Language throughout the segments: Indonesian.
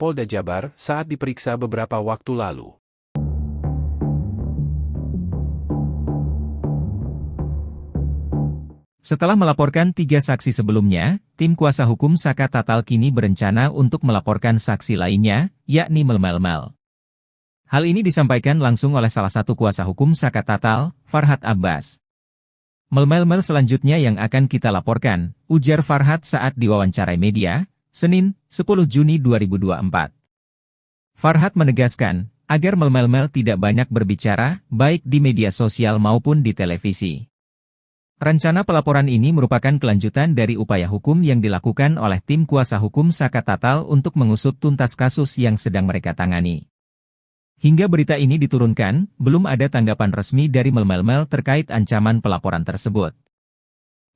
Polda Jabar saat diperiksa beberapa waktu lalu. Setelah melaporkan 3 saksi sebelumnya, tim kuasa hukum Saka Tatal kini berencana untuk melaporkan saksi lainnya, yakni Melmelmel. Hal ini disampaikan langsung oleh salah satu kuasa hukum Saka Tatal, Farhad Abbas. Melmelmel selanjutnya yang akan kita laporkan, ujar Farhad saat diwawancarai media, Senin, 10 Juni 2024. Farhad menegaskan, agar Melmelmel tidak banyak berbicara, baik di media sosial maupun di televisi. Rencana pelaporan ini merupakan kelanjutan dari upaya hukum yang dilakukan oleh tim kuasa hukum Saka Tatal untuk mengusut tuntas kasus yang sedang mereka tangani. Hingga berita ini diturunkan, belum ada tanggapan resmi dari Melmelmel terkait ancaman pelaporan tersebut.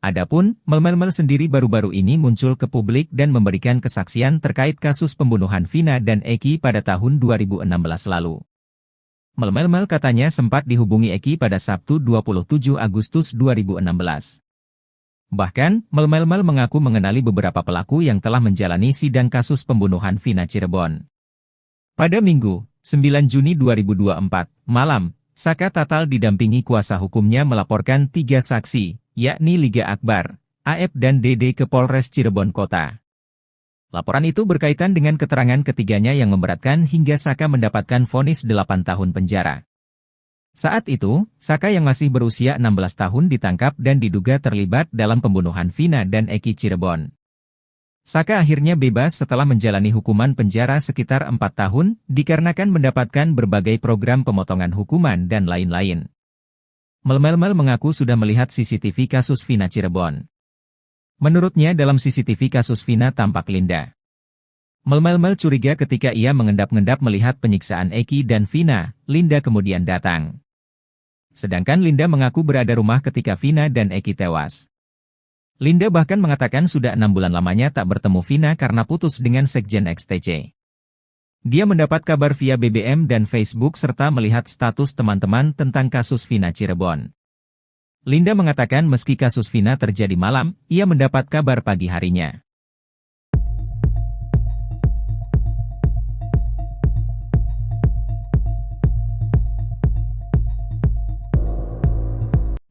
Adapun, Melmelmel sendiri baru-baru ini muncul ke publik dan memberikan kesaksian terkait kasus pembunuhan Vina dan Eki pada tahun 2016 lalu. Melmelmel katanya sempat dihubungi Eki pada Sabtu 27 Agustus 2016. Bahkan, Melmelmel mengaku mengenali beberapa pelaku yang telah menjalani sidang kasus pembunuhan Vina Cirebon. Pada Minggu, 9 Juni 2024, malam, Saka Tatal didampingi kuasa hukumnya melaporkan 3 saksi, yakni Liga Akbar, Aep dan Dede ke Polres Cirebon Kota. Laporan itu berkaitan dengan keterangan ketiganya yang memberatkan hingga Saka mendapatkan vonis 8 tahun penjara. Saat itu, Saka yang masih berusia 16 tahun ditangkap dan diduga terlibat dalam pembunuhan Vina dan Eki Cirebon. Saka akhirnya bebas setelah menjalani hukuman penjara sekitar 4 tahun, dikarenakan mendapatkan berbagai program pemotongan hukuman dan lain-lain. Melmelmel mengaku sudah melihat CCTV kasus Vina Cirebon. Menurutnya dalam CCTV kasus Vina tampak Linda. Melmelmel curiga ketika ia mengendap-endap melihat penyiksaan Eki dan Vina, Linda kemudian datang. Sedangkan Linda mengaku berada rumah ketika Vina dan Eki tewas. Linda bahkan mengatakan sudah 6 bulan lamanya tak bertemu Vina karena putus dengan Sekjen XTC. Dia mendapat kabar via BBM dan Facebook serta melihat status teman-teman tentang kasus Vina Cirebon. Linda mengatakan meski kasus Vina terjadi malam, ia mendapat kabar pagi harinya.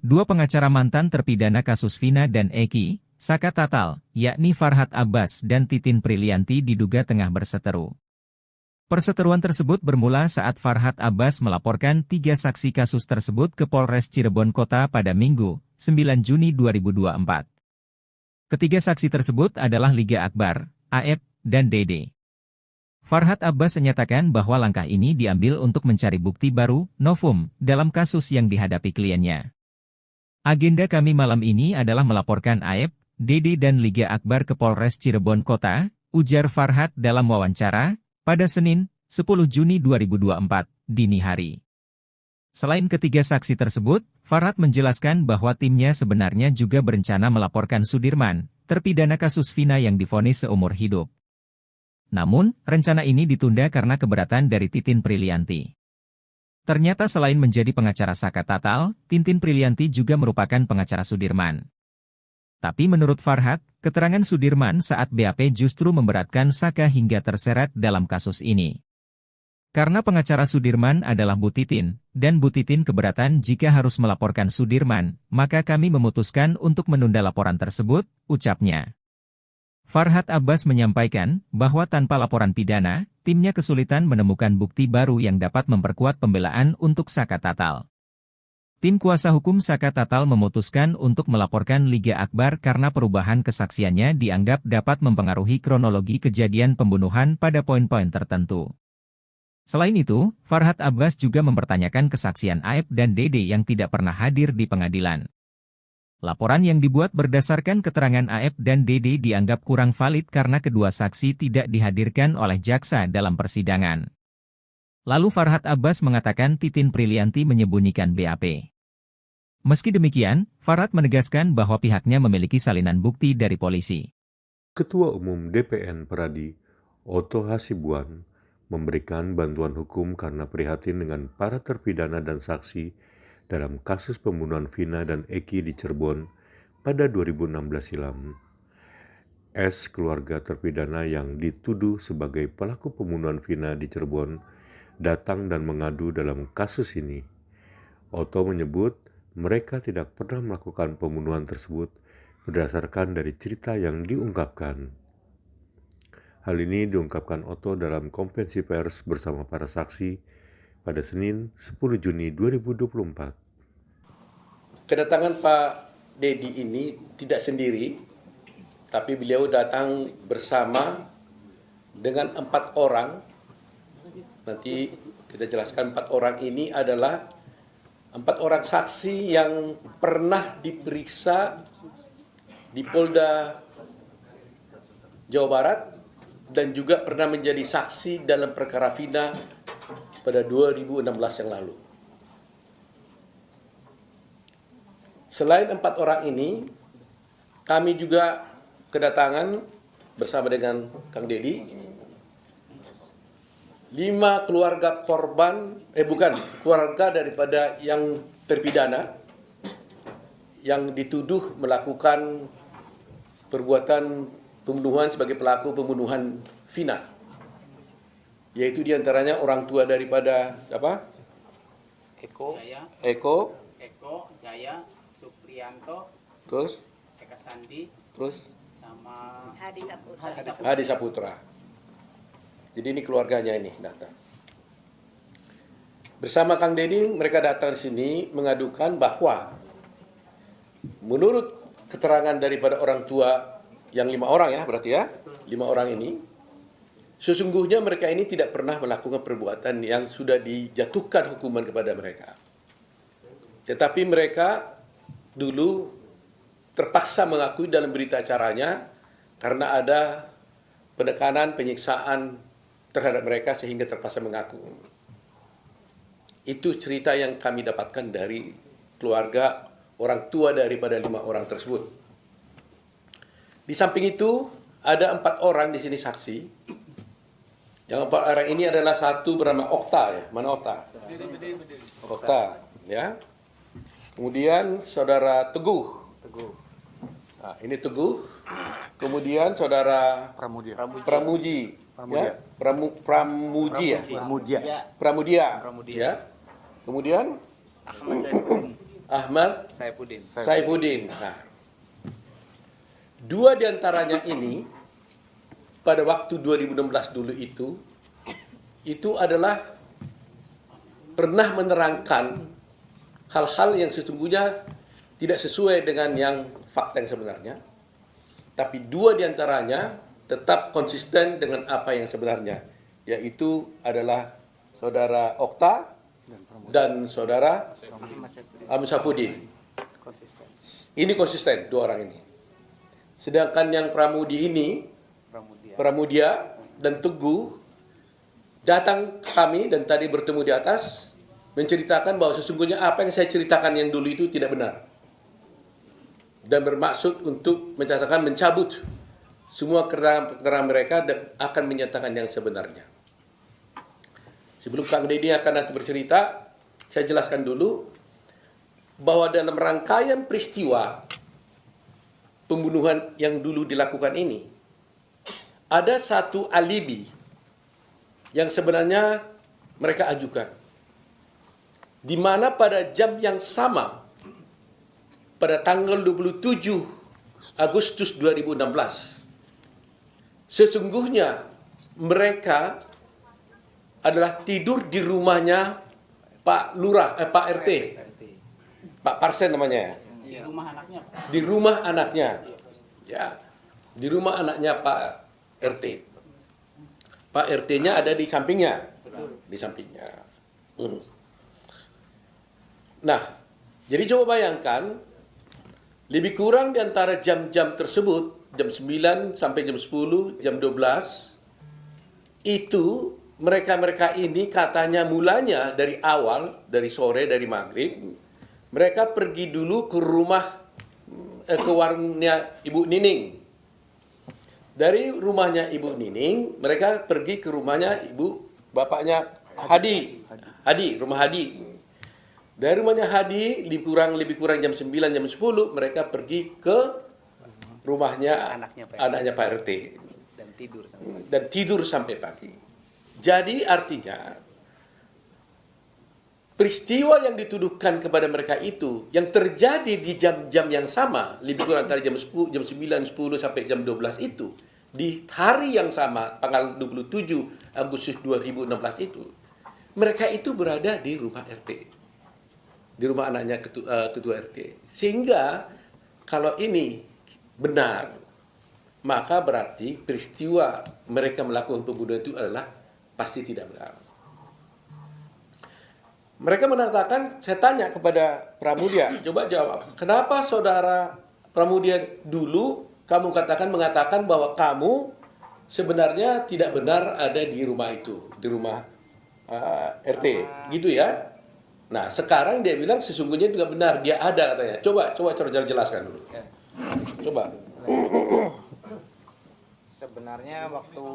Dua pengacara mantan terpidana kasus Vina dan Eki, Saka Tatal, yakni Farhad Abbas dan Titin Prilianti diduga tengah berseteru. Perseteruan tersebut bermula saat Farhad Abbas melaporkan 3 saksi kasus tersebut ke Polres Cirebon Kota pada Minggu, 9 Juni 2024. Ketiga saksi tersebut adalah Liga Akbar, Aep, dan Dede. Farhad Abbas menyatakan bahwa langkah ini diambil untuk mencari bukti baru, novum, dalam kasus yang dihadapi kliennya. Agenda kami malam ini adalah melaporkan Aep, Dede dan Liga Akbar ke Polres Cirebon Kota, ujar Farhad dalam wawancara, pada Senin, 10 Juni 2024, dini hari. Selain ketiga saksi tersebut, Farhad menjelaskan bahwa timnya sebenarnya juga berencana melaporkan Sudirman, terpidana kasus Vina yang divonis seumur hidup. Namun, rencana ini ditunda karena keberatan dari Titin Prilianti. Ternyata selain menjadi pengacara Saka Tatal, Titin Prilianti juga merupakan pengacara Sudirman. Tapi menurut Farhad, keterangan Sudirman saat BAP justru memberatkan Saka hingga terseret dalam kasus ini. Karena pengacara Sudirman adalah Bu Titin, dan Bu Titin keberatan jika harus melaporkan Sudirman, maka kami memutuskan untuk menunda laporan tersebut, ucapnya. Farhad Abbas menyampaikan bahwa tanpa laporan pidana, timnya kesulitan menemukan bukti baru yang dapat memperkuat pembelaan untuk Saka Tatal. Tim kuasa hukum Saka Tatal memutuskan untuk melaporkan Liga Akbar karena perubahan kesaksiannya dianggap dapat mempengaruhi kronologi kejadian pembunuhan pada poin-poin tertentu. Selain itu, Farhad Abbas juga mempertanyakan kesaksian Aep dan Dede yang tidak pernah hadir di pengadilan. Laporan yang dibuat berdasarkan keterangan Aep dan Dede dianggap kurang valid karena kedua saksi tidak dihadirkan oleh jaksa dalam persidangan. Lalu Farhad Abbas mengatakan Titin Prilianti menyembunyikan BAP. Meski demikian, Farhad menegaskan bahwa pihaknya memiliki salinan bukti dari polisi. Ketua Umum DPN Peradi, Oto Hasibuan, memberikan bantuan hukum karena prihatin dengan para terpidana dan saksi dalam kasus pembunuhan Vina dan Eki di Cirebon pada 2016 silam. S, keluarga terpidana yang dituduh sebagai pelaku pembunuhan Vina di Cirebon, datang dan mengadu dalam kasus ini. Oto menyebut mereka tidak pernah melakukan pembunuhan tersebut berdasarkan dari cerita yang diungkapkan. Hal ini diungkapkan Oto dalam konferensi pers bersama para saksi pada Senin 10 Juni 2024. Kedatangan Pak Dedi ini tidak sendiri, tapi beliau datang bersama dengan 4 orang. Nanti kita jelaskan 4 orang ini adalah 4 orang saksi yang pernah diperiksa di Polda Jawa Barat dan juga pernah menjadi saksi dalam perkara Vina pada 2016 yang lalu. Selain 4 orang ini, kami juga kedatangan bersama dengan Kang Dedi 5 keluarga korban, keluarga daripada yang terpidana yang dituduh melakukan perbuatan pembunuhan sebagai pelaku pembunuhan Vina, yaitu diantaranya orang tua daripada siapa? Eko, Jaya, Supriyanto, terus Eka Sandi, terus sama Hadi Saputra. Jadi ini keluarganya ini datang. Bersama Kang Dedi mereka datang di sini mengadukan bahwa menurut keterangan daripada orang tua yang 5 orang ya, berarti ya, 5 orang ini, sesungguhnya mereka ini tidak pernah melakukan perbuatan yang sudah dijatuhkan hukuman kepada mereka. Tetapi mereka dulu terpaksa mengakui dalam berita acaranya karena ada penekanan, penyiksaan terhadap mereka sehingga terpaksa mengaku. Itu cerita yang kami dapatkan dari keluarga orang tua daripada 5 orang tersebut. Di samping itu ada 4 orang di sini saksi. Yang 4 orang ini adalah satu bernama Okta ya. Mana Okta? Okta ya. Kemudian saudara Teguh. Nah, ini Teguh. Kemudian saudara Pramuji. Ya? Pramudia. Ya. Kemudian Ahmad Saifuddin. Nah, 2 diantaranya ini pada waktu 2016 dulu itu adalah pernah menerangkan hal-hal yang sesungguhnya tidak sesuai dengan yang fakta yang sebenarnya. Tapi 2 diantaranya tetap konsisten dengan apa yang sebenarnya, yaitu adalah saudara Okta dan saudara Ahmad Saifuddin. Ini konsisten 2 orang ini. Sedangkan yang Pramudia dan Teguh datang ke kami dan tadi bertemu di atas menceritakan bahwa sesungguhnya apa yang saya ceritakan yang dulu itu tidak benar. Dan bermaksud untuk mencabut semua keterangan mereka dan akan menyatakan yang sebenarnya. Sebelum Kang Dedi akan nanti bercerita, saya jelaskan dulu bahwa dalam rangkaian peristiwa pembunuhan yang dulu dilakukan ini, ada satu alibi yang sebenarnya mereka ajukan. Di mana pada jam yang sama, pada tanggal 27 Agustus 2016, sesungguhnya mereka adalah tidur di rumahnya Pak Lurah, Pak RT, Pak Parsen namanya. di rumah anaknya. Di rumah anaknya, ya, di rumah anaknya Pak RT. Pak RT-nya ada di sampingnya, di sampingnya. Nah, jadi coba bayangkan, lebih kurang di antara jam-jam tersebut, jam 9 sampai jam 10, jam 12, itu mereka-mereka ini katanya mulanya dari awal, dari sore, dari maghrib, mereka pergi dulu ke rumah, ke warungnya Ibu Nining. Dari rumahnya Ibu Nining, mereka pergi ke rumahnya bapaknya Hadi, rumah Hadi. Dari rumahnya Hadi, lebih kurang jam 9, jam 10, mereka pergi ke rumahnya anaknya Pak RT. Dan tidur sampai pagi. Jadi artinya peristiwa yang dituduhkan kepada mereka itu yang terjadi di jam-jam yang sama, lebih kurang antara jam 10, jam 9, 10 sampai jam 12 itu, di hari yang sama, tanggal 27 Agustus 2016 itu, mereka itu berada di rumah RT. Di rumah anaknya ketua RT. Sehingga kalau ini benar, maka berarti peristiwa mereka melakukan pembunuhan itu adalah pasti tidak benar. Mereka mengatakan, saya tanya kepada Pramudia, coba jawab, kenapa saudara Pramudia dulu kamu mengatakan bahwa kamu sebenarnya tidak benar ada di rumah itu, di rumah RT, gitu ya? Nah, sekarang dia bilang sesungguhnya juga benar, dia ada katanya. Coba jelaskan dulu. Coba. Sebenarnya waktu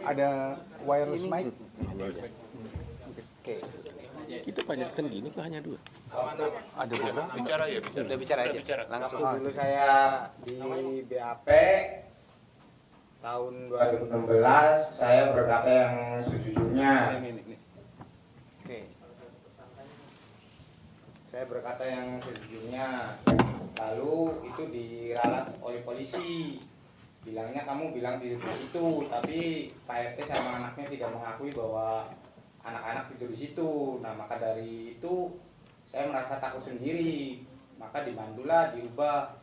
ada wireless mic. Oke. Kita banyakkan gini kok hanya 2. Ada berapa? Udah bicara aja. Langsung. Dulu saya di BAP tahun 2016 saya berkata yang sejujurnya. Oke. Saya berkata yang sejujurnya. Lalu itu diralat oleh polisi. Bilangnya kamu bilang tidur di situ, tapi Pak RT sama anaknya tidak mengakui bahwa anak-anak tidur di situ. Nah, maka dari itu saya merasa takut sendiri. Maka dimandulah diubah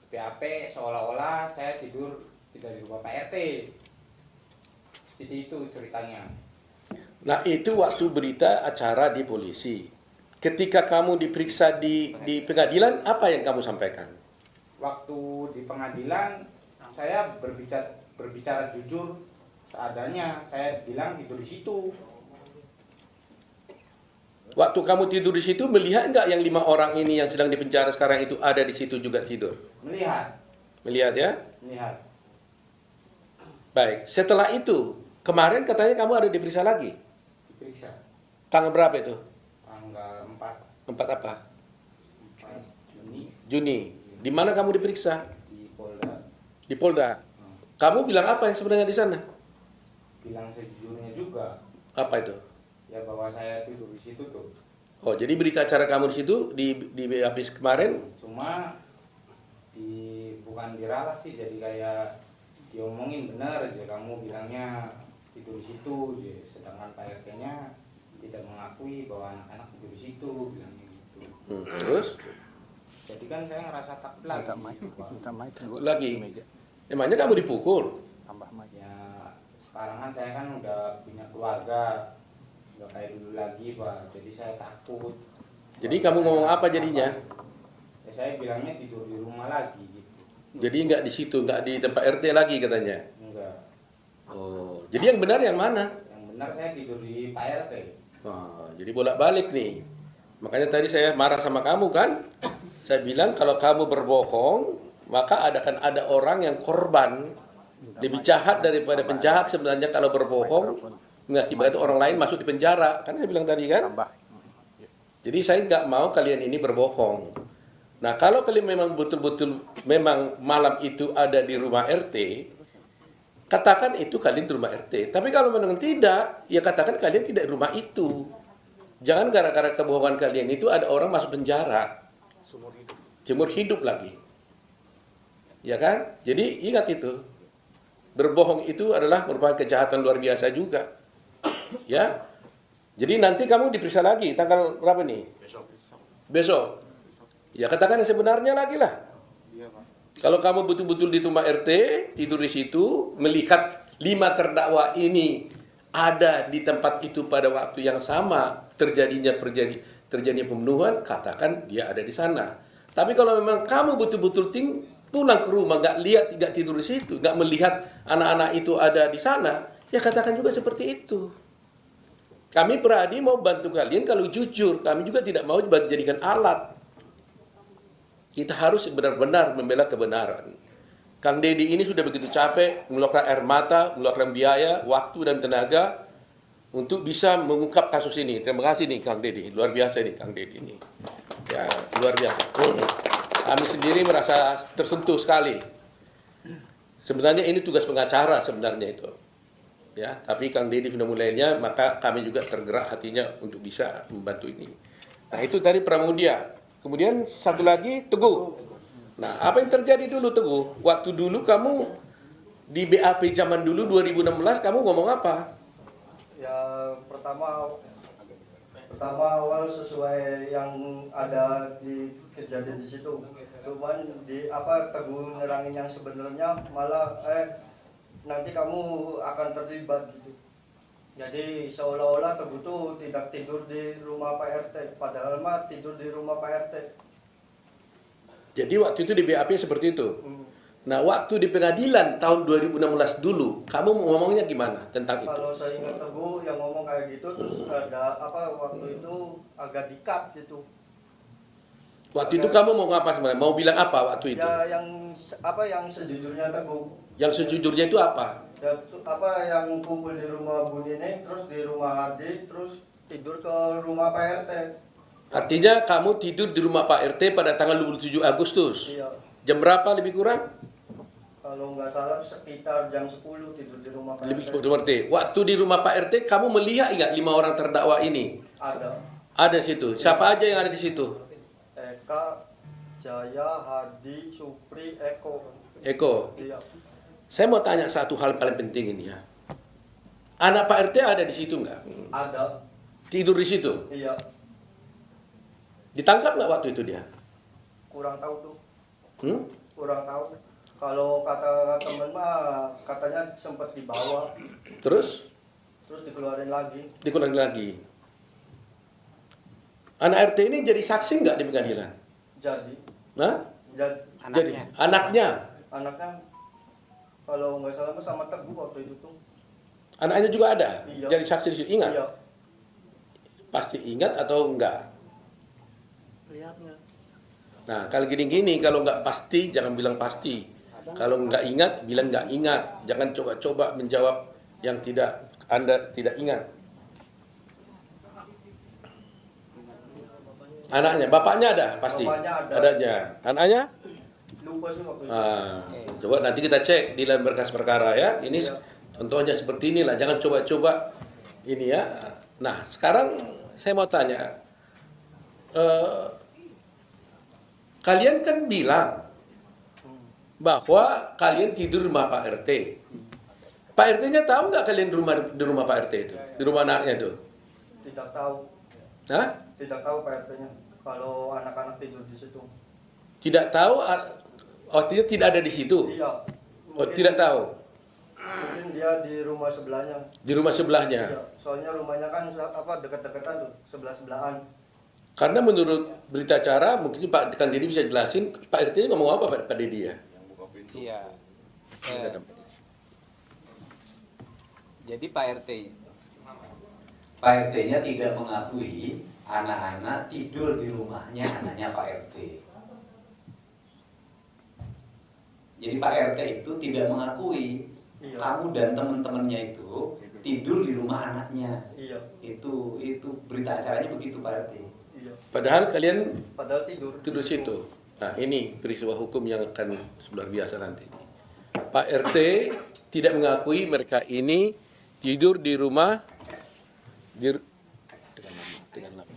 BAP seolah-olah saya tidur tidak di rumah Pak RT. Seperti itu ceritanya. Nah, itu waktu berita acara di polisi. Ketika kamu diperiksa di pengadilan, apa yang kamu sampaikan? Waktu di pengadilan saya berbicara jujur seadanya. Saya bilang tidur di situ. Waktu kamu tidur di situ, melihat nggak yang 5 orang ini yang sedang dipenjara sekarang itu ada di situ juga tidur? Melihat. Melihat ya? Melihat. Baik, setelah itu, kemarin katanya kamu ada diperiksa lagi. Diperiksa. Tanggal berapa itu? Tanggal 4 apa? Juni Juni. Di mana kamu diperiksa? di Polda. Di Polda. Kamu bilang apa yang sebenarnya di sana? Bilang sejujurnya juga. Apa itu? Ya bahwa saya tidur di situ tuh. Oh, jadi berita acara kamu di situ di BAP kemarin? Cuma bukan diralat sih, jadi kayak diomongin benar aja, kamu bilangnya tidur di situ, sedangkan Pak RT-nya tidak mengakui bahwa anak-anak tidur di situ, bilangnya gitu. Terus? Jadi kan saya ngerasa takut lagi. Lagi? Emangnya kamu dipukul? Ya sekarang kan saya kan udah punya keluarga, udah kayak dulu lagi Pak, jadi saya takut. Jadi kamu ngomong apa jadinya? Ya saya bilangnya tidur di rumah lagi gitu. Jadi nggak di situ, nggak di tempat RT lagi katanya? Enggak. Oh, jadi yang benar yang mana? Yang benar saya tidur di Pak RT. Oh, jadi bolak-balik nih. Makanya tadi saya marah sama kamu kan? Saya bilang kalau kamu berbohong, maka akan ada orang yang korban lebih jahat daripada penjahat sebenarnya kalau berbohong mengakibatkan orang lain masuk di penjara. Kan saya bilang tadi kan? Jadi saya nggak mau kalian ini berbohong. Nah, kalau kalian memang betul-betul memang malam itu ada di rumah RT, katakan itu kalian di rumah RT. Tapi kalau memang tidak, ya katakan kalian tidak di rumah itu. Jangan gara-gara kebohongan kalian itu ada orang masuk penjara. Seumur hidup lagi. Ya kan? Jadi ingat itu. Berbohong itu adalah merupakan kejahatan luar biasa juga. Ya. Jadi nanti kamu diperiksa lagi tanggal berapa nih? Besok. Ya katakan yang sebenarnya lagi lah. Kalau kamu betul-betul di rumah RT, tidur di situ, melihat 5 terdakwa ini ada di tempat itu pada waktu yang sama, terjadinya pembunuhan, katakan dia ada di sana. Tapi kalau memang kamu betul-betul pulang ke rumah, nggak lihat, nggak tidur di situ, nggak melihat anak-anak itu ada di sana, ya katakan juga seperti itu. Kami Pradi mau bantu kalian kalau jujur, kami juga tidak mau dijadikan alat. Kita harus benar-benar membela kebenaran. Kang Deddy ini sudah begitu capek, mengeluarkan air mata, mengeluarkan biaya, waktu dan tenaga untuk bisa mengungkap kasus ini. Terima kasih nih Kang Deddy, luar biasa nih Kang Deddy ini. Ya, luar biasa. Kami sendiri merasa tersentuh sekali. Sebenarnya ini tugas pengacara sebenarnya itu. Ya, tapi Kang Deddy sudah mulainya, maka kami juga tergerak hatinya untuk bisa membantu ini. Nah, itu tadi Pramudia. Kemudian satu lagi Teguh. Nah, apa yang terjadi dulu Teguh? Waktu dulu kamu di BAP zaman dulu 2016 kamu ngomong apa? Ya pertama awal sesuai yang ada di kejadian di situ. Cuman di Teguh nerangin yang sebenarnya malah nanti kamu akan terlibat gitu. Jadi seolah-olah Teguh tuh tidak tidur di rumah Pak RT, padahal mah tidur di rumah Pak RT. Jadi waktu itu di BAP seperti itu. Nah, waktu di pengadilan tahun 2016 dulu, kamu ngomongnya gimana tentang itu? Kalau saya ingat Teguh yang ngomong kayak gitu, terus ada waktu itu agak dikat gitu. Waktu itu kamu mau ngapa sebenarnya? Mau bilang apa waktu itu? Ya yang sejujurnya Teguh. Yang sejujurnya itu apa? Ya, yang kumpul di rumah Bu Nene, terus di rumah Hadi, terus tidur ke rumah Pak RT. Artinya kamu tidur di rumah Pak RT pada tanggal 27 Agustus. Iya. Jam berapa lebih kurang? Kalau nggak salah sekitar jam 10 tidur di rumah Pak Lebih RT. seperti. Waktu di rumah Pak RT kamu melihat nggak 5 orang terdakwa ini? Ada. Ada di situ. Siapa aja yang ada di situ? Eka, Jaya, Hadi, Supri, Eko. Eko. Iya. Saya mau tanya satu hal paling penting ini ya. Anak Pak RT ada di situ nggak? Ada. Tidur di situ? Iya. Ditangkap nggak waktu itu dia? Kurang tahu tuh. Kurang tahu. Kalau kata temen mah katanya sempat dibawa. Terus Dikeluarin lagi. dikurangi lagi. Anak RT ini jadi saksi nggak di pengadilan? Jadi. Nah? Jadi Anaknya. Anaknya kalau nggak salah mah sama Teguh waktu itu tuh. Anaknya juga ada? Iya. Jadi saksi di situ. Ingat? Iya. Pasti ingat atau enggak? Nah, kalau gini-gini, kalau nggak pasti, jangan bilang pasti. Kalau nggak ingat, bilang nggak ingat. Jangan coba-coba menjawab yang Anda tidak ingat. Anaknya, bapaknya ada pasti. Bapaknya ada. Adanya. Anaknya? Lupa sih waktu itu. Coba nanti kita cek di dalam berkas perkara ya. Ini contohnya seperti inilah. Jangan coba-coba ini ya. Nah, sekarang saya mau tanya. Kalian kan bilang bahwa kalian tidur di rumah Pak RT. Pak RT-nya tahu nggak kalian di rumah Pak RT itu? Di rumah anaknya itu? Tidak tahu. Hah? Tidak tahu Pak RT-nya kalau anak-anak tidur di situ. Tidak tahu? Artinya tidak ada di situ? Iya. Oh, tidak tahu? Mungkin dia di rumah sebelahnya. Di rumah sebelahnya? Iya. Soalnya rumahnya kan dekat-dekatan tuh, sebelah-sebelahan. Karena menurut berita acara, mungkin Pak Kang Deddy bisa jelasin, Pak RT-nya ngomong apa Pak Deddy ya? Iya. Jadi Pak RT-nya tidak mengakui anak-anak tidur di rumahnya anaknya Pak RT. Jadi Pak RT itu tidak mengakui kamu dan teman-temannya itu tidur di rumah anaknya. Iya. Itu berita acaranya begitu Pak RT. Iya. Padahal kalian tidur situ. Nah, ini peristiwa hukum yang akan luar biasa nanti. Pak RT tidak mengakui mereka ini tidur di rumah dengan lama.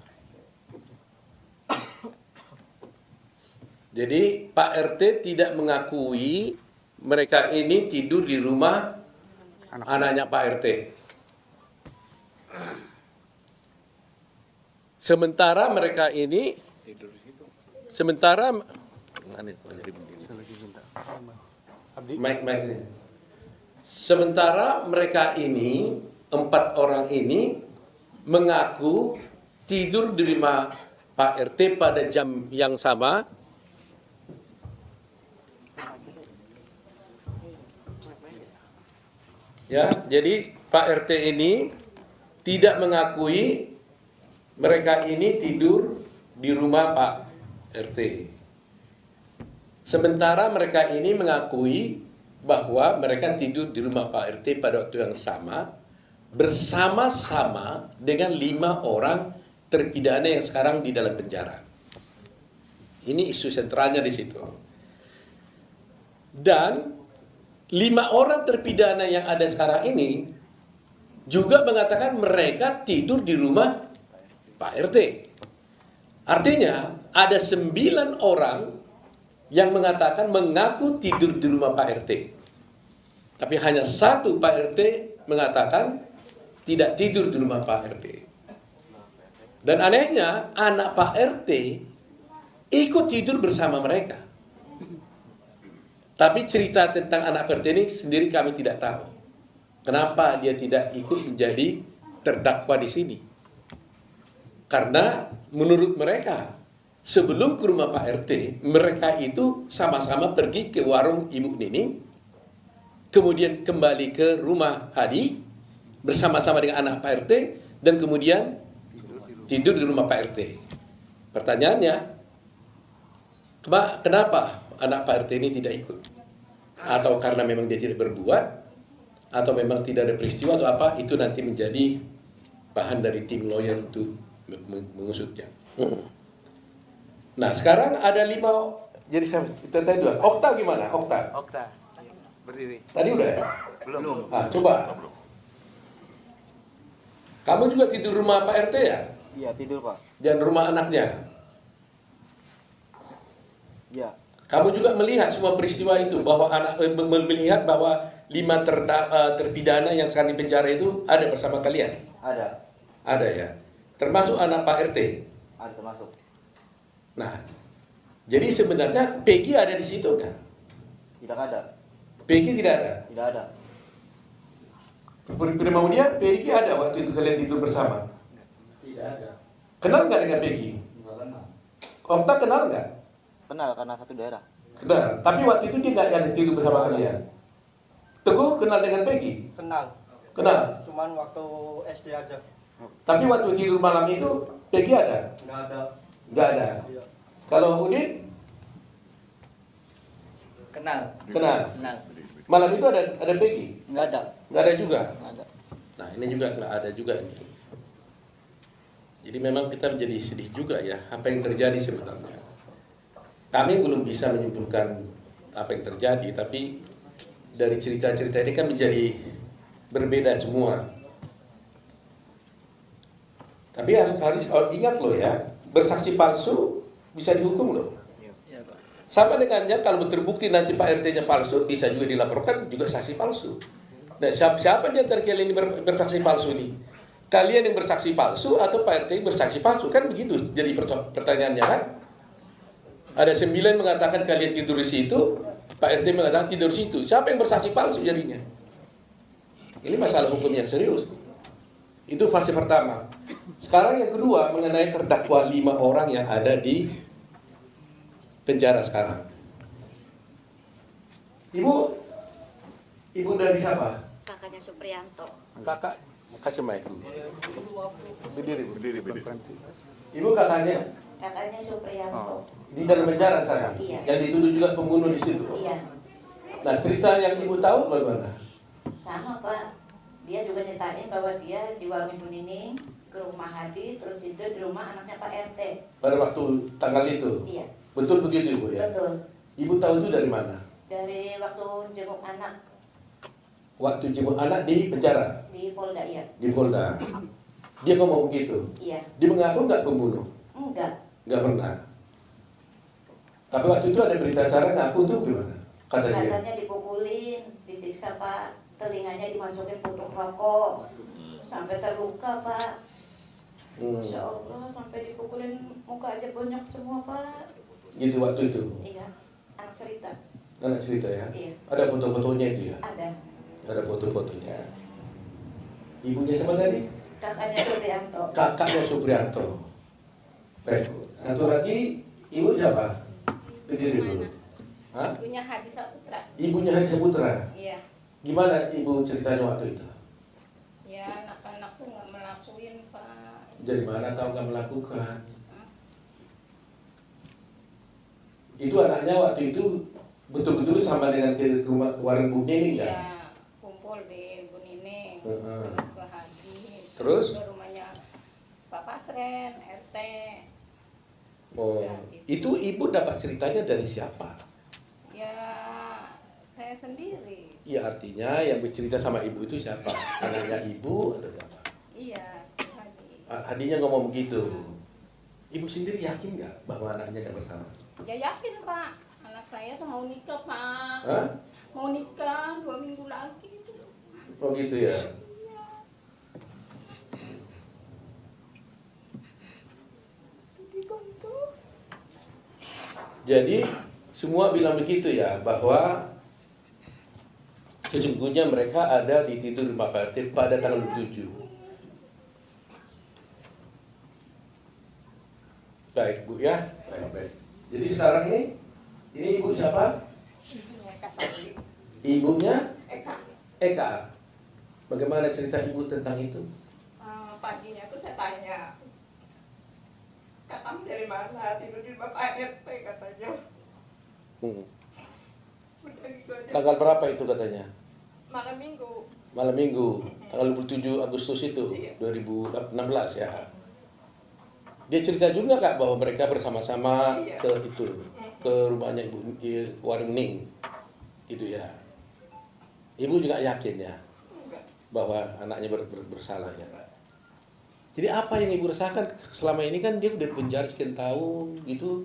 Jadi Pak RT tidak mengakui mereka ini tidur di rumah anaknya Pak RT. Sementara mereka ini sementara mereka ini 4 orang ini mengaku tidur di rumah Pak RT pada jam yang sama. Ya, jadi Pak RT ini tidak mengakui mereka ini tidur di rumah Pak RT. Sementara mereka ini mengakui bahwa mereka tidur di rumah Pak RT pada waktu yang sama, bersama-sama dengan 5 orang terpidana yang sekarang di dalam penjara. Ini isu sentralnya di situ. Dan 5 orang terpidana yang ada sekarang ini juga mengatakan mereka tidur di rumah Pak RT. Artinya ada 9 orang yang mengatakan mengaku tidur di rumah Pak RT. Tapi hanya 1 Pak RT mengatakan tidak tidur di rumah Pak RT. Dan anehnya anak Pak RT ikut tidur bersama mereka. Tapi cerita tentang anak Pak RT ini sendiri kami tidak tahu. Kenapa dia tidak ikut menjadi terdakwa di sini? Karena menurut mereka sebelum ke rumah Pak RT, mereka itu sama-sama pergi ke warung Ibu Nining, kemudian kembali ke rumah Hadi bersama-sama dengan anak Pak RT, dan kemudian tidur di rumah Pak RT. Pertanyaannya, kenapa anak Pak RT ini tidak ikut? Atau karena memang dia tidak berbuat, atau memang tidak ada peristiwa atau apa, itu nanti menjadi bahan dari tim lawyer untuk mengusutnya. Nah, sekarang ada 5, jadi kita tanya 2. Okta gimana? Okta Berdiri. tadi udah ya? Belum. Ah, coba. Kamu juga tidur rumah Pak RT ya? Iya, tidur Pak. Dan rumah anaknya? Iya. Kamu juga melihat semua peristiwa itu, bahwa melihat bahwa 5 terpidana yang sekarang di penjara itu ada bersama kalian? Ada. Ada ya? Termasuk anak Pak RT? Ada termasuk. Nah, jadi sebenarnya Peggy ada di situ kan? Tidak ada. Peggy tidak ada? Tidak ada. Kemudian Peggy ada waktu itu kalian tidur bersama? Tidak ada. Kenal nggak dengan Peggy? Nggak kenal. Okta kenal nggak? Kenal karena satu daerah. Kenal. Tapi waktu itu dia nggak ada tidur bersama kalian. Teguh kenal dengan Peggy? Kenal. Kenal. Cuman waktu SD aja. Tapi waktu tidur malam itu Peggy ada? Nggak ada. Nggak ada. Iya. Kalau Udin? Kenal. Kenal. Kenal. Malam itu ada Peggy? Nggak ada. Nggak ada juga? Nggak ada. Nah, ini juga nggak ada juga ini. Jadi memang kita menjadi sedih juga ya, apa yang terjadi sebenarnya. Kami belum bisa menyimpulkan apa yang terjadi, tapi dari cerita-cerita ini kan menjadi berbeda semua. Tapi harus ingat loh ya, bersaksi palsu bisa dihukum loh. Sama dengannya kalau terbukti nanti Pak RT-nya palsu, bisa juga dilaporkan juga saksi palsu. Nah, siapa di antara kalian ini bersaksi palsu ini? Kalian yang bersaksi palsu atau Pak RT bersaksi palsu? Kan begitu jadi pertanyaannya kan? Ada 9 mengatakan kalian tidur di situ, Pak RT mengatakan tidur di situ. Siapa yang bersaksi palsu jadinya? Ini masalah hukum yang serius. Itu fase pertama. Sekarang yang kedua mengenai terdakwa 5 orang yang ada di penjara sekarang. Ibu dari siapa? Kakaknya Supriyanto. Kakak, kasih mic dulu. Berdiri. Ibu kakaknya Kakaknya Supriyanto. di dalam penjara sekarang? Iya. Yang dituduh juga pembunuh di situ? Iya. Nah, cerita yang ibu tahu bagaimana? Sama Pak. Dia juga nyetain bahwa dia di warung Ibu Nining ke rumah Hadi, terus tidur di rumah anaknya Pak RT. Pada waktu tanggal itu? Iya. Betul begitu Ibu ya? Betul. Ibu tahu itu dari mana? Dari waktu jenguk anak Waktu jenguk anak di penjara? di Polda, iya. Di Polda. Dia ngomong begitu? Iya. Dia mengaku nggak pembunuh? Enggak. Nggak pernah. Tapi waktu itu ada berita acara ngaku tuh gimana? Kata dia. Katanya dipukulin, disiksa Pak. Telinganya dimasukin puntung rokok. Sampai terluka Pak. Insya Allah sampai dipukulin muka aja bonyok semua Pak. Gitu waktu itu? Iya. Anak cerita. Anak cerita ya? Iya. Ada foto-fotonya itu ya? Ada. Ada foto-fotonya. Ibunya siapa tadi? Kakaknya Supriyanto. Kakaknya Supriyanto. Baik. Satu lagi, ibu siapa? Berdiri dulu. Hah? Ibunya Hadi Saputra. Ibunya Hadi Saputra. Iya. Gimana ibu ceritanya waktu itu? Ya anak-anak tuh nggak melakuin Pak. Dari mana tahu nggak melakukan? Itu anaknya waktu itu betul-betul sama dengan ke rumah warung Bu Nining ya? Iya, kumpul di Bu Nining, terus ke Hadi, Terus? ke rumahnya Pak Pasren, RT. Oh. Udah gitu. Itu ibu dapat ceritanya dari siapa? Ya saya sendiri. Ya artinya yang bercerita sama ibu itu siapa? Anaknya ibu atau siapa? Iya, si Hadi. Hadinya ngomong begitu. Ibu sendiri yakin nggak bahwa anaknya nggak bersalah? Ya yakin Pak, anak saya tuh mau nikah Pak. Hah? Mau nikah 2 minggu lagi. Oh gitu ya. Jadi semua bilang begitu ya, bahwa sesungguhnya mereka ada di tidur rumah Pak RT pada tanggal 7. Baik Bu ya. Baik. Jadi sekarang ini ibu siapa? Ibunya Eka. Bagaimana cerita ibu tentang itu? Paginya tuh saya tanya, kamu dari mana? Tidur di Bapak RT katanya. Udah gitu aja. Tanggal berapa itu katanya? Malam Minggu. Malam Minggu, tanggal 27 Agustus itu, 2016 ya. Dia cerita juga Kak bahwa mereka bersama-sama ke rumahnya Ibu Warung Ning, gitu ya. Ibu juga yakin ya bahwa anaknya bersalah ya. Jadi apa yang ibu rasakan selama ini? Kan dia udah penjara sekian tahun gitu.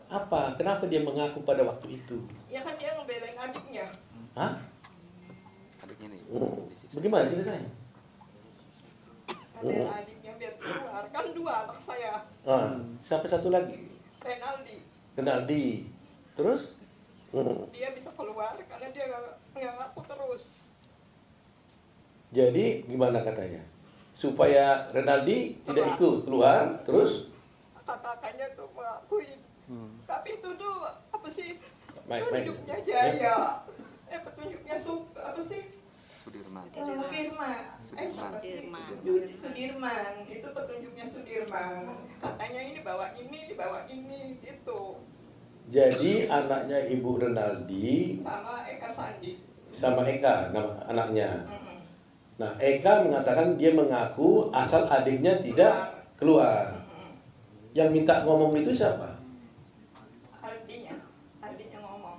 Apa? Kenapa dia mengaku pada waktu itu? Ya kan dia ngebelain adiknya. Hah? Adiknya nih. Bagaimana ceritanya? Ada adiknya biar keluar. Kan 2 anak saya. Siapa satu lagi? Renaldi. Terus? Dia bisa keluar karena dia nggak ngaku terus. Jadi gimana katanya? Supaya Renaldi tidak ikut keluar, terus? Kakaknya tuh mengakui. Tapi itu tuh apa sih? Main. Petunjuknya Jaya. Petunjuknya apa sih? Sudirman. Sudirman. Itu petunjuknya Sudirman. Katanya ini bawa ini gitu. Jadi anaknya Ibu Renaldi Sama Eka Sandi. sama Eka nama anaknya. Nah, Eka mengatakan dia mengaku asal adiknya tidak keluar. Yang minta ngomong itu siapa? Ardinya ngomong.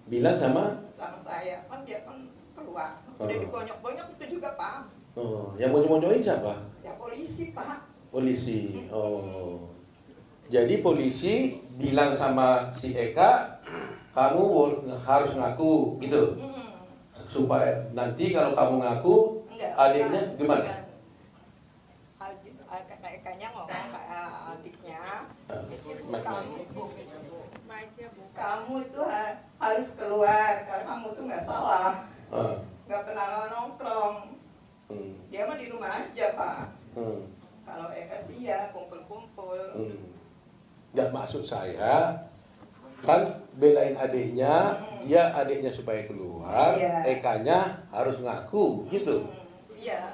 Bilang sama Saya, kan dia kan keluar. Udah dibonyok-bonyok itu juga Pak. Yang mau siapa? Ya polisi Pak. Polisi. Jadi polisi bilang sama si Eka, kamu harus ngaku gitu. Supaya nanti kalau kamu ngaku, adiknya gimana? Ekanya ngomong ke adiknya, kamu itu harus keluar karena kamu tuh nggak salah, nggak pernah nongkrong. Dia mah di rumah aja Pak. Kalau Eka sih ya kumpul-kumpul. Nggak, maksud saya kan belain adiknya, dia adiknya supaya keluar, Ekanya harus ngaku gitu. Iya.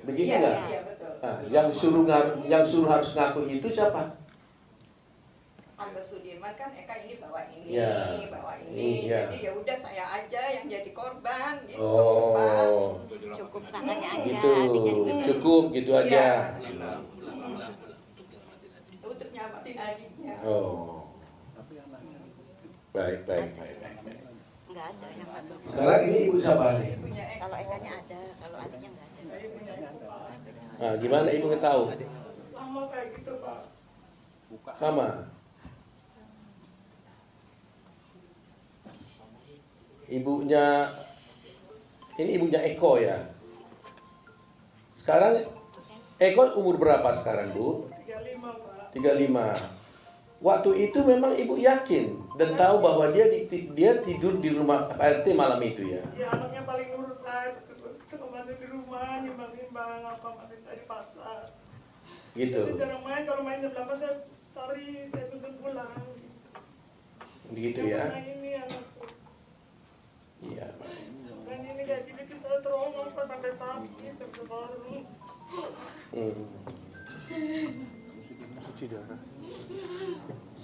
Begitu nggak? Iya betul. Nah, yang suruh harus ngaku itu siapa? Angga Sudirman kan Eka ini bawa ini, Iya. Jadi ya udah saya aja yang jadi korban gitu. Oh. Cukup tangannya aja. Gitu. Cukup gitu aja. Untuk nyamatin adiknya. Oh. Baik. Enggak ada yang satu. Sekarang ini ibu siapa nih? Kalau Ekanya ada, kalau adiknya enggak ada. Nah, gimana ibu tahu? Sama kayak gitu Pak. Sama. Ibunya, ini ibunya Eko ya. Sekarang Eko umur berapa sekarang Bu? 35 Pak. 35. Waktu itu memang ibu yakin dan tahu bahwa dia tidur di rumah Pak RT malam itu ya. Ya anaknya paling nurut Pak, suka bantu di rumah, nimbang-nimbang apa manis saya di pasar. Gitu. Tapi jarang main, kalau main jam 8 saya cari, saya tuntut pulang. Begitu ya. Karena ini anakku. Iya. Dan ini kayak gini kita trauma Pak sampai sakit, sampai baru.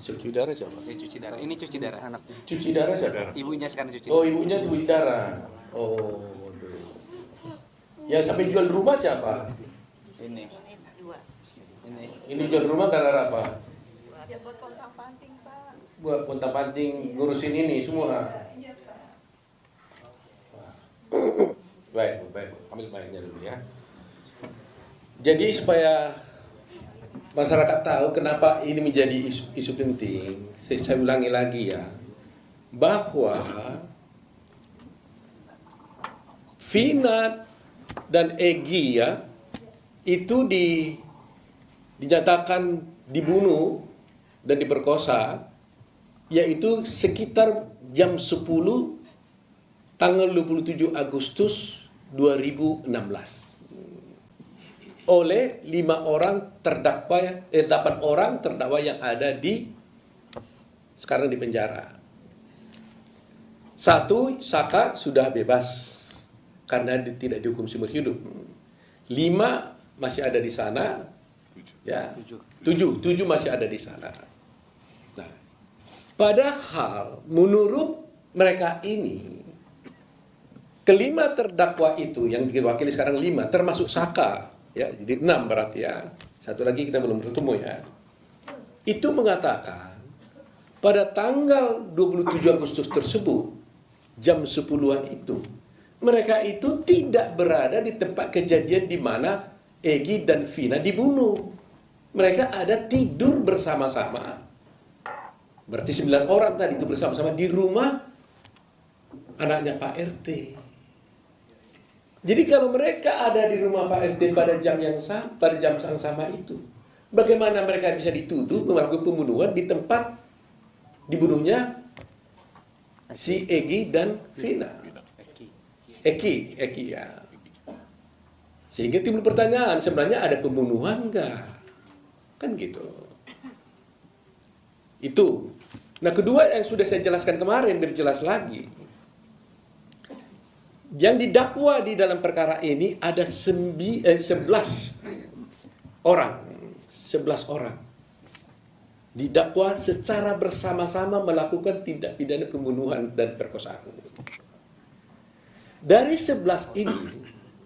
Cuci darah siapa? Cuci darah. Ini cuci darah anaknya. Cuci darah siapa? Ibunya sekarang cuci. Oh, ibunya cuci darah. Oh. Ya sampai jual rumah siapa? Ini. Dua. Ini. Ini jual rumah gara-gara apa? Ya buat kontang panting Pak. buat pontang-panting ngurusin ini semua. Baik, ambil mic-nya dulu ya. Jadi supaya masyarakat tahu kenapa ini menjadi isu penting, saya ulangi lagi ya, bahwa Vina dan Egy ya itu dinyatakan dibunuh dan diperkosa, yaitu sekitar jam 10 tanggal 27 Agustus 2016 oleh 8 orang terdakwa yang ada sekarang di penjara. 1, Saka sudah bebas karena tidak dihukum seumur hidup. 5 masih ada di sana. Ya, 7 masih ada di sana. Nah, padahal menurut mereka ini, kelima terdakwa itu yang diwakili sekarang 5, termasuk Saka, ya, jadi 6 berarti ya. Satu lagi kita belum bertemu ya. Itu mengatakan pada tanggal 27 Agustus tersebut, jam 10-an itu, mereka itu tidak berada di tempat kejadian di mana Egy dan Vina dibunuh. Mereka ada tidur bersama-sama. Berarti 9 orang tadi itu bersama-sama di rumah anaknya Pak RT. Jadi kalau mereka ada di rumah Pak RT pada jam yang sama itu, bagaimana mereka bisa dituduh melakukan pembunuhan di tempat dibunuhnya si Egy dan Vina? Eki ya. Sehingga timbul pertanyaan, sebenarnya ada pembunuhan enggak? Kan gitu. Itu. Nah, kedua yang sudah saya jelaskan kemarin, biar jelas lagi. Yang didakwa di dalam perkara ini ada 11 orang. 11 orang. Didakwa secara bersama-sama melakukan tindak pidana pembunuhan dan perkosaan. Dari 11 ini,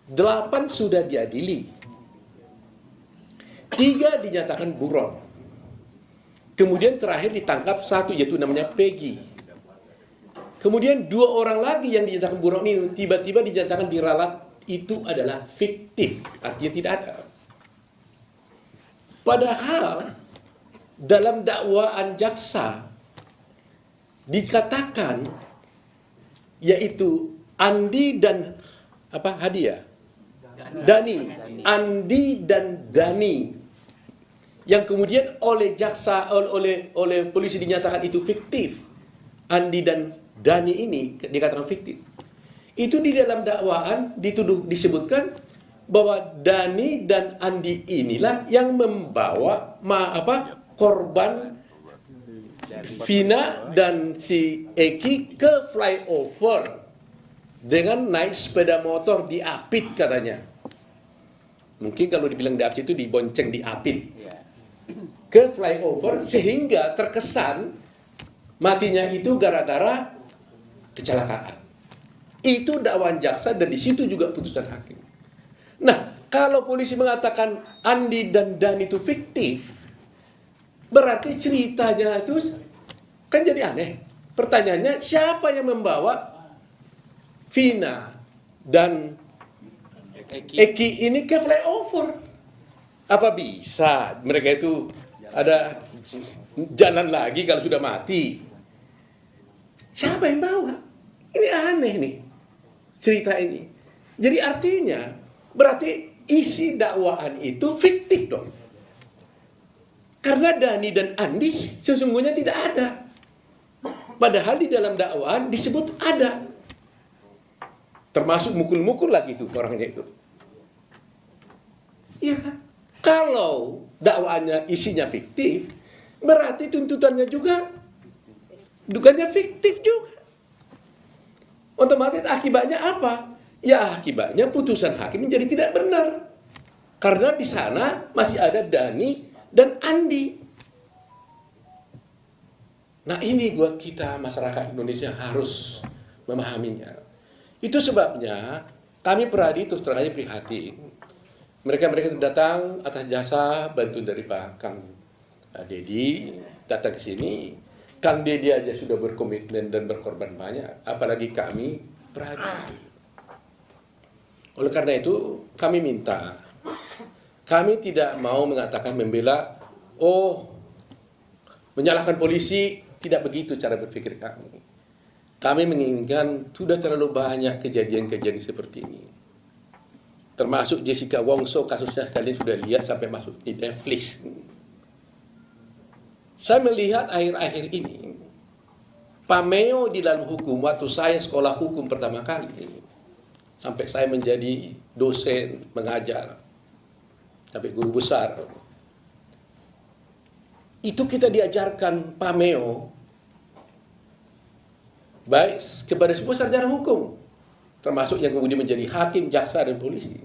8 sudah diadili. 3 dinyatakan buron. Kemudian terakhir ditangkap 1, yaitu namanya Peggy. Kemudian 2 orang lagi yang dinyatakan buron ini tiba-tiba dinyatakan diralat, itu adalah fiktif, artinya tidak ada. Padahal dalam dakwaan jaksa dikatakan, yaitu Andi dan Dani, Andi dan Dani, yang kemudian oleh jaksa, oleh polisi dinyatakan itu fiktif. Andi dan Dani ini dikatakan fiktif. Itu di dalam dakwaan disebutkan bahwa Dani dan Andi inilah yang membawa korban Vina dan si Eki ke flyover dengan naik sepeda motor diapit katanya. Mungkin kalau dibilang diapit itu dibonceng diapit. Ke flyover sehingga terkesan matinya itu gara-gara kecelakaan. Itu dakwaan jaksa dan di situ juga putusan hakim. Nah, kalau polisi mengatakan Andi dan Dani itu fiktif, berarti ceritanya itu kan jadi aneh. Pertanyaannya, siapa yang membawa Vina dan Eki ini ke flyover? Apa bisa mereka itu ada jalan lagi kalau sudah mati? Siapa yang bawa? Ini aneh nih cerita ini. Jadi artinya berarti isi dakwaan itu fiktif dong. Karena Dani dan Andi sesungguhnya tidak ada. Padahal di dalam dakwaan disebut ada. Termasuk mukul-mukul lagi itu orangnya itu. Ya, kalau dakwaannya isinya fiktif, berarti tuntutannya juga dugaannya fiktif juga. Otomatis akibatnya apa? Ya akibatnya putusan hakim menjadi tidak benar. Karena di sana masih ada Dani dan Andi. Nah ini buat kita masyarakat Indonesia harus memahaminya. Itu sebabnya kami Peradi terus terang aja prihatin. Mereka itu datang atas jasa bantuan dari Pak Kang Dedi, datang ke sini Kang Deddy aja sudah berkomitmen dan berkorban banyak, apalagi kami peradi. Oleh karena itu, kami minta, kami tidak mau mengatakan membela, menyalahkan polisi, tidak begitu cara berpikir kami. Kami menginginkan, sudah terlalu banyak kejadian-kejadian seperti ini. Termasuk Jessica Wongso, kasusnya kalian sudah lihat sampai masuk di Netflix. Saya melihat akhir-akhir ini, pameo di dalam hukum, waktu saya sekolah hukum pertama kali, sampai saya menjadi dosen, mengajar, sampai guru besar, itu kita diajarkan pameo, baik kepada semua sarjana hukum, termasuk yang kemudian menjadi hakim, jaksa, dan polisi.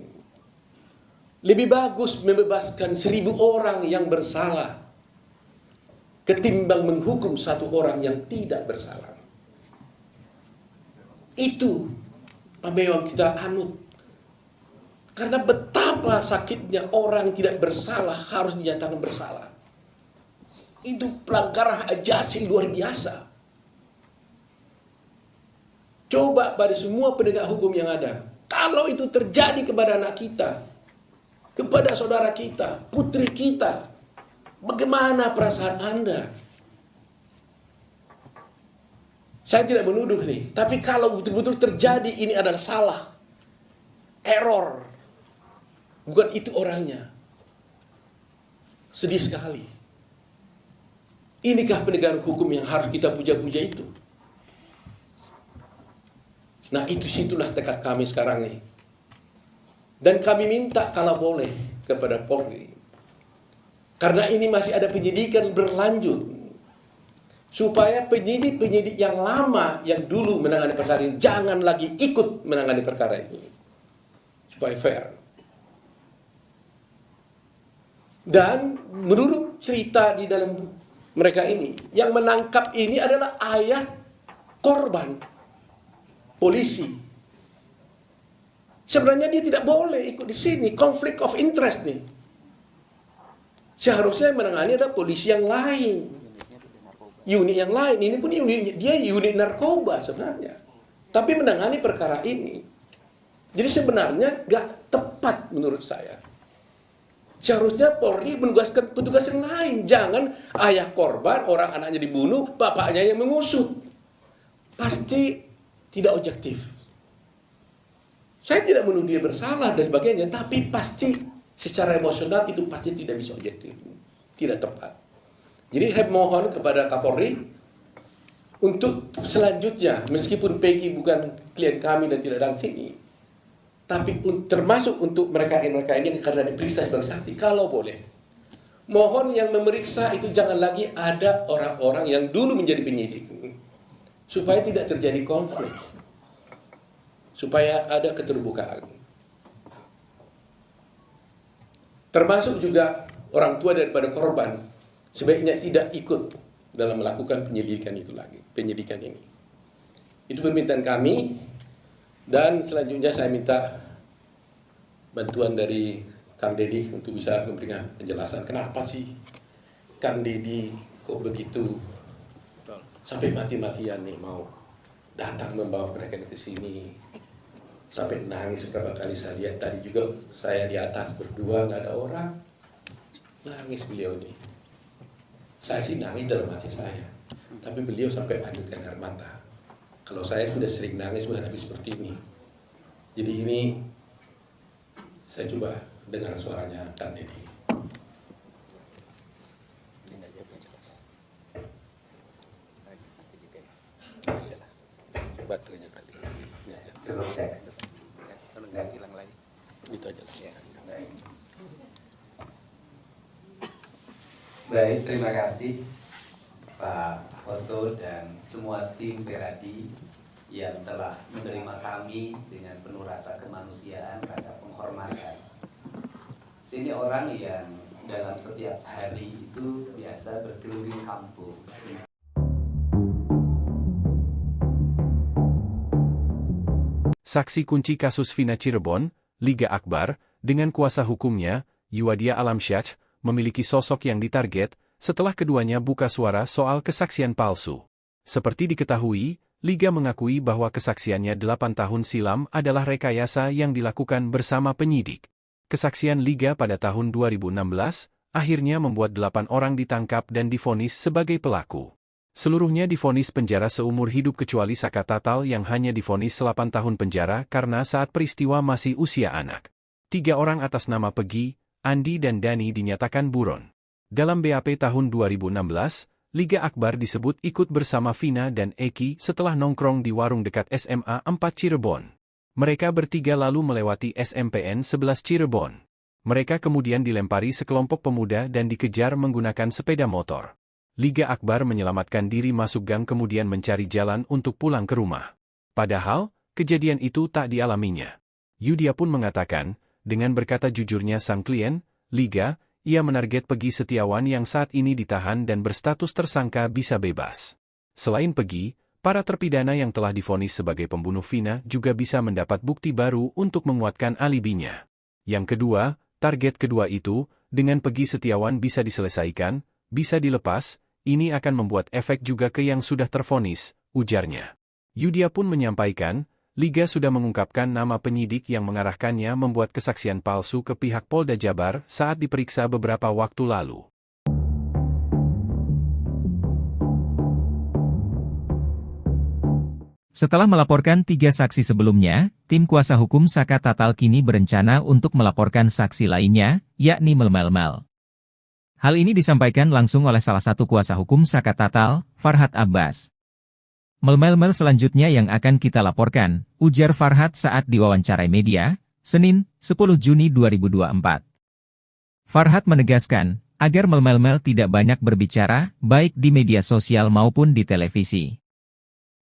Lebih bagus membebaskan 1000 orang yang bersalah ketimbang menghukum 1 orang yang tidak bersalah. Itu pameo yang kita anut. Karena betapa sakitnya orang tidak bersalah harus dinyatakan bersalah. Itu pelanggaran hak asasi luar biasa. Coba pada semua penegak hukum yang ada, kalau itu terjadi kepada anak kita, kepada saudara kita, putri kita, bagaimana perasaan Anda? Saya tidak menuduh nih, tapi kalau betul-betul terjadi ini adalah salah, error, bukan itu orangnya. Sedih sekali. Inikah penegakan hukum yang harus kita puja-puja itu? Nah, situlah tekad kami sekarang nih. Dan kami minta kalau boleh kepada Polri, karena ini masih ada penyidikan berlanjut, supaya penyidik-penyidik yang lama, yang dulu menangani perkara ini, jangan lagi ikut menangani perkara ini. Supaya fair. Dan menurut cerita di dalam mereka ini, yang menangkap ini adalah ayah korban, polisi. Sebenarnya dia tidak boleh ikut di sini, konflik of interest nih. Seharusnya yang menangani adalah polisi yang lain, unit yang lain. Ini pun dia unit narkoba sebenarnya, tapi menangani perkara ini. Jadi sebenarnya gak tepat menurut saya. Seharusnya Polri menugaskan petugas yang lain. Jangan ayah korban, orang anaknya dibunuh, bapaknya yang mengusut. Pasti tidak objektif. Saya tidak menuduh dia bersalah dan sebagainya, tapi pasti secara emosional itu pasti tidak bisa objektif. Tidak tepat. Jadi saya mohon kepada Kapolri untuk selanjutnya, meskipun Peggy bukan klien kami dan tidak datang sini, tapi termasuk untuk mereka ini karena diperiksa sebagai saksi, kalau boleh, mohon yang memeriksa itu jangan lagi ada orang-orang yang dulu menjadi penyidik, supaya tidak terjadi konflik, supaya ada keterbukaan. Termasuk juga orang tua daripada korban sebaiknya tidak ikut dalam melakukan penyidikan itu lagi, penyidikan ini. Itu permintaan kami, dan selanjutnya saya minta bantuan dari Kang Deddy untuk bisa memberikan penjelasan kenapa sih Kang Deddy kok begitu sampai mati-matian nih mau datang membawa mereka ke sini, sampai nangis beberapa kali. Saya lihat tadi juga saya di atas berdua nggak ada orang, nangis beliau nih. Saya sih nangis dalam hati saya, tapi beliau sampai lanjutkan air mata. Kalau saya sudah sering nangis menghadapi seperti ini, jadi ini saya coba dengar suaranya Kang Deddy. Baterainya kali. Coba cek. Nggak hilang lagi. Itu aja lah. Baik, terima kasih Pak Oto dan semua tim Peradi yang telah menerima kami dengan penuh rasa kemanusiaan, rasa penghormatan. Sini orang yang dalam setiap hari itu biasa berkeliling kampung. Saksi kunci kasus Vina Cirebon, Liga Akbar, dengan kuasa hukumnya, Yuwadia Alamsyah, memiliki sosok yang ditarget, setelah keduanya buka suara soal kesaksian palsu. Seperti diketahui, Liga mengakui bahwa kesaksiannya 8 tahun silam adalah rekayasa yang dilakukan bersama penyidik. Kesaksian Liga pada tahun 2016 akhirnya membuat 8 orang ditangkap dan divonis sebagai pelaku. Seluruhnya divonis penjara seumur hidup kecuali Saka Tatal yang hanya divonis 8 tahun penjara karena saat peristiwa masih usia anak. 3 orang atas nama Peggy, Andi dan Dani dinyatakan buron. Dalam BAP tahun 2016, Liga Akbar disebut ikut bersama Vina dan Eki setelah nongkrong di warung dekat SMA 4 Cirebon. Mereka bertiga lalu melewati SMPN 11 Cirebon. Mereka kemudian dilempari sekelompok pemuda dan dikejar menggunakan sepeda motor. Liga Akbar menyelamatkan diri masuk gang kemudian mencari jalan untuk pulang ke rumah. Padahal, kejadian itu tak dialaminya. Yudia pun mengatakan, dengan berkata jujurnya sang klien, Liga, ia menarget Peggy Setiawan yang saat ini ditahan dan berstatus tersangka bisa bebas. Selain Peggy, para terpidana yang telah divonis sebagai pembunuh Vina juga bisa mendapat bukti baru untuk menguatkan alibinya. Yang kedua, target kedua itu, dengan Peggy Setiawan bisa diselesaikan, bisa dilepas, ini akan membuat efek juga ke yang sudah tervonis, ujarnya. Yudia pun menyampaikan, Liga sudah mengungkapkan nama penyidik yang mengarahkannya membuat kesaksian palsu ke pihak Polda Jabar saat diperiksa beberapa waktu lalu. Setelah melaporkan 3 saksi sebelumnya, tim kuasa hukum Saka Tatal kini berencana untuk melaporkan saksi lainnya, yakni Melmelmel. Hal ini disampaikan langsung oleh salah satu kuasa hukum Saka Tatal, Farhad Abbas. Melmelmel selanjutnya yang akan kita laporkan, ujar Farhad saat diwawancarai media, Senin, 10 Juni 2024. Farhad menegaskan, agar Melmelmel tidak banyak berbicara, baik di media sosial maupun di televisi.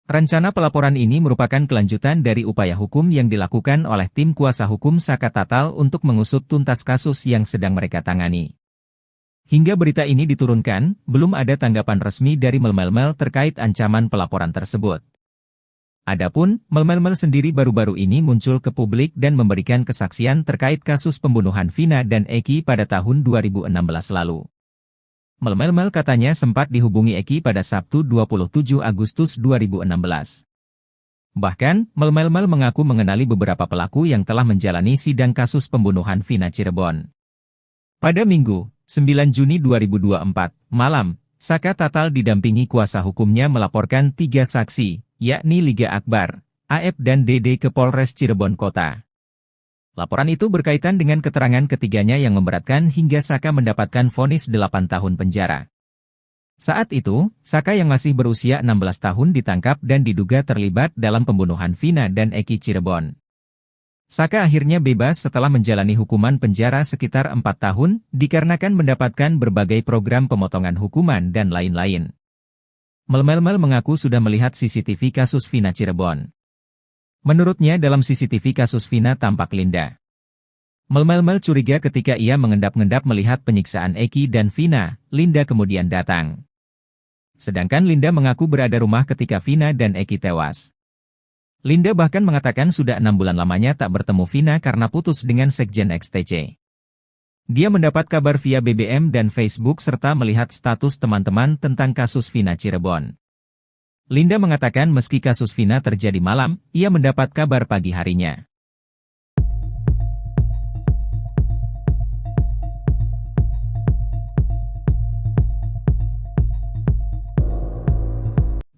Rencana pelaporan ini merupakan kelanjutan dari upaya hukum yang dilakukan oleh tim kuasa hukum Saka Tatal untuk mengusut tuntas kasus yang sedang mereka tangani. Hingga berita ini diturunkan, belum ada tanggapan resmi dari Melmelmel terkait ancaman pelaporan tersebut. Adapun, Melmelmel sendiri baru-baru ini muncul ke publik dan memberikan kesaksian terkait kasus pembunuhan Vina dan Eki pada tahun 2016 lalu. Melmelmel katanya sempat dihubungi Eki pada Sabtu 27 Agustus 2016. Bahkan, Melmelmel mengaku mengenali beberapa pelaku yang telah menjalani sidang kasus pembunuhan Vina Cirebon. Pada Minggu, 9 Juni 2024, malam, Saka Tatal didampingi kuasa hukumnya melaporkan 3 saksi, yakni Liga Akbar, AF dan DD ke Polres Cirebon Kota. Laporan itu berkaitan dengan keterangan ketiganya yang memberatkan hingga Saka mendapatkan vonis 8 tahun penjara. Saat itu, Saka yang masih berusia 16 tahun ditangkap dan diduga terlibat dalam pembunuhan Vina dan Eki Cirebon. Saka akhirnya bebas setelah menjalani hukuman penjara sekitar 4 tahun, dikarenakan mendapatkan berbagai program pemotongan hukuman dan lain-lain. Melmelmel mengaku sudah melihat CCTV kasus Vina Cirebon. Menurutnya dalam CCTV kasus Vina tampak Linda. Melmelmel curiga ketika ia mengendap-endap melihat penyiksaan Eki dan Vina, Linda kemudian datang. Sedangkan Linda mengaku berada rumah ketika Vina dan Eki tewas. Linda bahkan mengatakan sudah 6 bulan lamanya tak bertemu Vina karena putus dengan Sekjen XTC. Dia mendapat kabar via BBM dan Facebook serta melihat status teman-teman tentang kasus Vina Cirebon. Linda mengatakan meski kasus Vina terjadi malam, ia mendapat kabar pagi harinya.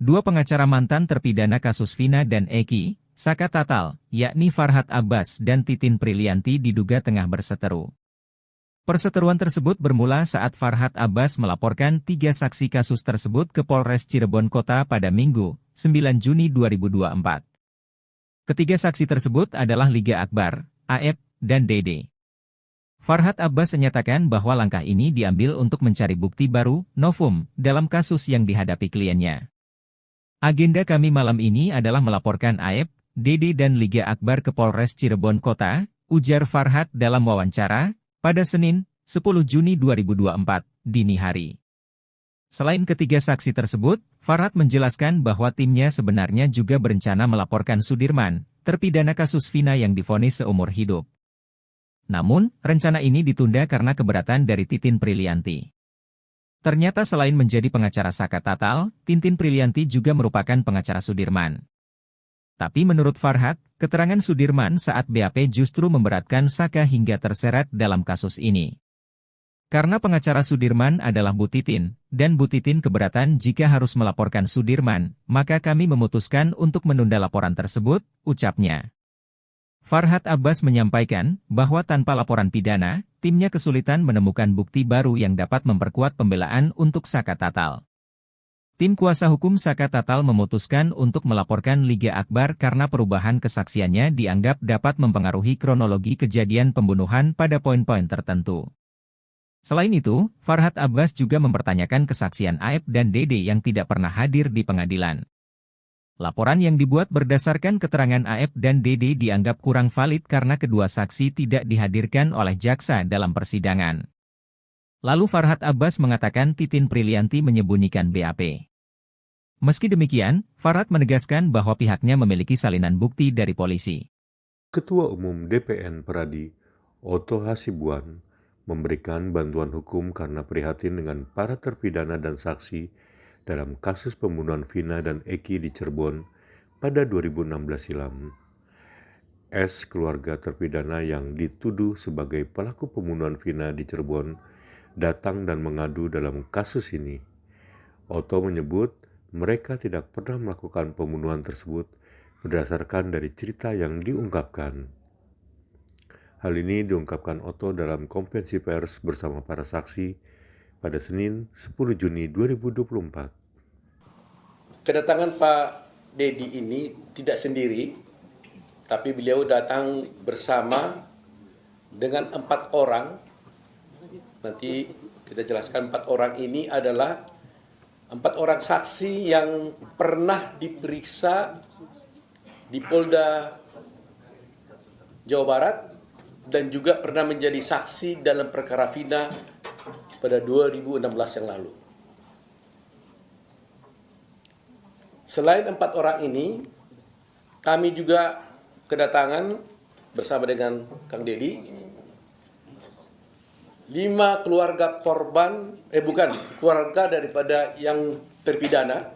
Dua pengacara mantan terpidana kasus Vina dan Eki, Saka Tatal, yakni Farhad Abbas dan Titin Prilianti diduga tengah berseteru. Perseteruan tersebut bermula saat Farhad Abbas melaporkan 3 saksi kasus tersebut ke Polres Cirebon Kota pada Minggu, 9 Juni 2024. Ketiga saksi tersebut adalah Liga Akbar, AF, dan DD. Farhad Abbas menyatakan bahwa langkah ini diambil untuk mencari bukti baru, novum, dalam kasus yang dihadapi kliennya. Agenda kami malam ini adalah melaporkan AF, DD dan Liga Akbar ke Polres Cirebon Kota, ujar Farhad dalam wawancara, pada Senin, 10 Juni 2024, dini hari. Selain ketiga saksi tersebut, Farhad menjelaskan bahwa timnya sebenarnya juga berencana melaporkan Sudirman, terpidana kasus Vina yang divonis seumur hidup. Namun, rencana ini ditunda karena keberatan dari Titin Prilianti. Ternyata selain menjadi pengacara Saka Tatal, Tintin Prilianti juga merupakan pengacara Sudirman. Tapi menurut Farhad, keterangan Sudirman saat BAP justru memberatkan Saka hingga terseret dalam kasus ini. Karena pengacara Sudirman adalah Bu Titin, dan Bu Titin keberatan jika harus melaporkan Sudirman, maka kami memutuskan untuk menunda laporan tersebut, ucapnya. Farhad Abbas menyampaikan bahwa tanpa laporan pidana, timnya kesulitan menemukan bukti baru yang dapat memperkuat pembelaan untuk Saka Tatal. Tim kuasa hukum Saka Tatal memutuskan untuk melaporkan Liga Akbar karena perubahan kesaksiannya dianggap dapat mempengaruhi kronologi kejadian pembunuhan pada poin-poin tertentu. Selain itu, Farhad Abbas juga mempertanyakan kesaksian Aep dan Dede yang tidak pernah hadir di pengadilan. Laporan yang dibuat berdasarkan keterangan Aep dan Dede dianggap kurang valid karena kedua saksi tidak dihadirkan oleh jaksa dalam persidangan. Lalu Farhad Abbas mengatakan Titin Prilianti menyembunyikan BAP. Meski demikian, Farhad menegaskan bahwa pihaknya memiliki salinan bukti dari polisi. Ketua Umum DPN Peradi, Oto Hasibuan, memberikan bantuan hukum karena prihatin dengan para terpidana dan saksi dalam kasus pembunuhan Vina dan Eki di Cirebon pada 2016 silam. S, keluarga terpidana yang dituduh sebagai pelaku pembunuhan Vina di Cirebon, datang dan mengadu dalam kasus ini. Oto menyebut mereka tidak pernah melakukan pembunuhan tersebut berdasarkan dari cerita yang diungkapkan. Hal ini diungkapkan Oto dalam konferensi pers bersama para saksi pada Senin 10 Juni 2024. Kedatangan Pak Dedi ini tidak sendiri, tapi beliau datang bersama dengan 4 orang. Nanti kita jelaskan 4 orang ini adalah 4 orang saksi yang pernah diperiksa di Polda Jawa Barat dan juga pernah menjadi saksi dalam perkara Vina pada 2016 yang lalu. Selain 4 orang ini, kami juga kedatangan bersama dengan Kang Dedi 5 keluarga korban, keluarga daripada yang terpidana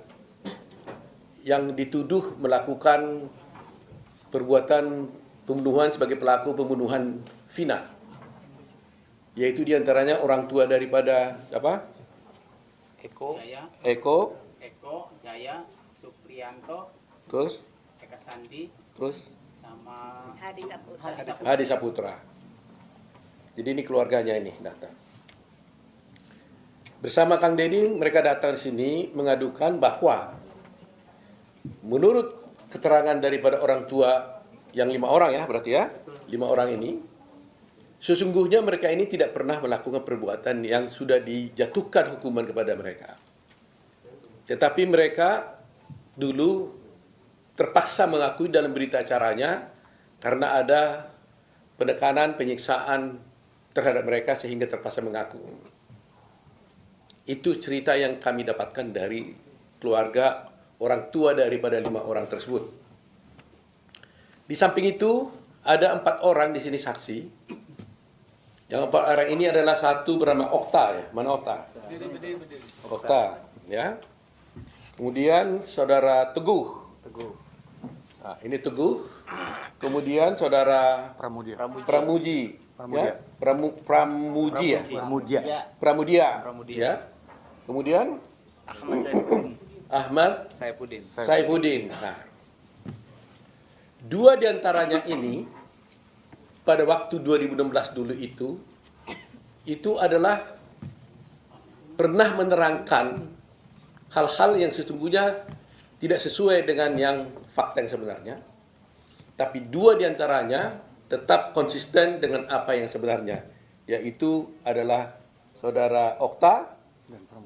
yang dituduh melakukan perbuatan pembunuhan sebagai pelaku pembunuhan Vina. Yaitu diantaranya orang tua daripada siapa? Eko, Jaya, Supriyanto, terus Eka Sandi, terus sama Hadi Saputra. Jadi ini keluarganya ini datang. Bersama Kang Dedi mereka datang di sini mengadukan bahwa menurut keterangan daripada orang tua yang 5 orang ya berarti ya, 5 orang ini, sesungguhnya mereka ini tidak pernah melakukan perbuatan yang sudah dijatuhkan hukuman kepada mereka. Tetapi mereka dulu terpaksa mengakui dalam berita acaranya karena ada penekanan, penyiksaan terhadap mereka sehingga terpaksa mengaku. Itu cerita yang kami dapatkan dari keluarga orang tua daripada 5 orang tersebut. Di samping itu ada 4 orang di sini saksi. Yang 4 orang ini adalah satu bernama Okta ya. Mana Okta? Okta ya. Kemudian saudara Teguh. Nah, ini Teguh. Kemudian saudara Pramuji. Ya, Pramudia. Ya. Kemudian Ahmad Saifuddin. Nah, 2 diantaranya ini pada waktu 2016 dulu itu adalah pernah menerangkan hal-hal yang sesungguhnya tidak sesuai dengan yang fakta yang sebenarnya. Tapi 2 diantaranya tetap konsisten dengan apa yang sebenarnya, yaitu adalah saudara Okta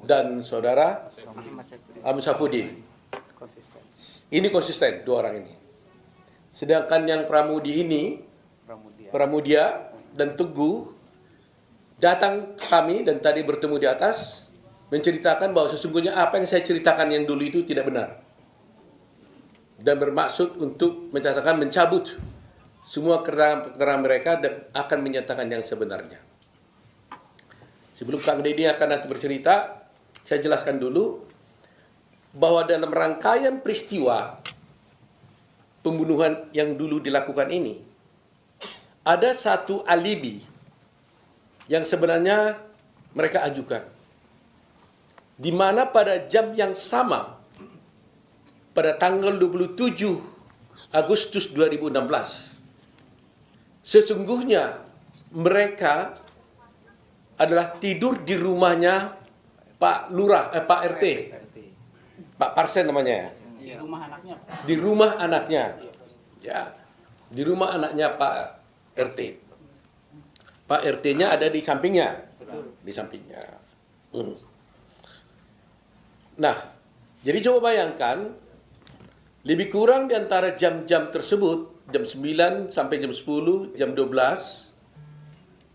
dan saudara Ahmad Saifuddin. Ini konsisten 2 orang ini. Sedangkan yang Pramudia dan Teguh datang ke kami dan tadi bertemu di atas menceritakan bahwa sesungguhnya apa yang saya ceritakan yang dulu itu tidak benar. Dan bermaksud untuk mencabut semua keterangan mereka dan akan menyatakan yang sebenarnya. Sebelum Kang Dedi akan nanti bercerita, saya jelaskan dulu bahwa dalam rangkaian peristiwa pembunuhan yang dulu dilakukan ini, ada satu alibi yang sebenarnya mereka ajukan, di mana pada jam yang sama, pada tanggal 27 Agustus 2016, sesungguhnya mereka adalah tidur di rumahnya Pak Lurah, Pak RT, Pak Parsen namanya. Di rumah anaknya. Di rumah anaknya, ya, di rumah anaknya Pak RT. Pak RT-nya ada di sampingnya, di sampingnya. Nah, jadi coba bayangkan, lebih kurang di antara jam-jam tersebut, jam 9 sampai jam 10, jam 12,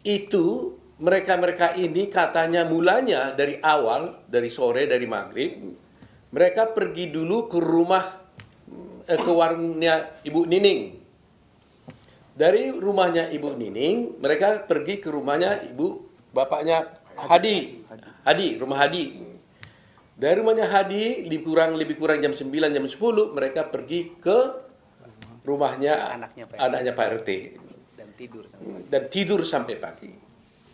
itu mereka-mereka ini katanya mulanya dari awal, dari sore, dari maghrib, mereka pergi dulu ke rumah, ke warungnya Ibu Nining. Dari rumahnya Ibu Nining, mereka pergi ke rumahnya bapaknya Hadi. Hadi, rumah Hadi. Dari rumahnya Hadi, lebih kurang jam 9, jam 10, mereka pergi ke rumahnya anaknya Pak RT. Dan tidur sampai pagi.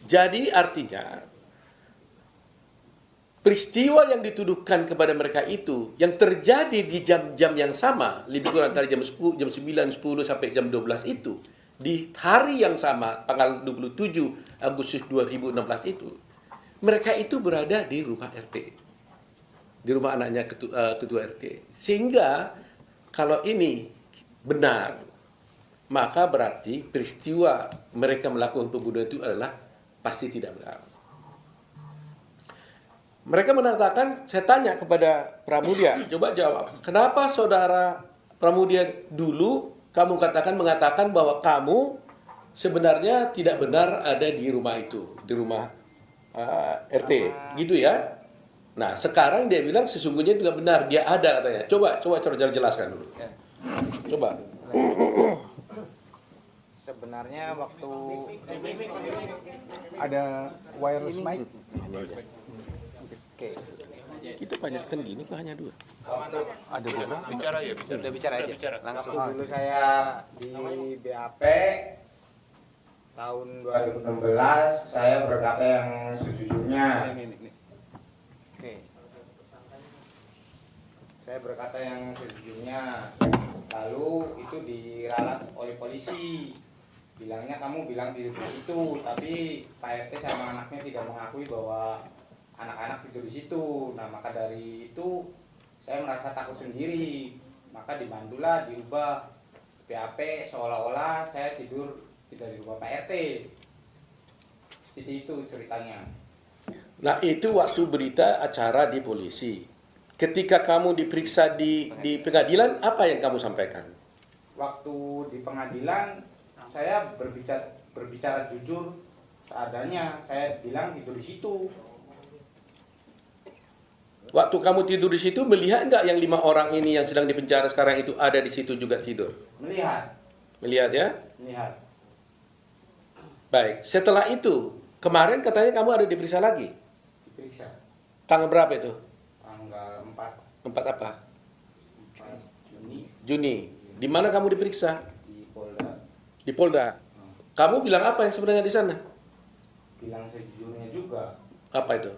Jadi artinya, peristiwa yang dituduhkan kepada mereka itu, yang terjadi di jam-jam yang sama, lebih kurang antara jam 10, jam 9, 10 sampai jam 12 itu, di hari yang sama, tanggal 27 Agustus 2016 itu, mereka itu berada di rumah RT. Di rumah anaknya ketua RT. Sehingga, kalau ini benar, maka berarti peristiwa mereka melakukan pembunuhan itu adalah pasti tidak benar. Mereka mengatakan, saya tanya kepada Pramudia, coba jawab, kenapa saudara Pramudia dulu kamu mengatakan bahwa kamu sebenarnya tidak benar ada di rumah itu, di rumah RT, gitu ya? Nah, sekarang dia bilang sesungguhnya juga benar, dia ada katanya. Coba jelaskan dulu. Coba. Sebenarnya waktu ada wireless mic. Oke. Kita banyak kan gini kok hanya 2. Ada berapa? Bicara ya, Udah bicara aja. Langsung. Dulu saya di BAP tahun 2016 saya berkata yang sejujurnya. Oke. Saya berkata yang sejujurnya. Lalu itu diralat oleh polisi. Bilangnya kamu bilang tidur di situ, tapi Pak RT sama anaknya tidak mengakui bahwa anak-anak tidur di situ. Nah, maka dari itu saya merasa takut sendiri. Maka dibantulah diubah PAP seolah-olah saya tidur tidak di rumah Pak RT. Seperti itu ceritanya. Nah, itu waktu berita acara di polisi. Ketika kamu diperiksa di pengadilan, apa yang kamu sampaikan? Waktu di pengadilan, saya berbicara jujur seadanya. Saya bilang tidur di situ. Waktu kamu tidur di situ, melihat nggak yang 5 orang ini yang sedang dipenjara sekarang itu ada di situ juga tidur? Melihat. Melihat ya? Melihat. Baik, setelah itu, kemarin katanya kamu ada diperiksa lagi? Diperiksa. Tanggal berapa itu? Tanggal 4. 4 apa? 4 Juni. Juni. Di mana kamu diperiksa? Di Polda. Di Polda. Kamu bilang apa yang sebenarnya di sana? Bilang sejujurnya juga. Apa itu?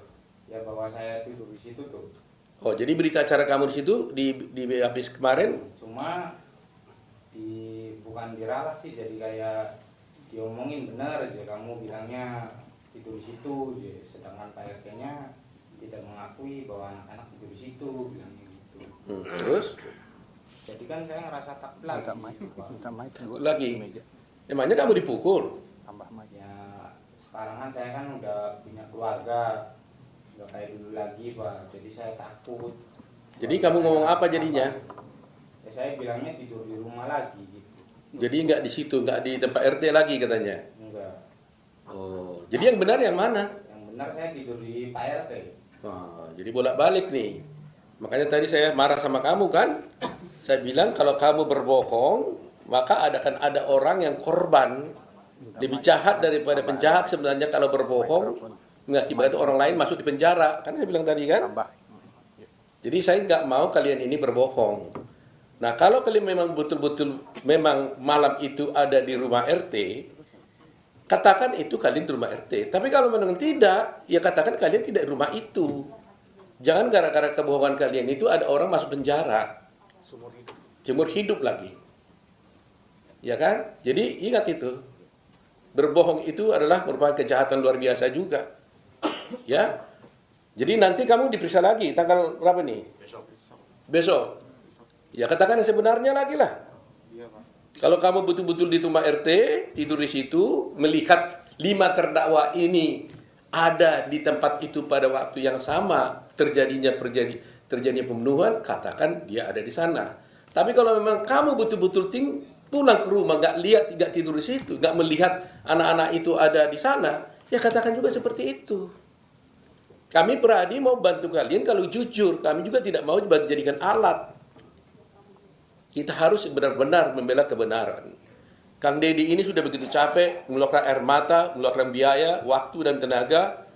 Ya bahwa saya tidur di situ tuh. Oh, jadi berita acara kamu di situ di habis kemarin? Cuma bukan diralat sih, jadi kayak diomongin benar aja, kamu bilangnya tidur di situ, sedangkan Pak RT-nya tidak mengakui bahwa anak-anak tidur di situ, bilang gitu. Terus? Jadi kan saya ngerasa takut lagi. Lagi. Emangnya kamu dipukul? Ya sekarang kan saya kan udah punya keluarga, udah kayak dulu lagi Pak, jadi saya takut. Jadi kamu ngomong apa jadinya? Ya saya bilangnya tidur di rumah lagi gitu. Jadi nggak di situ, nggak di tempat RT lagi katanya? Enggak. Oh, jadi yang benar yang mana? Yang benar saya tidur di Pak RT. Oh, jadi bolak-balik nih. Makanya tadi saya marah sama kamu kan? Saya bilang kalau kamu berbohong, maka akan ada orang yang korban lebih jahat daripada penjahat sebenarnya kalau berbohong mengakibatkan orang lain masuk di penjara. Kan saya bilang tadi kan. Jadi saya nggak mau kalian ini berbohong. Nah, kalau kalian memang betul-betul memang malam itu ada di rumah RT, katakan itu kalian di rumah RT. Tapi kalau memang tidak, ya katakan kalian tidak di rumah itu. Jangan gara-gara kebohongan kalian itu ada orang masuk penjara. Seumur hidup lagi. Ya kan? Jadi ingat itu. Berbohong itu adalah merupakan kejahatan luar biasa juga. Ya. Jadi nanti kamu diperiksa lagi tanggal berapa nih? Besok. Ya katakan yang sebenarnya lagi lah. Kalau kamu betul-betul di rumah RT, tidur di situ, melihat 5 terdakwa ini ada di tempat itu pada waktu yang sama, terjadinya pembunuhan, katakan dia ada di sana. Tapi kalau memang kamu betul-betul pulang ke rumah, nggak tidur di situ, nggak melihat anak-anak itu ada di sana, ya katakan juga seperti itu. Kami Peradi mau bantu kalian kalau jujur, kami juga tidak mau dijadikan alat. Kita harus benar-benar membela kebenaran. Kang Deddy ini sudah begitu capek, mengeluarkan air mata, mengeluarkan biaya, waktu dan tenaga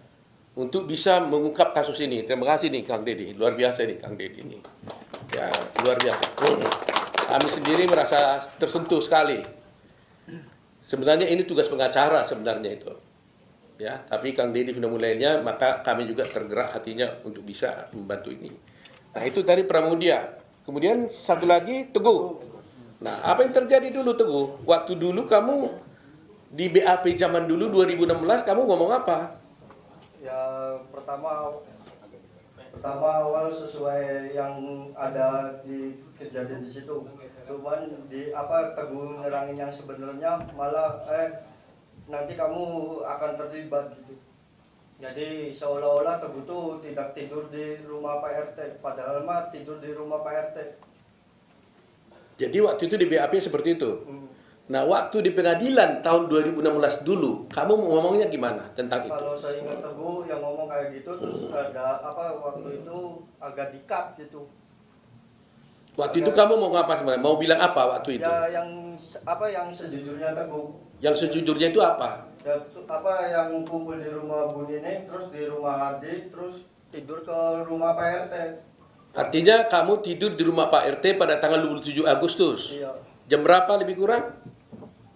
untuk bisa mengungkap kasus ini. Terima kasih nih Kang Deddy, luar biasa nih Kang Deddy ini. Ya, luar biasa. Kami sendiri merasa tersentuh sekali. Sebenarnya ini tugas pengacara sebenarnya itu. Ya, tapi Kang Deddy sudah mulainya, maka kami juga tergerak hatinya untuk bisa membantu ini. Nah, itu tadi Pramudia. Kemudian satu lagi Teguh. Nah, apa yang terjadi dulu Teguh? Waktu dulu kamu di BAP zaman dulu 2016 kamu ngomong apa? Ya pertama awal sesuai yang ada di kejadian di situ. Cuman Teguh nerangin yang sebenarnya malah nanti kamu akan terlibat gitu. Jadi seolah-olah Teguh tuh tidak tidur di rumah Pak RT, padahal mah tidur di rumah Pak RT. Jadi waktu itu di BAP seperti itu. Nah, waktu di pengadilan tahun 2016 dulu, kamu ngomongnya gimana tentang itu? Kalau saya ingat Teguh yang ngomong kayak gitu, terus ada waktu itu agak dikat gitu. Waktu itu kamu mau ngapa sebenarnya? Mau bilang apa waktu itu? Ya yang sejujurnya Teguh. Yang sejujurnya itu apa? Ya, yang kumpul di rumah Bu Nining, terus di rumah Hadi, terus tidur ke rumah Pak RT. Artinya kamu tidur di rumah Pak RT pada tanggal 27 Agustus? Iya. Jam berapa lebih kurang?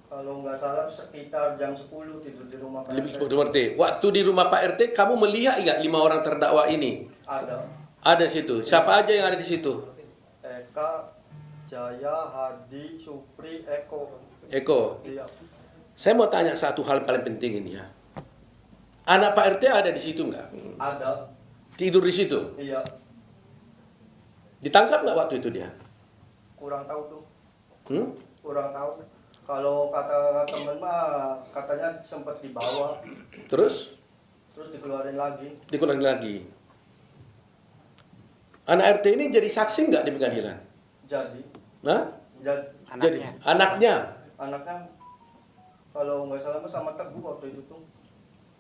Kalau nggak salah sekitar jam 10 tidur di rumah Pak RT. Waktu di rumah Pak RT, kamu melihat nggak 5 orang terdakwa ini? Ada. Ada di situ. Siapa aja yang ada di situ? Eka, Jaya, Hadi, Supri, Eko. Eko. Iya. Saya mau tanya satu hal paling penting ini ya. Anak Pak RT ada di situ nggak? Ada. Tidur di situ? Iya. Ditangkap nggak waktu itu dia? Kurang tahu tuh. kurang tahu. Kalau kata temen mah katanya sempat dibawa. Terus Dikeluarin lagi. Dikeluarin lagi. Anak RT ini jadi saksi nggak di pengadilan? Jadi. Hah? Jadi anaknya. Anaknya kalau nggak salah mah sama Teguh waktu itu tuh.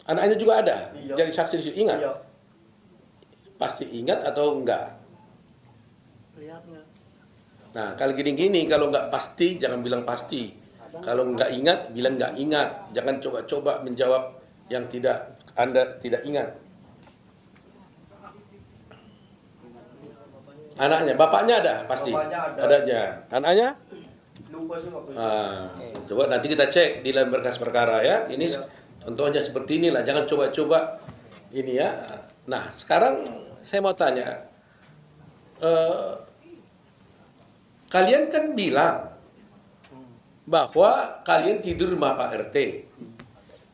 Anaknya juga ada? Iya. Jadi saksi di situ. Ingat? Iya. Pasti ingat atau enggak? Nah, kalau gini-gini, kalau nggak pasti, jangan bilang pasti. Kalau nggak ingat, bilang nggak ingat. Jangan coba-coba menjawab yang Anda tidak ingat. Anaknya, bapaknya ada pasti? Bapaknya ada. Adanya. Anaknya? Lupa sih waktu itu. Coba nanti kita cek di dalam berkas perkara ya. Ini contohnya seperti inilah. Jangan coba-coba ini ya. Nah, sekarang saya mau tanya. Kalian kan bilang bahwa kalian tidur di rumah Pak RT.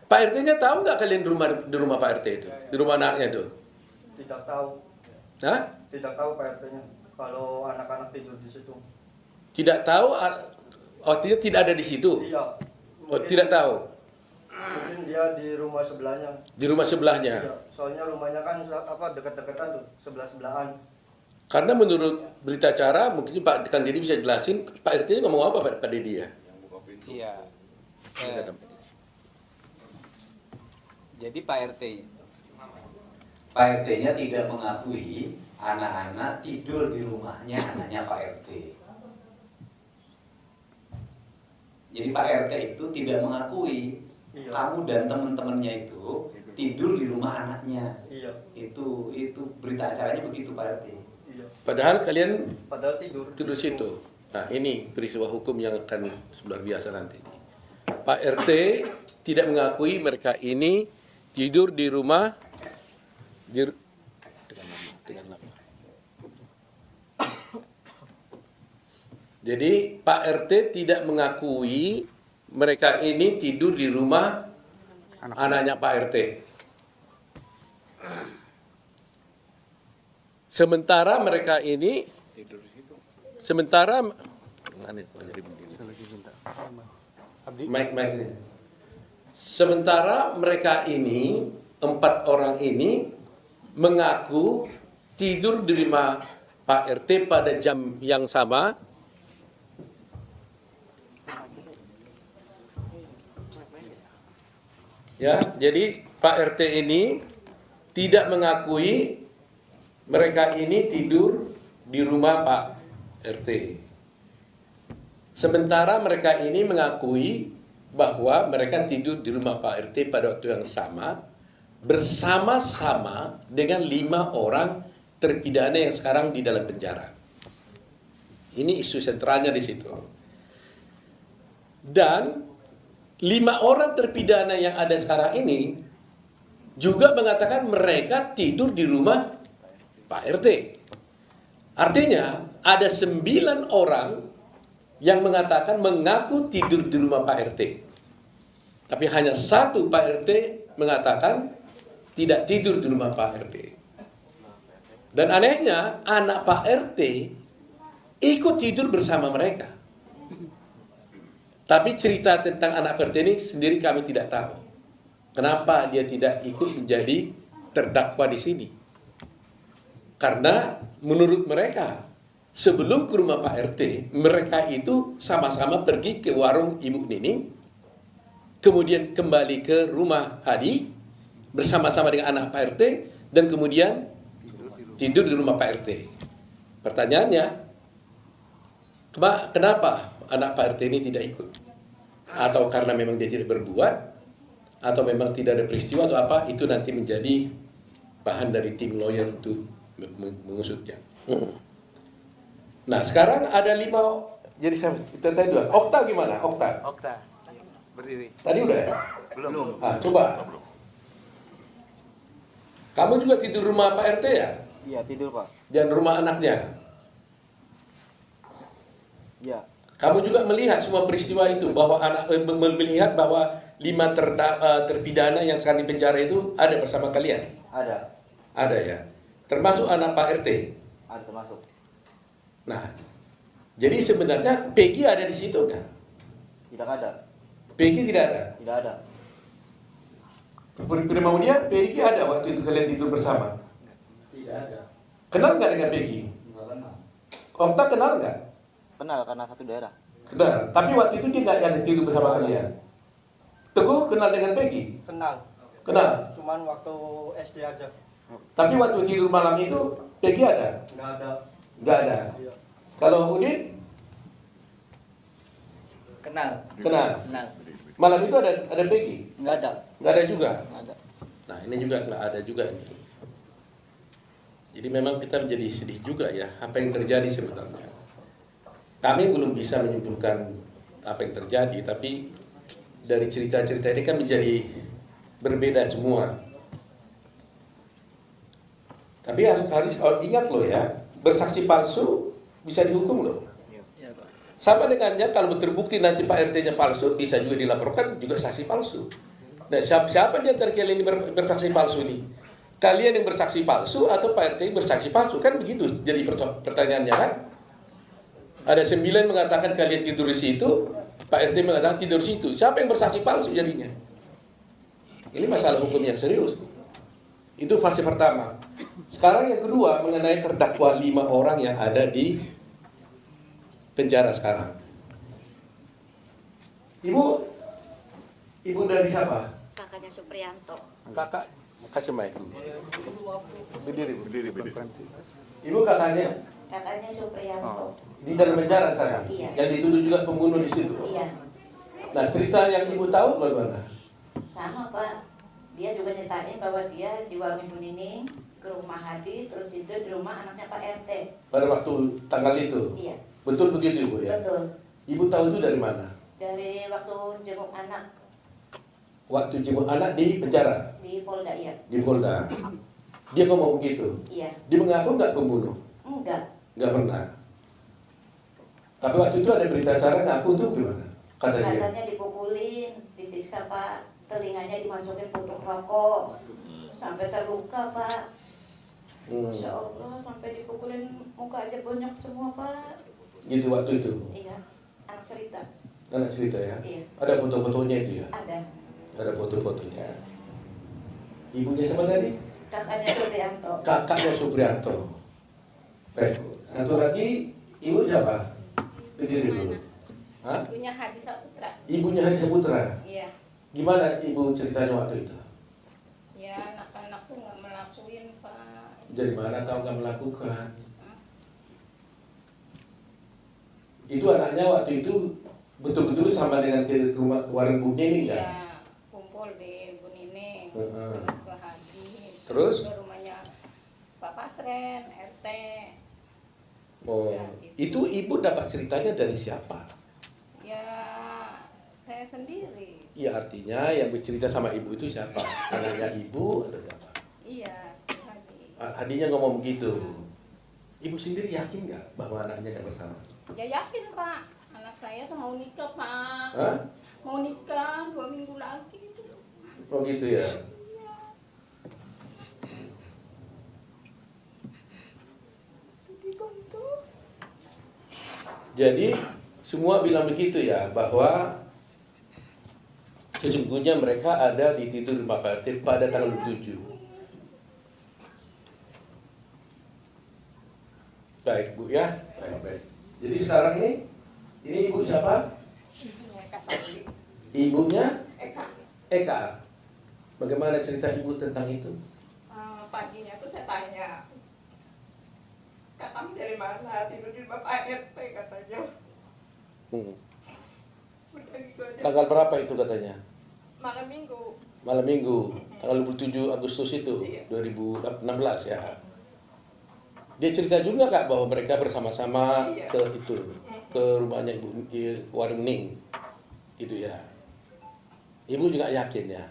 Pak RT-nya tahu nggak kalian di rumah Pak RT itu? Di rumah anaknya itu? Tidak tahu. Hah? Tidak tahu Pak RT-nya kalau anak-anak tidur di situ. Tidak tahu? Artinya tidak ada di situ? Iya. Oh, tidak tahu? Mungkin dia di rumah sebelahnya. Di rumah sebelahnya? Iya. Soalnya rumahnya kan dekat-dekatan tuh, sebelah-sebelahan. Karena menurut berita acara, mungkin Pak Kang Deddy bisa jelasin, Pak RT-nya ngomong apa Pak Deddy ya? Iya. Jadi Pak RT-nya tidak mengakui anak-anak tidur di rumahnya anaknya Pak RT. Jadi Pak RT itu tidak mengakui kamu dan teman-temannya itu tidur di rumah anaknya. Iya. Itu berita acaranya begitu Pak RT. Iya. Padahal kalian tidur situ. Nah, ini peristiwa hukum yang akan luar biasa nanti. Pak RT tidak mengakui mereka ini tidur di rumah dengan lama. Jadi Pak RT tidak mengakui mereka ini tidur di rumah anaknya Pak RT. Sementara mereka ini sementara mereka ini 4 orang ini mengaku tidur di rumah Pak RT pada jam yang sama. Ya, jadi Pak RT ini tidak mengakui mereka ini tidur di rumah Pak RT. Sementara mereka ini mengakui bahwa mereka tidur di rumah Pak RT pada waktu yang sama, bersama-sama dengan 5 orang terpidana yang sekarang di dalam penjara. Ini isu sentralnya di situ. Dan 5 orang terpidana yang ada sekarang ini juga mengatakan mereka tidur di rumah Pak RT. Artinya ada 9 orang yang mengatakan mengaku tidur di rumah Pak RT. Tapi hanya 1 Pak RT mengatakan tidak tidur di rumah Pak RT. Dan anehnya anak Pak RT ikut tidur bersama mereka. Tapi cerita tentang anak Pak RT ini sendiri kami tidak tahu. Kenapa dia tidak ikut menjadi terdakwa di sini? Karena menurut mereka sebelum ke rumah Pak RT, mereka itu sama-sama pergi ke warung Ibu Nining, kemudian kembali ke rumah Hadi bersama-sama dengan anak Pak RT, dan kemudian tidur di rumah Pak RT. Pertanyaannya, kenapa anak Pak RT ini tidak ikut? Atau karena memang dia tidak berbuat, atau memang tidak ada peristiwa atau apa, itu nanti menjadi bahan dari tim lawyer untuk mengusutnya. Nah, sekarang ada 5, jadi kita tanya dulu. Okta gimana? Okta berdiri. Tadi udah ya? Belum. Ah, coba. Kamu juga tidur rumah Pak RT ya? Iya, tidur Pak. Dan rumah anaknya? Iya. Kamu juga melihat semua peristiwa itu, bahwa melihat bahwa 5 terpidana yang sekarang di penjara itu ada bersama kalian? Ada. Ada ya? Termasuk anak Pak RT? Ada termasuk. Nah, jadi sebenarnya Peggy ada di situ kan? Tidak ada. Peggy tidak ada? Tidak ada. Kemudian Peggy ada waktu itu kalian tidur bersama? Tidak ada. Kenal nggak dengan Peggy? Nggak kenal. Okta kenal nggak? Kenal karena satu daerah. Kenal. Tapi waktu itu dia nggak ada tidur bersama kalian. Teguh kenal dengan Peggy? Kenal. Kenal. Cuman waktu SD aja. Tapi waktu tidur malam itu Peggy ada? Nggak ada. Nggak ada. Iya. Kalau Udin? Kenal. Kenal. Kenal. Malam itu ada Peggy? Nggak ada. Nggak ada juga? Nggak ada. Nah, ini juga nggak ada juga nih. Jadi memang kita menjadi sedih juga ya, apa yang terjadi sebenarnya. Kami belum bisa menyimpulkan apa yang terjadi, tapi dari cerita-cerita ini kan menjadi berbeda semua. Tapi harus ingat loh ya, bersaksi palsu bisa dihukum loh. Sama dengannya kalau terbukti nanti Pak RT-nya palsu, bisa juga dilaporkan juga saksi palsu. Nah, siapa di antara kalian ini bersaksi palsu ini? Kalian yang bersaksi palsu atau Pak RT bersaksi palsu? Kan begitu jadi pertanyaannya kan? Ada 9 mengatakan kalian tidur di situ, Pak RT mengatakan tidur di situ. Siapa yang bersaksi palsu jadinya? Ini masalah hukum yang serius. Itu fase pertama. Sekarang yang kedua mengenai terdakwa 5 orang yang ada di penjara sekarang. Ibu dari siapa? Kakaknya Supriyanto. Kakak, kasih mic. Berdiri. Ibu kakaknya? Kakaknya Supriyanto. Di dalam penjara sekarang? Iya. Yang dituduh juga pembunuh di situ? Iya. Nah, cerita yang ibu tahu bagaimana? Sama Pak. Dia juga nyeritain bahwa dia di warung Ibu Nining ke rumah Hadi, terus tidur di rumah anaknya Pak RT. Pada waktu tanggal itu? Iya. Betul begitu Ibu ya? Betul. Ibu tahu itu dari mana? Dari waktu jenguk anak. Waktu jenguk anak di penjara? Di Polda, iya. Di Polda. Dia ngomong begitu? Iya. Dia mengaku nggak pembunuh? Enggak. Nggak pernah. Tapi waktu itu ada berita acara ngaku tuh gimana? Katanya dipukulin, disiksa Pak, telinganya dimasukin puntung rokok, sampai terluka Pak. Masya Allah, sampai dipukulin muka aja bonyok semua Pak. Gitu waktu itu? Iya, anak cerita. Anak cerita ya? Iya. Ada foto-fotonya itu ya? Ada. Ada foto-fotonya. Ibunya siapa tadi? Kakaknya Supriyanto. Kakaknya Supriyanto. Baik. Satu lagi, ibu siapa? Berdiri dulu. Hah? Ibunya Hadi Saputra. Ibunya Hadi Saputra? Iya. Gimana ibu ceritanya waktu itu? Ya anak-anak tuh nggak melakuin Pak. Dari mana tahu nggak melakukan? Itu anaknya waktu itu betul-betul sama dengan ke rumah warung Bu Nining ya? Iya, kumpul di Bu Nining, terus ke Hadi, terus ke rumahnya Pak Pasren, RT. Oh, Ya, gitu. itu ibu dapat ceritanya dari siapa? Ya saya sendiri. Ya artinya yang bercerita sama ibu itu siapa? Anaknya ibu atau siapa? Iya, si Hadi. Hadinya ngomong begitu. Ibu sendiri yakin nggak bahwa anaknya nggak bersama? Ya yakin Pak, anak saya tuh mau nikah Pak. Hah? Mau nikah 2 minggu lagi. Oh gitu ya. Jadi semua bilang begitu ya, bahwa sesungguhnya mereka ada di tidur rumah Pak RT pada tanggal 7. Baik Bu ya. Baik. Jadi sekarang ini ibu siapa? Ibunya? Eka. Bagaimana cerita ibu tentang itu? Paginya tuh saya tanya, kamu dari mana? Tidur di rumah Pak RT katanya. Udah gitu aja. Tanggal berapa itu katanya? Malam Minggu. Malam Minggu, tanggal 27 Agustus itu, 2016 ya. Dia cerita juga Kak bahwa mereka bersama-sama ke rumahnya Ibu Warung Ning, gitu ya. Ibu juga yakin ya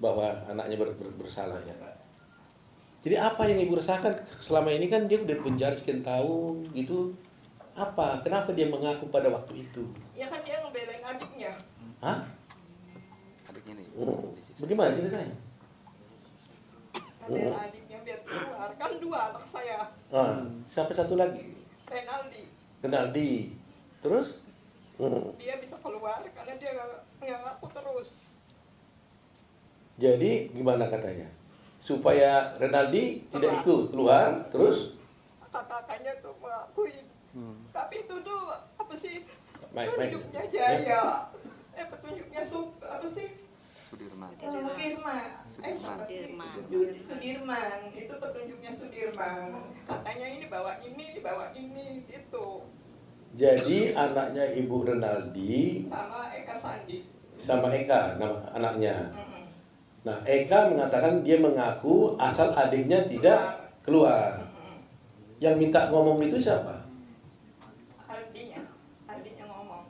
bahwa anaknya bersalah ya. Jadi apa yang ibu rasakan selama ini, kan dia udah penjara sekian tahun gitu. Apa? Kenapa dia mengaku pada waktu itu? Ya kan dia ngebelain adiknya. Hah? Adiknya nih. Bagaimana ceritanya? Ngebelain adiknya biar keluar. Kan 2 anak saya. Siapa satu lagi? Renaldi. Terus? Dia bisa keluar karena dia nggak ngaku terus. Jadi gimana katanya? Supaya Renaldi tidak ikut keluar, terus? Kakaknya tuh mengakui. Tapi itu tuh apa sih? Petunjuknya Jaya. Petunjuknya apa sih? Sudirman. Sudirman. Itu petunjuknya Sudirman. Katanya ini bawa ini gitu. Jadi anaknya Ibu Renaldi sama Eka Sandi. Sama Eka nama anaknya. Nah, Eka mengatakan dia mengaku asal adiknya tidak keluar. Yang minta ngomong itu siapa? Ardinya ngomong.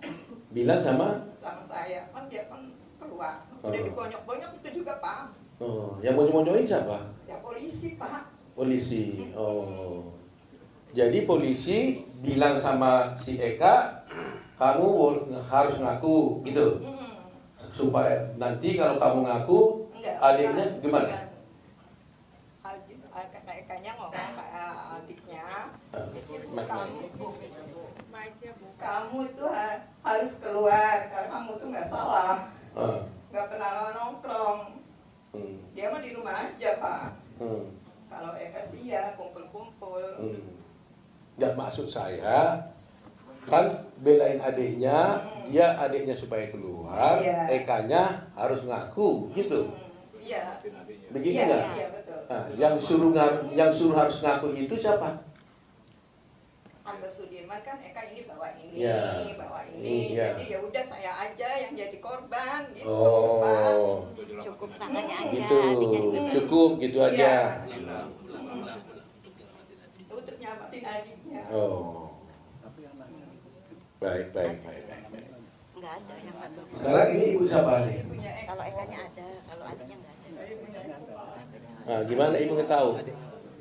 Bilang sama saya, kan dia kan keluar. Udah dibonyok-bonyok itu juga Pak. Yang bonyok-bonyokin siapa? Ya polisi Pak. Polisi. Jadi polisi bilang sama si Eka, kamu harus ngaku gitu. Supaya nanti kalau kamu ngaku, adiknya gimana? Ekanya ngomong ke adiknya, kamu itu harus keluar karena kamu tuh nggak salah, nggak pernah nongkrong. Dia mah di rumah aja Pak. Kalau Eka sih ya kumpul-kumpul. Nggak, maksud saya kan belain adiknya, dia adiknya supaya keluar, Ekanya harus ngaku gitu. Iya. Begitu nggak? Iya betul. Nah, yang suruh harus ngaku itu siapa? Angga Sudirman kan Eka ini bawa ini, Ya. bawa ini. Ya. Jadi ya udah saya aja yang jadi korban gitu. Oh, Cukup tangannya aja. gitu. tinggal Cukup gitu aja. Untuk nyamatin adiknya. Oh. Baik. Nggak ada yang satu. Sekarang ini ibu siapa nih? Kalau Ekanya ada, kalau adiknya nggak ada. Nah, gimana ibu nggak tahu?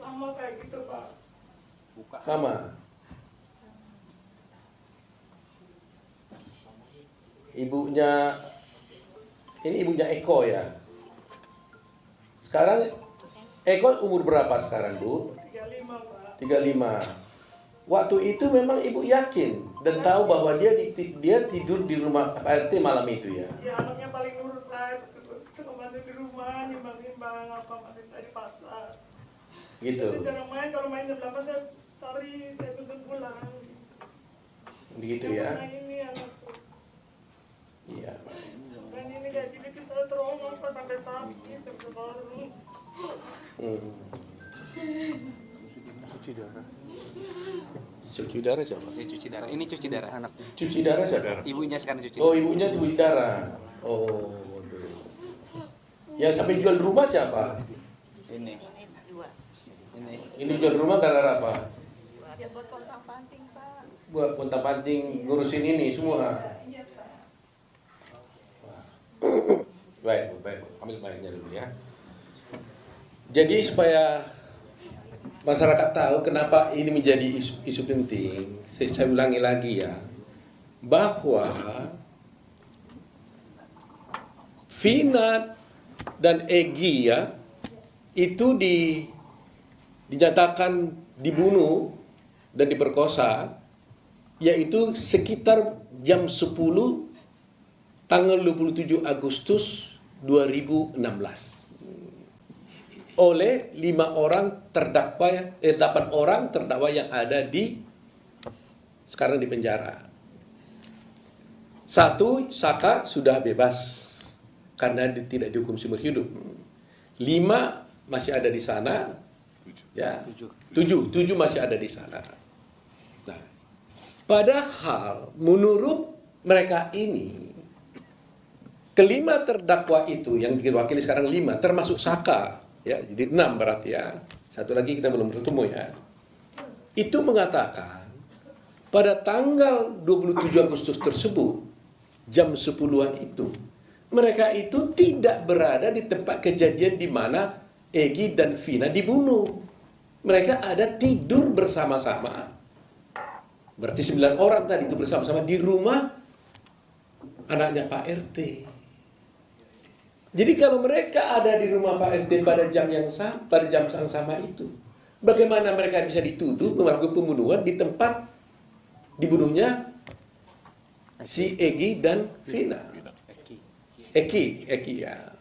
Sama kayak gitu Pak. Sama. Ibunya, ini ibunya Eko ya. Sekarang Eko umur berapa sekarang, Bu? 35 Pak. 35. Waktu itu memang ibu yakin dan tahu bahwa dia tidur di rumah Pak RT malam itu ya. Ya anaknya paling nurut Pak. Suka bantu di rumah, nimbang-nimbang apa masih saya di pasar. Gitu. Jadi jarang main, kalau main jam 8 saya cari, saya tuntut pulang. Begitu Yang ya. mana ini anakku. Iya. Dan ini kayak gini kita trauma Pak sampai sakit, sampai baru. Cuci darah. Cuci darah siapa? Cuci darah. Ini cuci darah anak. Cuci darah siapa? Ibunya sekarang cuci. Oh, ibunya cuci darah. Oh. Waduh. Ya sampai jual rumah siapa? Ini. Dua. Ini jual rumah gara-gara apa? Ya buat pontang-panting Pak. Buat pontang-panting ngurusin ini semua. Iya Pak. Baik. Ambil mic-nya dulu ya. Jadi supaya masyarakat tahu kenapa ini menjadi isu penting, saya ulangi lagi ya, bahwa Vina dan Egy ya, itu dinyatakan dibunuh dan diperkosa, yaitu sekitar jam 10 tanggal 27 Agustus 2016 oleh 8 orang terdakwa yang ada sekarang di penjara. 1, Saka sudah bebas karena tidak dihukum seumur hidup. 5 masih ada di sana. Ya. 7 masih ada di sana. Nah, padahal menurut mereka ini kelima terdakwa itu yang diwakili sekarang 5 termasuk Saka. Ya, jadi 6 berarti ya. Satu lagi kita belum bertemu ya. Itu mengatakan pada tanggal 27 Agustus tersebut jam 10-an itu mereka itu tidak berada di tempat kejadian di mana Egy dan Vina dibunuh. Mereka ada tidur bersama-sama. Berarti 9 orang tadi itu bersama-sama di rumah anaknya Pak RT. Jadi kalau mereka ada di rumah Pak RT pada jam yang sama itu, bagaimana mereka bisa dituduh melakukan pembunuhan di tempat dibunuhnya si Egy dan Vina? Eki ya.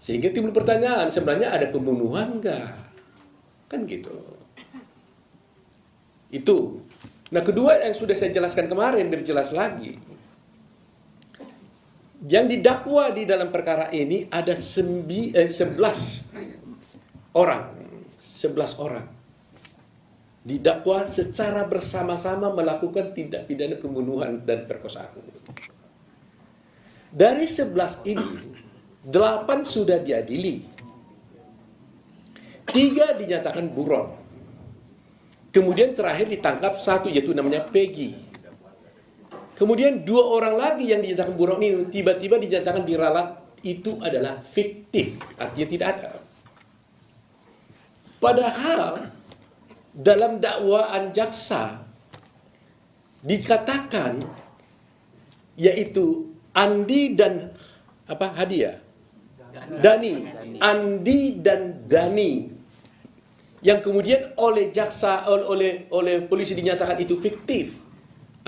Sehingga timbul pertanyaan, sebenarnya ada pembunuhan enggak? Kan gitu. Itu. Nah, kedua yang sudah saya jelaskan kemarin, biar jelas lagi. Yang didakwa di dalam perkara ini ada 11 orang. 11 orang. Didakwa secara bersama-sama melakukan tindak pidana pembunuhan dan perkosaan. Dari 11 ini, 8 sudah diadili. 3 dinyatakan buron. Kemudian terakhir ditangkap 1, yaitu namanya Peggy. Kemudian 2 orang lagi yang dinyatakan buron ini tiba-tiba dinyatakan diralat, itu adalah fiktif, artinya tidak ada. Padahal dalam dakwaan jaksa dikatakan yaitu Andi dan Andi dan Dani yang kemudian oleh jaksa oleh polisi dinyatakan itu fiktif.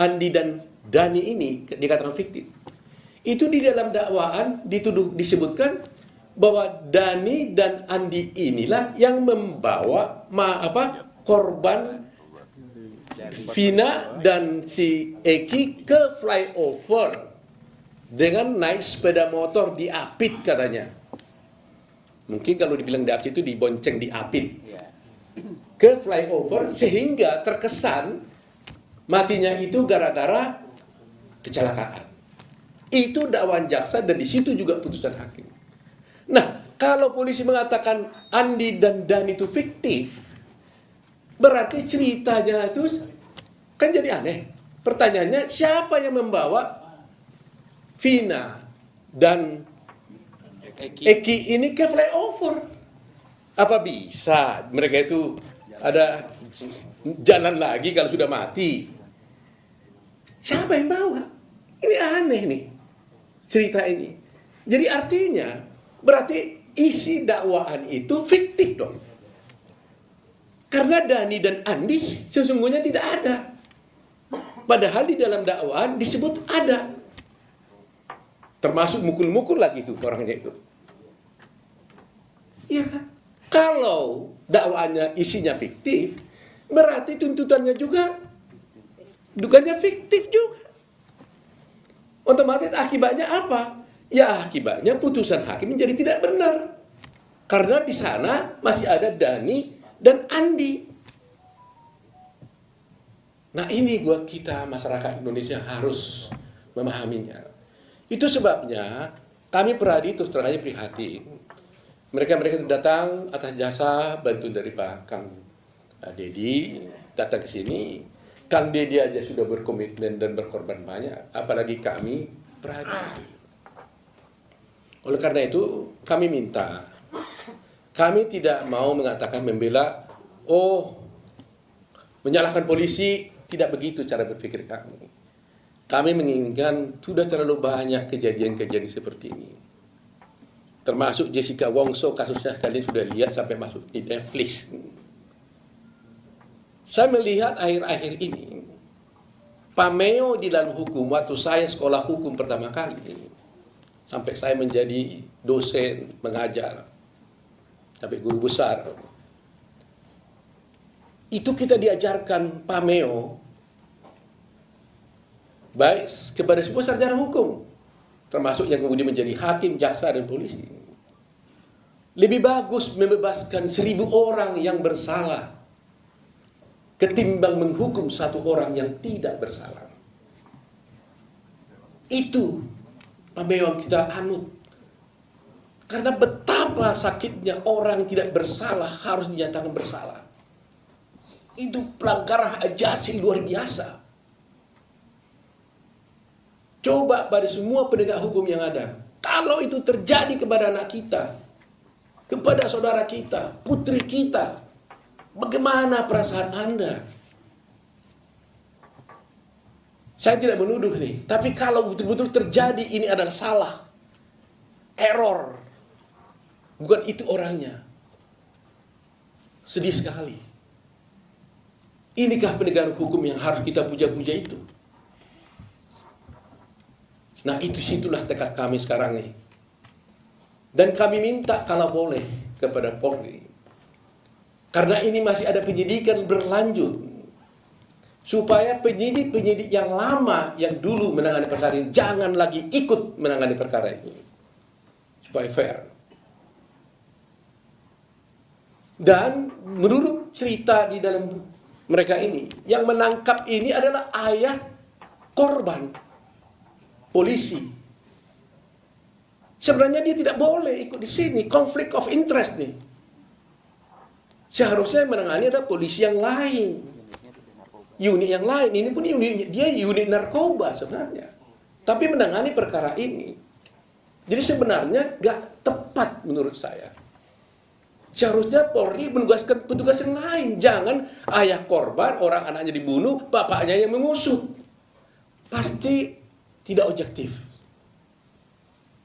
Andi dan Dani ini dikatakan fiktif. Itu di dalam dakwaan disebutkan bahwa Dani dan Andi inilah yang membawa korban Vina dan si Eki ke flyover dengan naik sepeda motor diapit katanya. Mungkin kalau dibilang diapit itu dibonceng diapit. ke flyover sehingga terkesan matinya itu gara-gara kecelakaan. Itu dakwaan jaksa dan di situ juga putusan hakim. Nah, kalau polisi mengatakan Andi dan Dan itu fiktif, berarti ceritanya itu kan jadi aneh. Pertanyaannya, siapa yang membawa Vina dan Eki ini ke flyover? Apa bisa mereka itu ada jalan lagi kalau sudah mati? Siapa yang bawa? Ini aneh nih cerita ini. Jadi artinya berarti isi dakwaan itu fiktif dong. Karena Dani dan Andi sesungguhnya tidak ada. Padahal di dalam dakwaan disebut ada. Termasuk mukul-mukul lagi itu orangnya itu. Ya, kalau dakwaannya isinya fiktif, berarti tuntutannya juga dugaannya fiktif juga. Otomatis akibatnya apa? Ya akibatnya putusan hakim menjadi tidak benar. Karena di sana masih ada Dani dan Andi. Nah ini buat kita masyarakat Indonesia harus memahaminya. Itu sebabnya kami Peradi terus terang aja prihatin. Mereka itu datang atas jasa bantu dari Pak Kang Dedi datang ke sini. Kang Dedi aja sudah berkomitmen dan berkorban banyak, apalagi kami Peradi. Oleh karena itu kami minta, kami tidak mau mengatakan membela, menyalahkan polisi, tidak begitu cara berpikir kami. Kami menginginkan sudah terlalu banyak kejadian-kejadian seperti ini. Termasuk Jessica Wongso kasusnya kalian sudah lihat sampai masuk di Netflix. Saya melihat akhir-akhir ini, pameo di dalam hukum, waktu saya sekolah hukum pertama kali, sampai saya menjadi dosen, mengajar, sampai guru besar, itu kita diajarkan pameo, baik kepada semua sarjana hukum, termasuk yang kemudian menjadi hakim, jaksa, dan polisi. Lebih bagus membebaskan 1000 orang yang bersalah ketimbang menghukum 1 orang yang tidak bersalah. Itu pameo yang kita anut. Karena betapa sakitnya orang tidak bersalah harus dinyatakan bersalah. Itu pelanggaran ajasi luar biasa. Coba pada semua penegak hukum yang ada, kalau itu terjadi kepada anak kita, kepada saudara kita, putri kita, bagaimana perasaan Anda? Saya tidak menuduh nih, tapi kalau betul-betul terjadi ini adalah salah, error, bukan itu orangnya. Sedih sekali. Inikah penegakan hukum yang harus kita puja-puja itu? Nah situlah tekad kami sekarang nih. Dan kami minta kalau boleh kepada Polri, karena ini masih ada penyidikan berlanjut, supaya penyidik-penyidik yang lama yang dulu menangani perkara ini jangan lagi ikut menangani perkara ini, supaya fair. Dan menurut cerita di dalam mereka ini, yang menangkap ini adalah ayah korban, polisi. Sebenarnya dia tidak boleh ikut di sini, konflik of interest nih. Seharusnya menangani ada polisi yang lain, unit yang lain. Ini pun unit narkoba sebenarnya, tapi menangani perkara ini. Jadi sebenarnya gak tepat menurut saya. Seharusnya Polri menugaskan petugas yang lain. Jangan ayah korban, orang anaknya dibunuh, bapaknya yang mengusut. Pasti tidak objektif.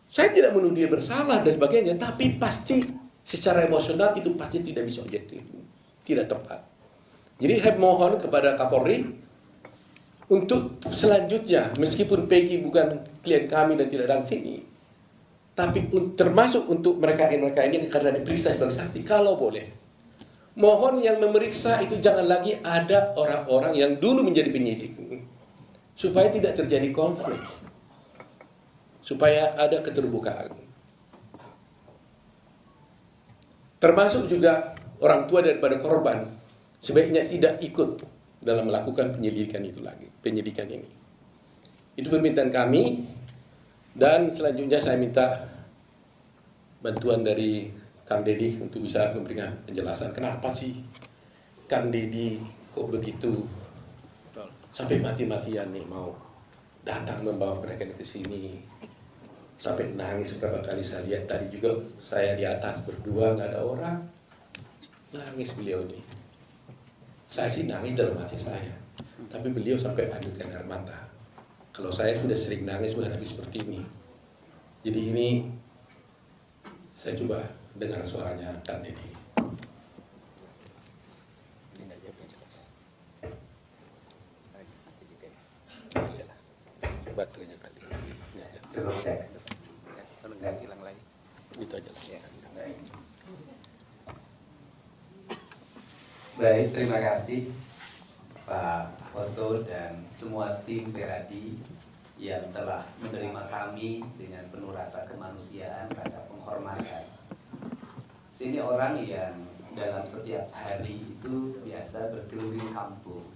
Saya tidak menuduh dia bersalah dan sebagainya, tapi pasti secara emosional itu pasti tidak bisa objektif. Tidak tepat. Jadi saya mohon kepada Kapolri untuk selanjutnya, meskipun Peggy bukan klien kami dan tidak datang sini, tapi termasuk untuk mereka ini karena diperiksa sebagai saksi, kalau boleh, mohon yang memeriksa itu jangan lagi ada orang-orang yang dulu menjadi penyidik, supaya tidak terjadi konflik, supaya ada keterbukaan. Termasuk juga orang tua daripada korban, sebaiknya tidak ikut dalam melakukan penyidikan ini. Itu permintaan kami, dan selanjutnya saya minta bantuan dari Kang Deddy untuk bisa memberikan penjelasan kenapa sih Kang Deddy kok begitu sampai mati-matian nih mau datang membawa mereka ke sini, sampai nangis beberapa kali. Saya lihat tadi juga saya di atas berdua, nggak ada orang, nangis beliau ini. Saya sih nangis dalam hati saya, tapi beliau sampai adukan air mata. Kalau saya sudah sering nangis menghadapi seperti ini, jadi ini saya coba dengar suaranya Kang Deddy. Baterainya kali. Cukup cek. Nggak hilang lagi. Itu aja lah. Baik, terima kasih Pak Foto dan semua tim Peradi yang telah menerima kami dengan penuh rasa kemanusiaan, rasa penghormatan. Sini orang yang dalam setiap hari itu biasa berkeliling kampung.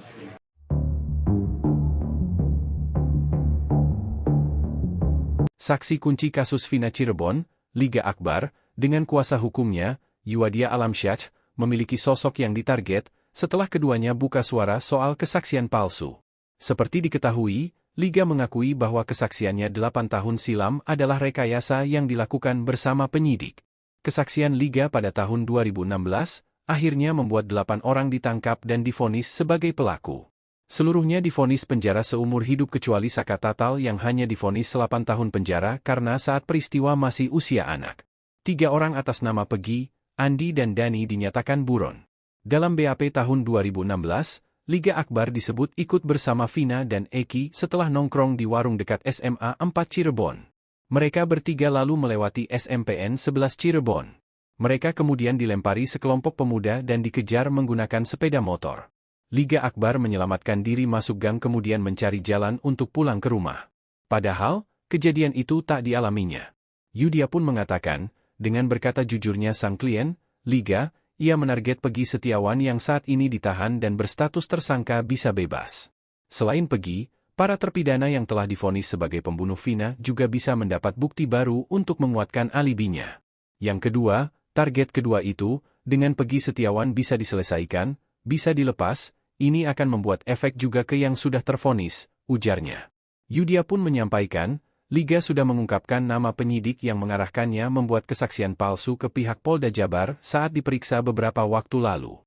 Saksi kunci kasus Vina Cirebon, Liga Akbar, dengan kuasa hukumnya, Yuwadia Alamsyah, memiliki sosok yang ditarget setelah keduanya buka suara soal kesaksian palsu. Seperti diketahui, Liga mengakui bahwa kesaksiannya 8 tahun silam adalah rekayasa yang dilakukan bersama penyidik. Kesaksian Liga pada tahun 2016 akhirnya membuat 8 orang ditangkap dan divonis sebagai pelaku. Seluruhnya divonis penjara seumur hidup kecuali Saka Tatal yang hanya divonis 8 tahun penjara karena saat peristiwa masih usia anak. 3 orang atas nama Pegi, Andi dan Dani dinyatakan buron. Dalam BAP tahun 2016, Liga Akbar disebut ikut bersama Vina dan Eki setelah nongkrong di warung dekat SMA 4 Cirebon. Mereka bertiga lalu melewati SMPN 11 Cirebon. Mereka kemudian dilempari sekelompok pemuda dan dikejar menggunakan sepeda motor. Liga Akbar menyelamatkan diri masuk gang kemudian mencari jalan untuk pulang ke rumah. Padahal, kejadian itu tak dialaminya. Yudia pun mengatakan, dengan berkata jujurnya sang klien, Liga, ia menarget Pegi Setiawan yang saat ini ditahan dan berstatus tersangka bisa bebas. Selain Pegi, para terpidana yang telah divonis sebagai pembunuh Vina juga bisa mendapat bukti baru untuk menguatkan alibinya. Yang kedua, target kedua itu, dengan Pegi Setiawan bisa diselesaikan, bisa dilepas, ini akan membuat efek juga ke yang sudah tervonis, ujarnya. Yudia pun menyampaikan, Liga sudah mengungkapkan nama penyidik yang mengarahkannya membuat kesaksian palsu ke pihak Polda Jabar saat diperiksa beberapa waktu lalu.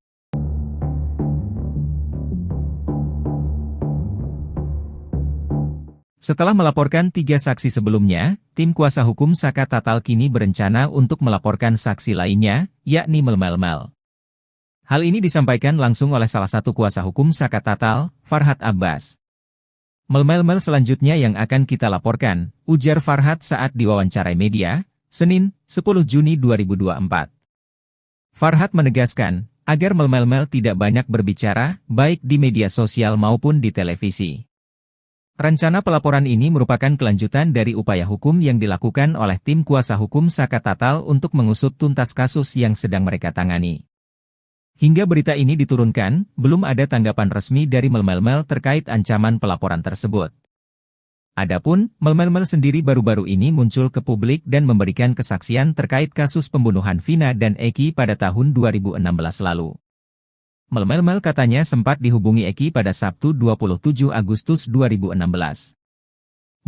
Setelah melaporkan 3 saksi sebelumnya, tim kuasa hukum Saka Tatal kini berencana untuk melaporkan saksi lainnya, yakni Melmelmel. Hal ini disampaikan langsung oleh salah satu kuasa hukum Saka Tatal, Farhad Abbas. Melmelmel selanjutnya yang akan kita laporkan, ujar Farhad saat diwawancarai media, Senin, 10 Juni 2024. Farhad menegaskan, agar Melmelmel tidak banyak berbicara, baik di media sosial maupun di televisi. Rencana pelaporan ini merupakan kelanjutan dari upaya hukum yang dilakukan oleh tim kuasa hukum Saka Tatal untuk mengusut tuntas kasus yang sedang mereka tangani. Hingga berita ini diturunkan, belum ada tanggapan resmi dari Melmelmel terkait ancaman pelaporan tersebut. Adapun, Melmelmel sendiri baru-baru ini muncul ke publik dan memberikan kesaksian terkait kasus pembunuhan Vina dan Eki pada tahun 2016 lalu. Melmelmel katanya sempat dihubungi Eki pada Sabtu 27 Agustus 2016.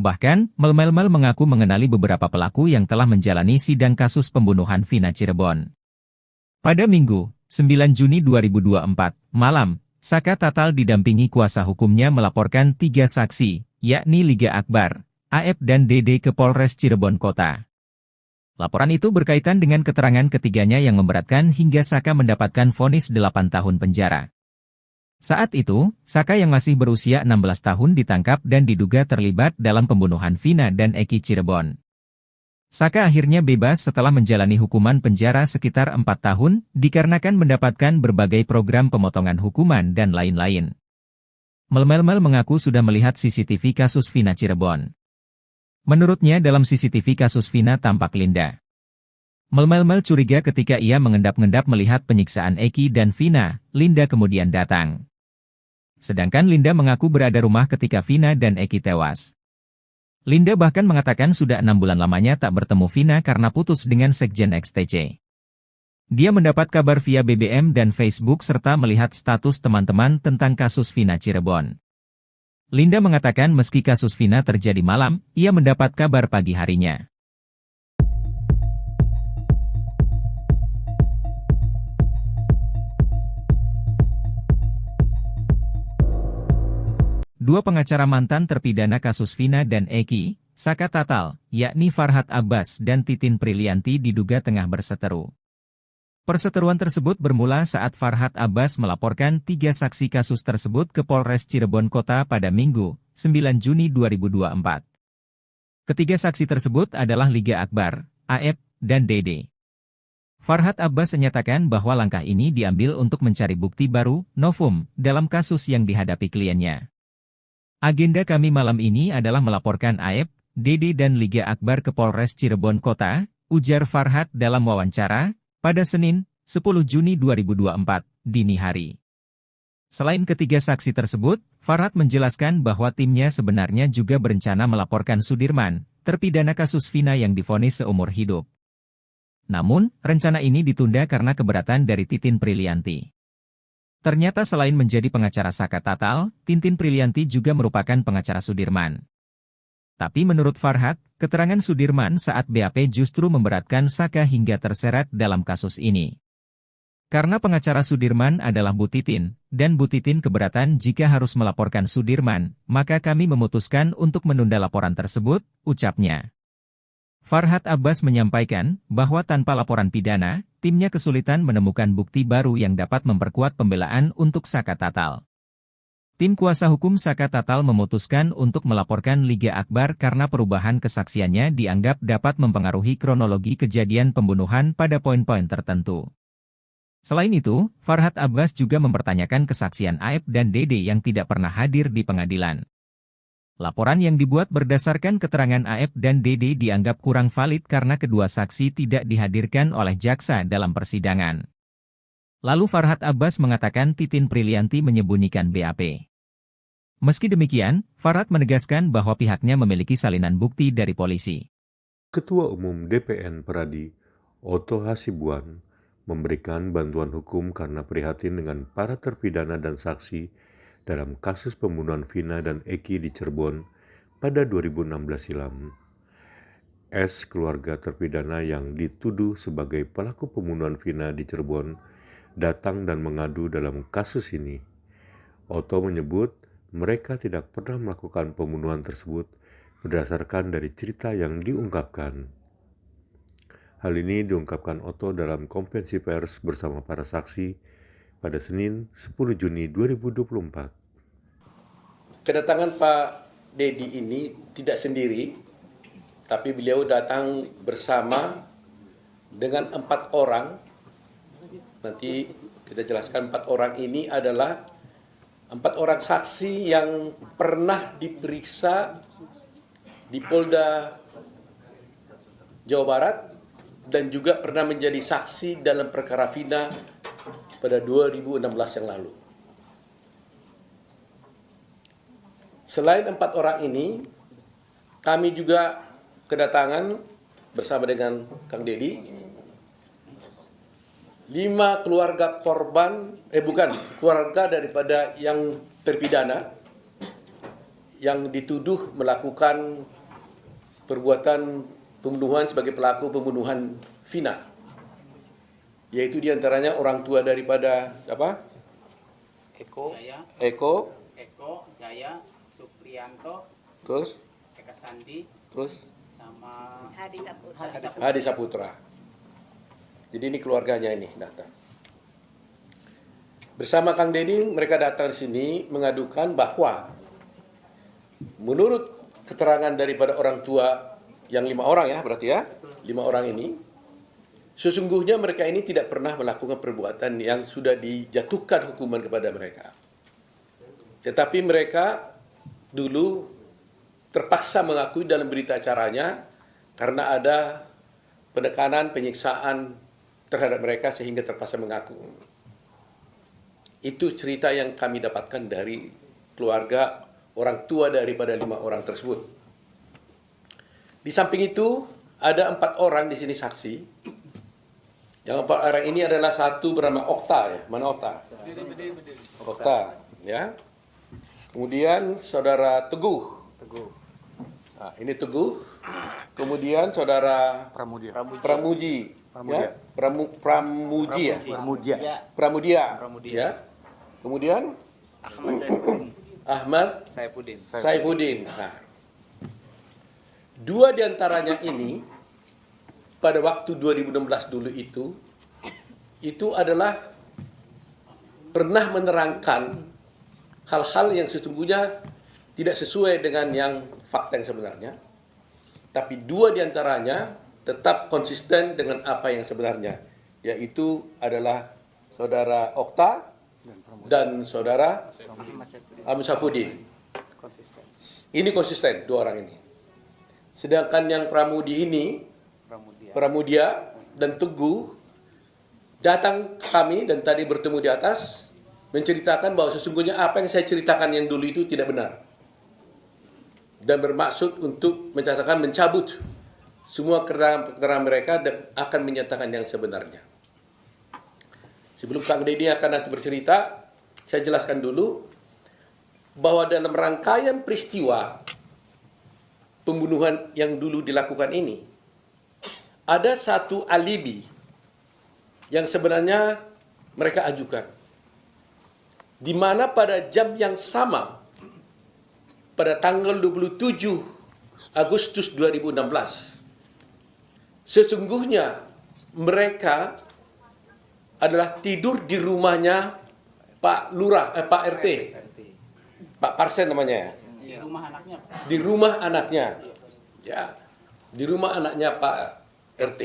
Bahkan, Melmelmel mengaku mengenali beberapa pelaku yang telah menjalani sidang kasus pembunuhan Vina Cirebon. Pada Minggu, 9 Juni 2024, malam, Saka Tatal didampingi kuasa hukumnya melaporkan 3 saksi, yakni Liga Akbar, AF dan DD ke Polres Cirebon Kota. Laporan itu berkaitan dengan keterangan ketiganya yang memberatkan hingga Saka mendapatkan vonis 8 tahun penjara. Saat itu, Saka yang masih berusia 16 tahun ditangkap dan diduga terlibat dalam pembunuhan Vina dan Eki Cirebon. Saka akhirnya bebas setelah menjalani hukuman penjara sekitar 4 tahun, dikarenakan mendapatkan berbagai program pemotongan hukuman dan lain-lain. Melmelmel mengaku sudah melihat CCTV kasus Vina Cirebon. Menurutnya dalam CCTV kasus Vina tampak Linda Mel curiga ketika ia mengendap-endap melihat penyiksaan Eki dan Vina. Linda kemudian datang. Sedangkan Linda mengaku berada rumah ketika Vina dan Eki tewas. Linda bahkan mengatakan sudah 6 bulan lamanya tak bertemu Vina karena putus dengan Sekjen XTC. Dia mendapat kabar via BBM dan Facebook serta melihat status teman-teman tentang kasus Vina Cirebon. Linda mengatakan meski kasus Vina terjadi malam, ia mendapat kabar pagi harinya. Dua pengacara mantan terpidana kasus Vina dan Eki, Saka Tatal, yakni Farhad Abbas dan Titin Prilianti diduga tengah berseteru. Perseteruan tersebut bermula saat Farhad Abbas melaporkan 3 saksi kasus tersebut ke Polres Cirebon Kota pada Minggu, 9 Juni 2024. Ketiga saksi tersebut adalah Liga Akbar, Aep, dan Dede. Farhad Abbas menyatakan bahwa langkah ini diambil untuk mencari bukti baru, novum, dalam kasus yang dihadapi kliennya. Agenda kami malam ini adalah melaporkan Aep, Dede dan Liga Akbar ke Polres Cirebon Kota, ujar Farhad dalam wawancara, pada Senin, 10 Juni 2024, dini hari. Selain ketiga saksi tersebut, Farhad menjelaskan bahwa timnya sebenarnya juga berencana melaporkan Sudirman, terpidana kasus Vina yang divonis seumur hidup. Namun, rencana ini ditunda karena keberatan dari Titin Prilianti. Ternyata selain menjadi pengacara Saka Tatal, Titin Prilianti juga merupakan pengacara Sudirman. Tapi menurut Farhad, keterangan Sudirman saat BAP justru memberatkan Saka hingga terseret dalam kasus ini. Karena pengacara Sudirman adalah Bu Titin, dan Bu Titin keberatan jika harus melaporkan Sudirman, maka kami memutuskan untuk menunda laporan tersebut, ucapnya. Farhad Abbas menyampaikan bahwa tanpa laporan pidana, timnya kesulitan menemukan bukti baru yang dapat memperkuat pembelaan untuk Saka Tatal. Tim kuasa hukum Saka Tatal memutuskan untuk melaporkan Liga Akbar karena perubahan kesaksiannya dianggap dapat mempengaruhi kronologi kejadian pembunuhan pada poin-poin tertentu. Selain itu, Farhad Abbas juga mempertanyakan kesaksian Aep dan Dede yang tidak pernah hadir di pengadilan. Laporan yang dibuat berdasarkan keterangan Aep dan Dede dianggap kurang valid karena kedua saksi tidak dihadirkan oleh jaksa dalam persidangan. Lalu Farhad Abbas mengatakan Titin Prilianti menyembunyikan BAP. Meski demikian, Farhad menegaskan bahwa pihaknya memiliki salinan bukti dari polisi. Ketua Umum DPN Peradi, Oto Hasibuan, memberikan bantuan hukum karena prihatin dengan para terpidana dan saksi dalam kasus pembunuhan Vina dan Eki di Cirebon pada 2016 silam. S, keluarga terpidana yang dituduh sebagai pelaku pembunuhan Vina di Cirebon, datang dan mengadu dalam kasus ini. Oto menyebut mereka tidak pernah melakukan pembunuhan tersebut berdasarkan dari cerita yang diungkapkan. Hal ini diungkapkan Oto dalam konferensi pers bersama para saksi pada Senin 10 Juni 2024. Kedatangan Pak Dedi ini tidak sendiri, tapi beliau datang bersama dengan 4 orang. Nanti kita jelaskan 4 orang ini adalah 4 orang saksi yang pernah diperiksa di Polda Jawa Barat dan juga pernah menjadi saksi dalam perkara Vina pada 2016 yang lalu. Selain 4 orang ini, kami juga kedatangan bersama dengan Kang Dedi, 5 keluarga korban, keluarga daripada yang terpidana, yang dituduh melakukan perbuatan pembunuhan sebagai pelaku pembunuhan Vina. Yaitu diantaranya orang tua daripada siapa? Eko, Jaya, Supriyanto, terus Eka Sandi, terus sama Hadi Saputra. Jadi ini keluarganya ini datang. Bersama Kang Dedi mereka datang di sini mengadukan bahwa menurut keterangan daripada orang tua yang 5 orang ya berarti ya, 5 orang ini, sesungguhnya mereka ini tidak pernah melakukan perbuatan yang sudah dijatuhkan hukuman kepada mereka. Tetapi mereka dulu terpaksa mengakui dalam berita acaranya karena ada penekanan, penyiksaan terhadap mereka sehingga terpaksa mengaku. Itu cerita yang kami dapatkan dari keluarga orang tua daripada 5 orang tersebut. Di samping itu, ada 4 orang di sini saksi. Yang 4 orang ini adalah satu bernama Okta, ya. Mana Okta? Okta, ya. Kemudian saudara Teguh. Nah, ini Teguh. Kemudian saudara Pramuji. Ya. Pramudia. Ya. Kemudian Ahmad Saifuddin. Nah, 2 diantaranya ini pada waktu 2016 dulu itu adalah pernah menerangkan hal-hal yang sesungguhnya tidak sesuai dengan yang fakta yang sebenarnya. Tapi 2 diantaranya tetap konsisten dengan apa yang sebenarnya, yaitu adalah saudara Okta dan saudara Ahmad Saifuddin. Ini konsisten 2 orang ini. Sedangkan yang Pramudia dan Teguh datang ke kami dan tadi bertemu di atas menceritakan bahwa sesungguhnya apa yang saya ceritakan yang dulu itu tidak benar. Dan bermaksud untuk mencabut semua keterangan mereka dan akan menyatakan yang sebenarnya. Sebelum Kang Deddy akan nanti bercerita, saya jelaskan dulu bahwa dalam rangkaian peristiwa pembunuhan yang dulu dilakukan ini, ada satu alibi yang sebenarnya mereka ajukan. Di mana pada jam yang sama, pada tanggal 27 Agustus 2016, sesungguhnya mereka adalah tidur di rumahnya Pak Lurah, Pak RT, Pak Parsen namanya. Di rumah anaknya. Di rumah anaknya, ya, di rumah anaknya Pak RT.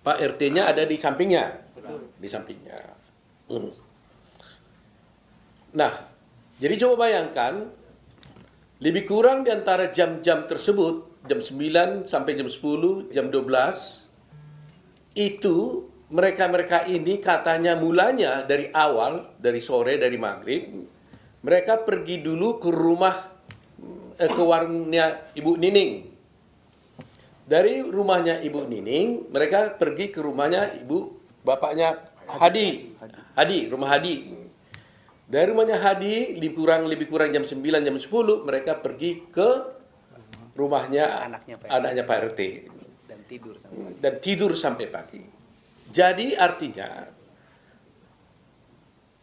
Pak RT-nya ada di sampingnya, di sampingnya. Nah, jadi coba bayangkan, lebih kurang di antara jam-jam tersebut, jam 9 sampai jam 10, jam 12, itu mereka-mereka ini katanya mulanya dari awal, dari sore, dari maghrib, mereka pergi dulu ke rumah, ke warungnya Ibu Nining. Dari rumahnya Ibu Nining, mereka pergi ke rumahnya bapaknya Hadi, rumah Hadi. Dari rumahnya Hadi, lebih kurang jam 9, jam 10, mereka pergi ke rumahnya anaknya Pak RT. Dan tidur sampai pagi. Jadi artinya,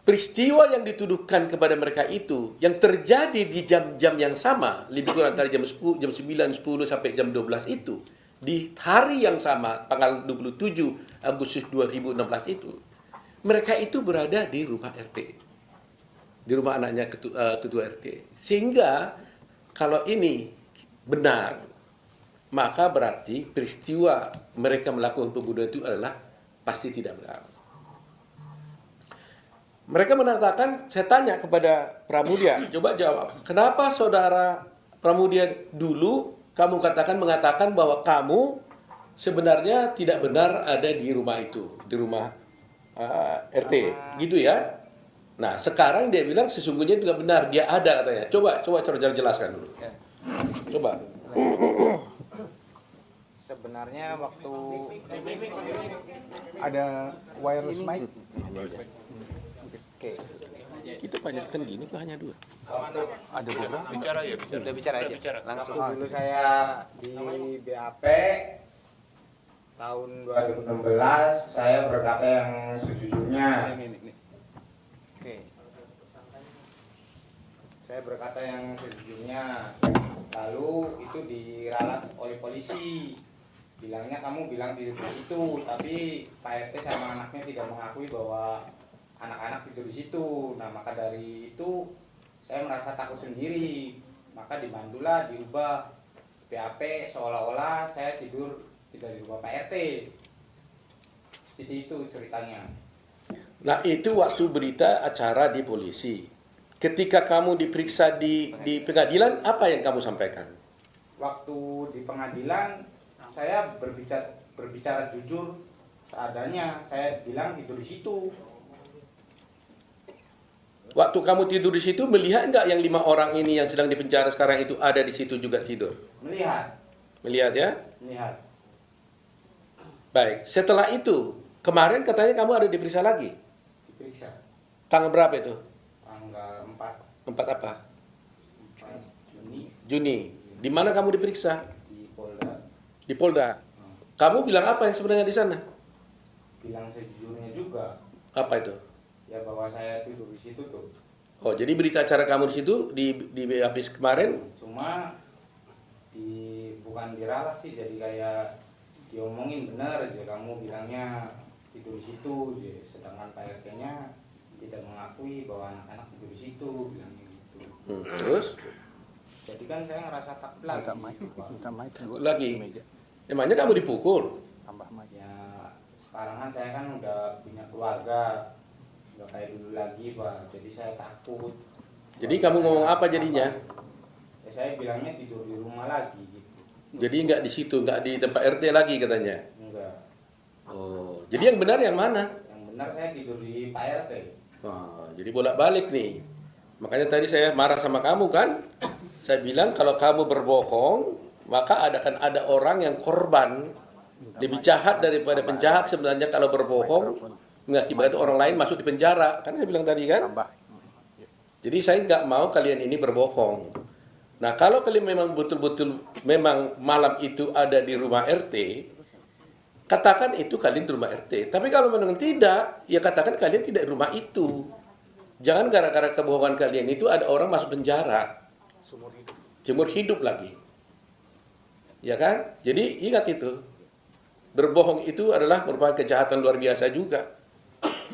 peristiwa yang dituduhkan kepada mereka itu, yang terjadi di jam-jam yang sama, lebih kurang antara jam 10, jam 9, 10 sampai jam 12 itu, di hari yang sama, tanggal 27 Agustus 2016 itu, mereka itu berada di rumah RT. Di rumah anaknya ketua RT. Sehingga kalau ini benar, maka berarti peristiwa mereka melakukan pembunuhan itu adalah pasti tidak benar. Mereka mengatakan, saya tanya kepada Pramudia, coba jawab, kenapa saudara Pramudia dulu kamu mengatakan bahwa kamu sebenarnya tidak benar ada di rumah itu, di rumah RT, gitu ya? Nah, sekarang dia bilang sesungguhnya juga benar, dia ada katanya. Coba jelaskan dulu. Coba. Sebenarnya waktu ada wireless mic. Oke. Kita banyakkan gini kok hanya 2. Ada beberapa. Bicara ya, Udah bicara aja. Langsung. Waktu dulu saya di BAP tahun 2016, saya berkata yang sejujurnya. Saya berkata yang sejujurnya, lalu itu diralat oleh polisi. Bilangnya kamu bilang tidur di situ, tapi Pak RT sama anaknya tidak mengakui bahwa anak-anak tidur di situ. Nah, maka dari itu saya merasa takut sendiri. Maka dibantulah diubah BAP seolah-olah saya tidur tidak di rumah Pak RT. Seperti itu ceritanya. Nah, itu waktu berita acara di polisi. Ketika kamu diperiksa di pengadilan, apa yang kamu sampaikan? Waktu di pengadilan, saya berbicara jujur seadanya. Saya bilang tidur di situ. Waktu kamu tidur di situ, melihat nggak yang 5 orang ini yang sedang dipenjara sekarang itu ada di situ juga tidur? Melihat. Melihat ya? Melihat. Baik, setelah itu, kemarin katanya kamu ada diperiksa lagi? Diperiksa. Tanggal berapa itu? Tanggal 4. 4 apa? 4 Juni. Juni. Di mana kamu diperiksa? Di Polda. Di Polda. Kamu bilang apa yang sebenarnya di sana? Bilang sejujurnya juga. Apa itu? Ya bahwa saya tidur di situ tuh. Oh, jadi berita acara kamu di situ di BAP kemarin? Cuma bukan diralat sih, jadi kayak diomongin benar aja, kamu bilangnya tidur di situ, sedangkan Pak RT-nya tidak mengakui bahwa anak-anak tidur di situ, bilang gitu. Terus? Jadi kan saya ngerasa takut lagi. Lagi? Emangnya kamu dipukul? Ya sekarang kan saya kan udah punya keluarga, udah kayak dulu lagi Pak, jadi saya takut. Jadi kamu ngomong apa jadinya? Ya saya bilangnya tidur di rumah lagi gitu. Jadi nggak di situ, nggak di tempat RT lagi katanya? Enggak. Oh, jadi yang benar yang mana? Yang benar saya tidur di Pak RT. Wah, jadi bolak-balik nih. Makanya tadi saya marah sama kamu kan? Saya bilang kalau kamu berbohong, maka akan ada orang yang korban. Lebih jahat daripada penjahat sebenarnya kalau berbohong, mengakibatkan orang lain masuk di penjara. Kan saya bilang tadi kan? Jadi saya nggak mau kalian ini berbohong. Nah, kalau kalian memang betul-betul memang malam itu ada di rumah RT, katakan itu kalian di rumah RT. Tapi kalau memang tidak, ya katakan kalian tidak di rumah itu. Jangan gara-gara kebohongan kalian itu ada orang masuk penjara. Seumur hidup lagi. Ya kan? Jadi ingat itu. Berbohong itu adalah merupakan kejahatan luar biasa juga.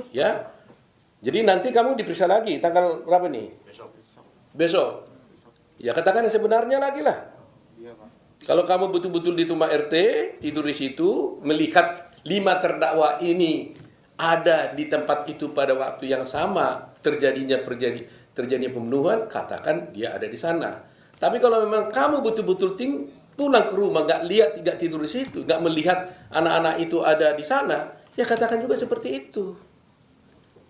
Ya. Jadi nanti kamu diperiksa lagi tanggal berapa nih? Besok. Ya katakan yang sebenarnya lagi lah. Kalau kamu betul-betul di rumah RT, tidur di situ, melihat 5 terdakwa ini ada di tempat itu pada waktu yang sama, terjadinya pembunuhan, katakan dia ada di sana. Tapi kalau memang kamu betul-betul pulang ke rumah, nggak lihat, tidak tidur di situ, nggak melihat anak-anak itu ada di sana, ya katakan juga seperti itu.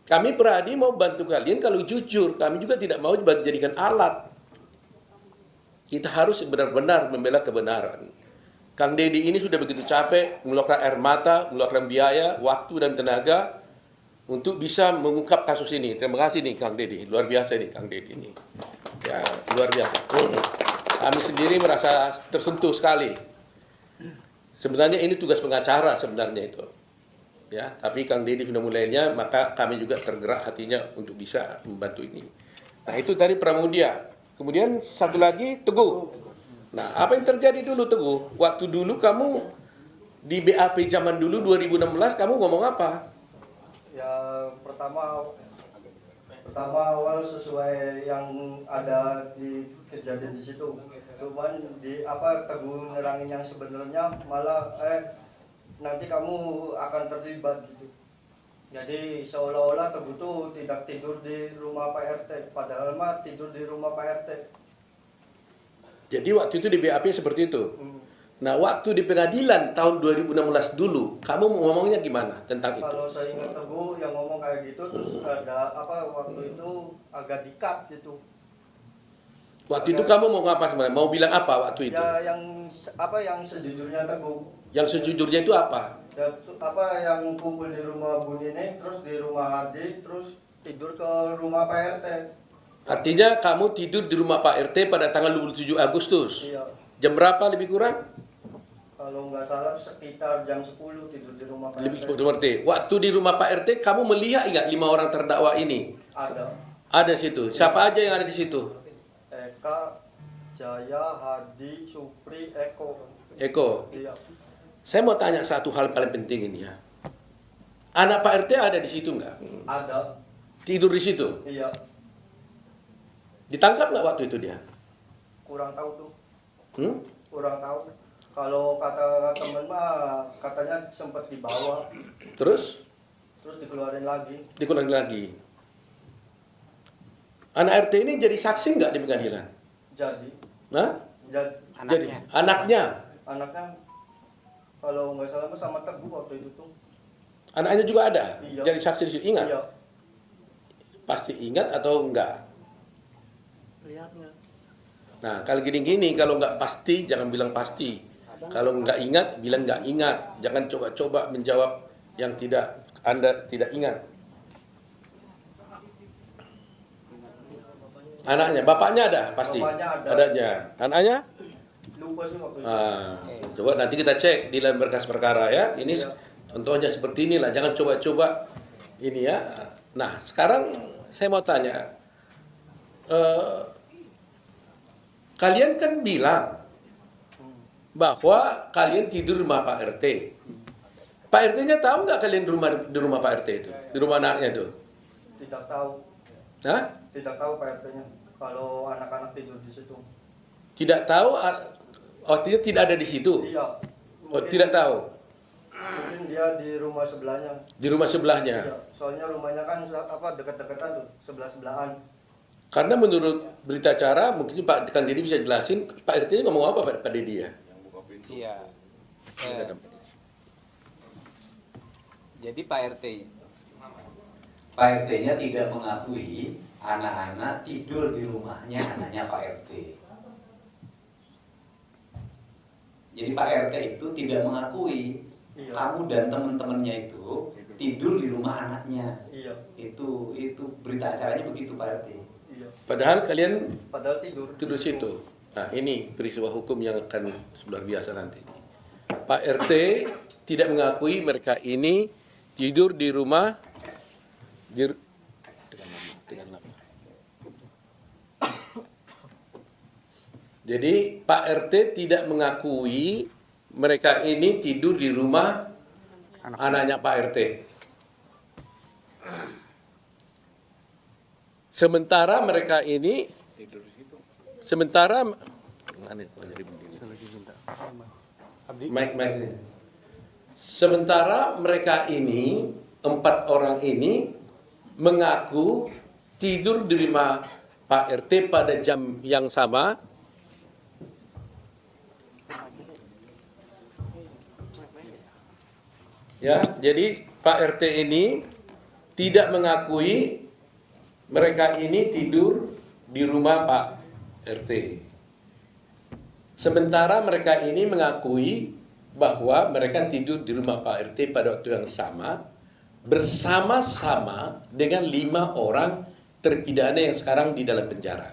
Kami Peradi mau bantu kalian kalau jujur, kami juga tidak mau dijadikan alat. Kita harus benar-benar membela kebenaran. Kang Deddy ini sudah begitu capek, mengeluarkan air mata, mengeluarkan biaya, waktu dan tenaga untuk bisa mengungkap kasus ini. Terima kasih nih Kang Deddy, luar biasa nih Kang Deddy ini. Ya, luar biasa. Kami sendiri merasa tersentuh sekali. Sebenarnya ini tugas pengacara sebenarnya itu. Ya, tapi Kang Deddy sudah mulainya, maka kami juga tergerak hatinya untuk bisa membantu ini. Nah, itu tadi Pramudia. Kemudian satu lagi Teguh. Nah, apa yang terjadi dulu Teguh? Waktu dulu kamu di BAP zaman dulu 2016 kamu ngomong apa? Ya pertama awal sesuai yang ada di kejadian di situ. Cuman Teguh nerangin yang sebenarnya malah nanti kamu akan terlibat gitu. Jadi seolah-olah Teguh tuh tidak tidur di rumah Pak RT, padahal mah tidur di rumah Pak RT. Jadi waktu itu di BAP seperti itu. Nah, waktu di pengadilan tahun 2016 dulu, kamu ngomongnya gimana tentang itu? Kalau saya ingat Teguh yang ngomong kayak gitu, terus ada waktu itu agak dikat gitu. Waktu itu kamu mau ngapa sebenarnya? Mau bilang apa waktu itu? Ya yang sejujurnya Teguh. Yang sejujurnya itu apa? Ya, yang kumpul di rumah Bu Nene, terus di rumah Hadi, terus tidur ke rumah Pak RT. Artinya kamu tidur di rumah Pak RT pada tanggal 27 Agustus? Iya. Jam berapa lebih kurang? Kalau nggak salah sekitar jam 10 tidur di rumah Pak RT. Waktu di rumah Pak RT, kamu melihat nggak 5 orang terdakwa ini? Ada. Ada di situ. Siapa aja yang ada di situ? Eka, Jaya, Hadi, Supri, Eko. Eko. Iya. Saya mau tanya satu hal paling penting ini ya. Anak Pak RT ada di situ nggak? Ada. Tidur di situ? Iya. Ditangkap nggak waktu itu dia? Kurang tahu tuh. kurang tahu. Kalau kata temen mah katanya sempat dibawa. Terus dikeluarin lagi. Dikeluarin lagi. Anak RT ini jadi saksi nggak di pengadilan? Jadi. Nah? Jadi. Anaknya. Anaknya Kalau nggak salah sama Teguh waktu itu tuh. Anaknya juga ada? Iya. Jadi saksi di situ, ingat? Iya. Pasti ingat atau enggak? Nah, kalau gini-gini, kalau nggak pasti, jangan bilang pasti. Kalau nggak ingat, bilang nggak ingat. Jangan coba-coba menjawab yang tidak Anda tidak ingat. Anaknya, bapaknya ada pasti? Bapaknya ada. Adanya. Anaknya? Lupa sih waktu itu. Coba nanti kita cek di dalam berkas perkara ya. Ini contohnya seperti inilah. Jangan coba-coba ini ya. Nah, sekarang saya mau tanya. Kalian kan bilang bahwa kalian tidur di rumah Pak RT. Pak RT-nya tahu nggak kalian di rumah Pak RT itu? Di rumah anaknya itu? Tidak tahu. Hah? Tidak tahu Pak RT-nya kalau anak-anak tidur di situ. Tidak tahu, artinya tidak ada di situ? Iya. Oh, tidak tahu? Mungkin dia di rumah sebelahnya. Di rumah sebelahnya? Iya. Soalnya rumahnya kan dekat-dekatan tuh, sebelah-sebelahan. Karena menurut berita acara, mungkin Pak Kang Deddy bisa jelasin, Pak RT-nya ngomong apa Pak Deddy ya? Iya. Jadi Pak RT-nya tidak mengakui anak-anak tidur di rumahnya anaknya Pak RT. Jadi Pak RT itu tidak mengakui kamu dan teman-temannya itu tidur di rumah anaknya. Iya. Itu berita acaranya begitu Pak RT. Iya. Padahal kalian tidur situ. Nah, ini peristiwa hukum yang akan luar biasa nanti. Pak RT tidak mengakui mereka ini tidur di rumah Jadi Pak RT tidak mengakui mereka ini tidur di rumah anaknya Pak RT. Sementara mereka ini, sementara mereka ini, 4 orang ini mengaku tidur di rumah Pak RT pada jam yang sama. Ya, jadi Pak RT ini tidak mengakui mereka ini tidur di rumah Pak RT. Sementara mereka ini mengakui bahwa mereka tidur di rumah Pak RT pada waktu yang sama, bersama-sama dengan 5 orang terpidana yang sekarang di dalam penjara.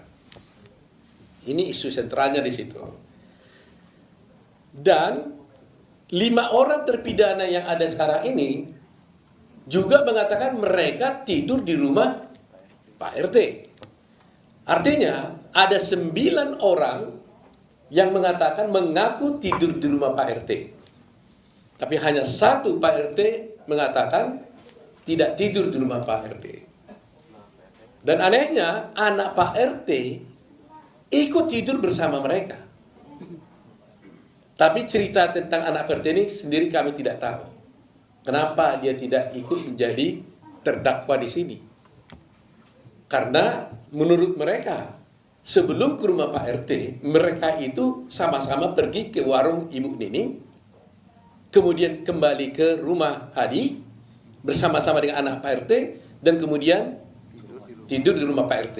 Ini isu sentralnya di situ. Dan 5 orang terpidana yang ada sekarang ini juga mengatakan mereka tidur di rumah Pak RT. Artinya ada 9 orang yang mengatakan mengaku tidur di rumah Pak RT. Tapi hanya 1 Pak RT mengatakan tidak tidur di rumah Pak RT. Dan anehnya anak Pak RT ikut tidur bersama mereka. Tapi cerita tentang anak Pak RT ini sendiri kami tidak tahu. Kenapa dia tidak ikut menjadi terdakwa di sini? Karena menurut mereka, sebelum ke rumah Pak RT, mereka itu sama-sama pergi ke warung Ibu Nining, kemudian kembali ke rumah Hadi, bersama-sama dengan anak Pak RT, dan kemudian tidur di rumah Pak RT.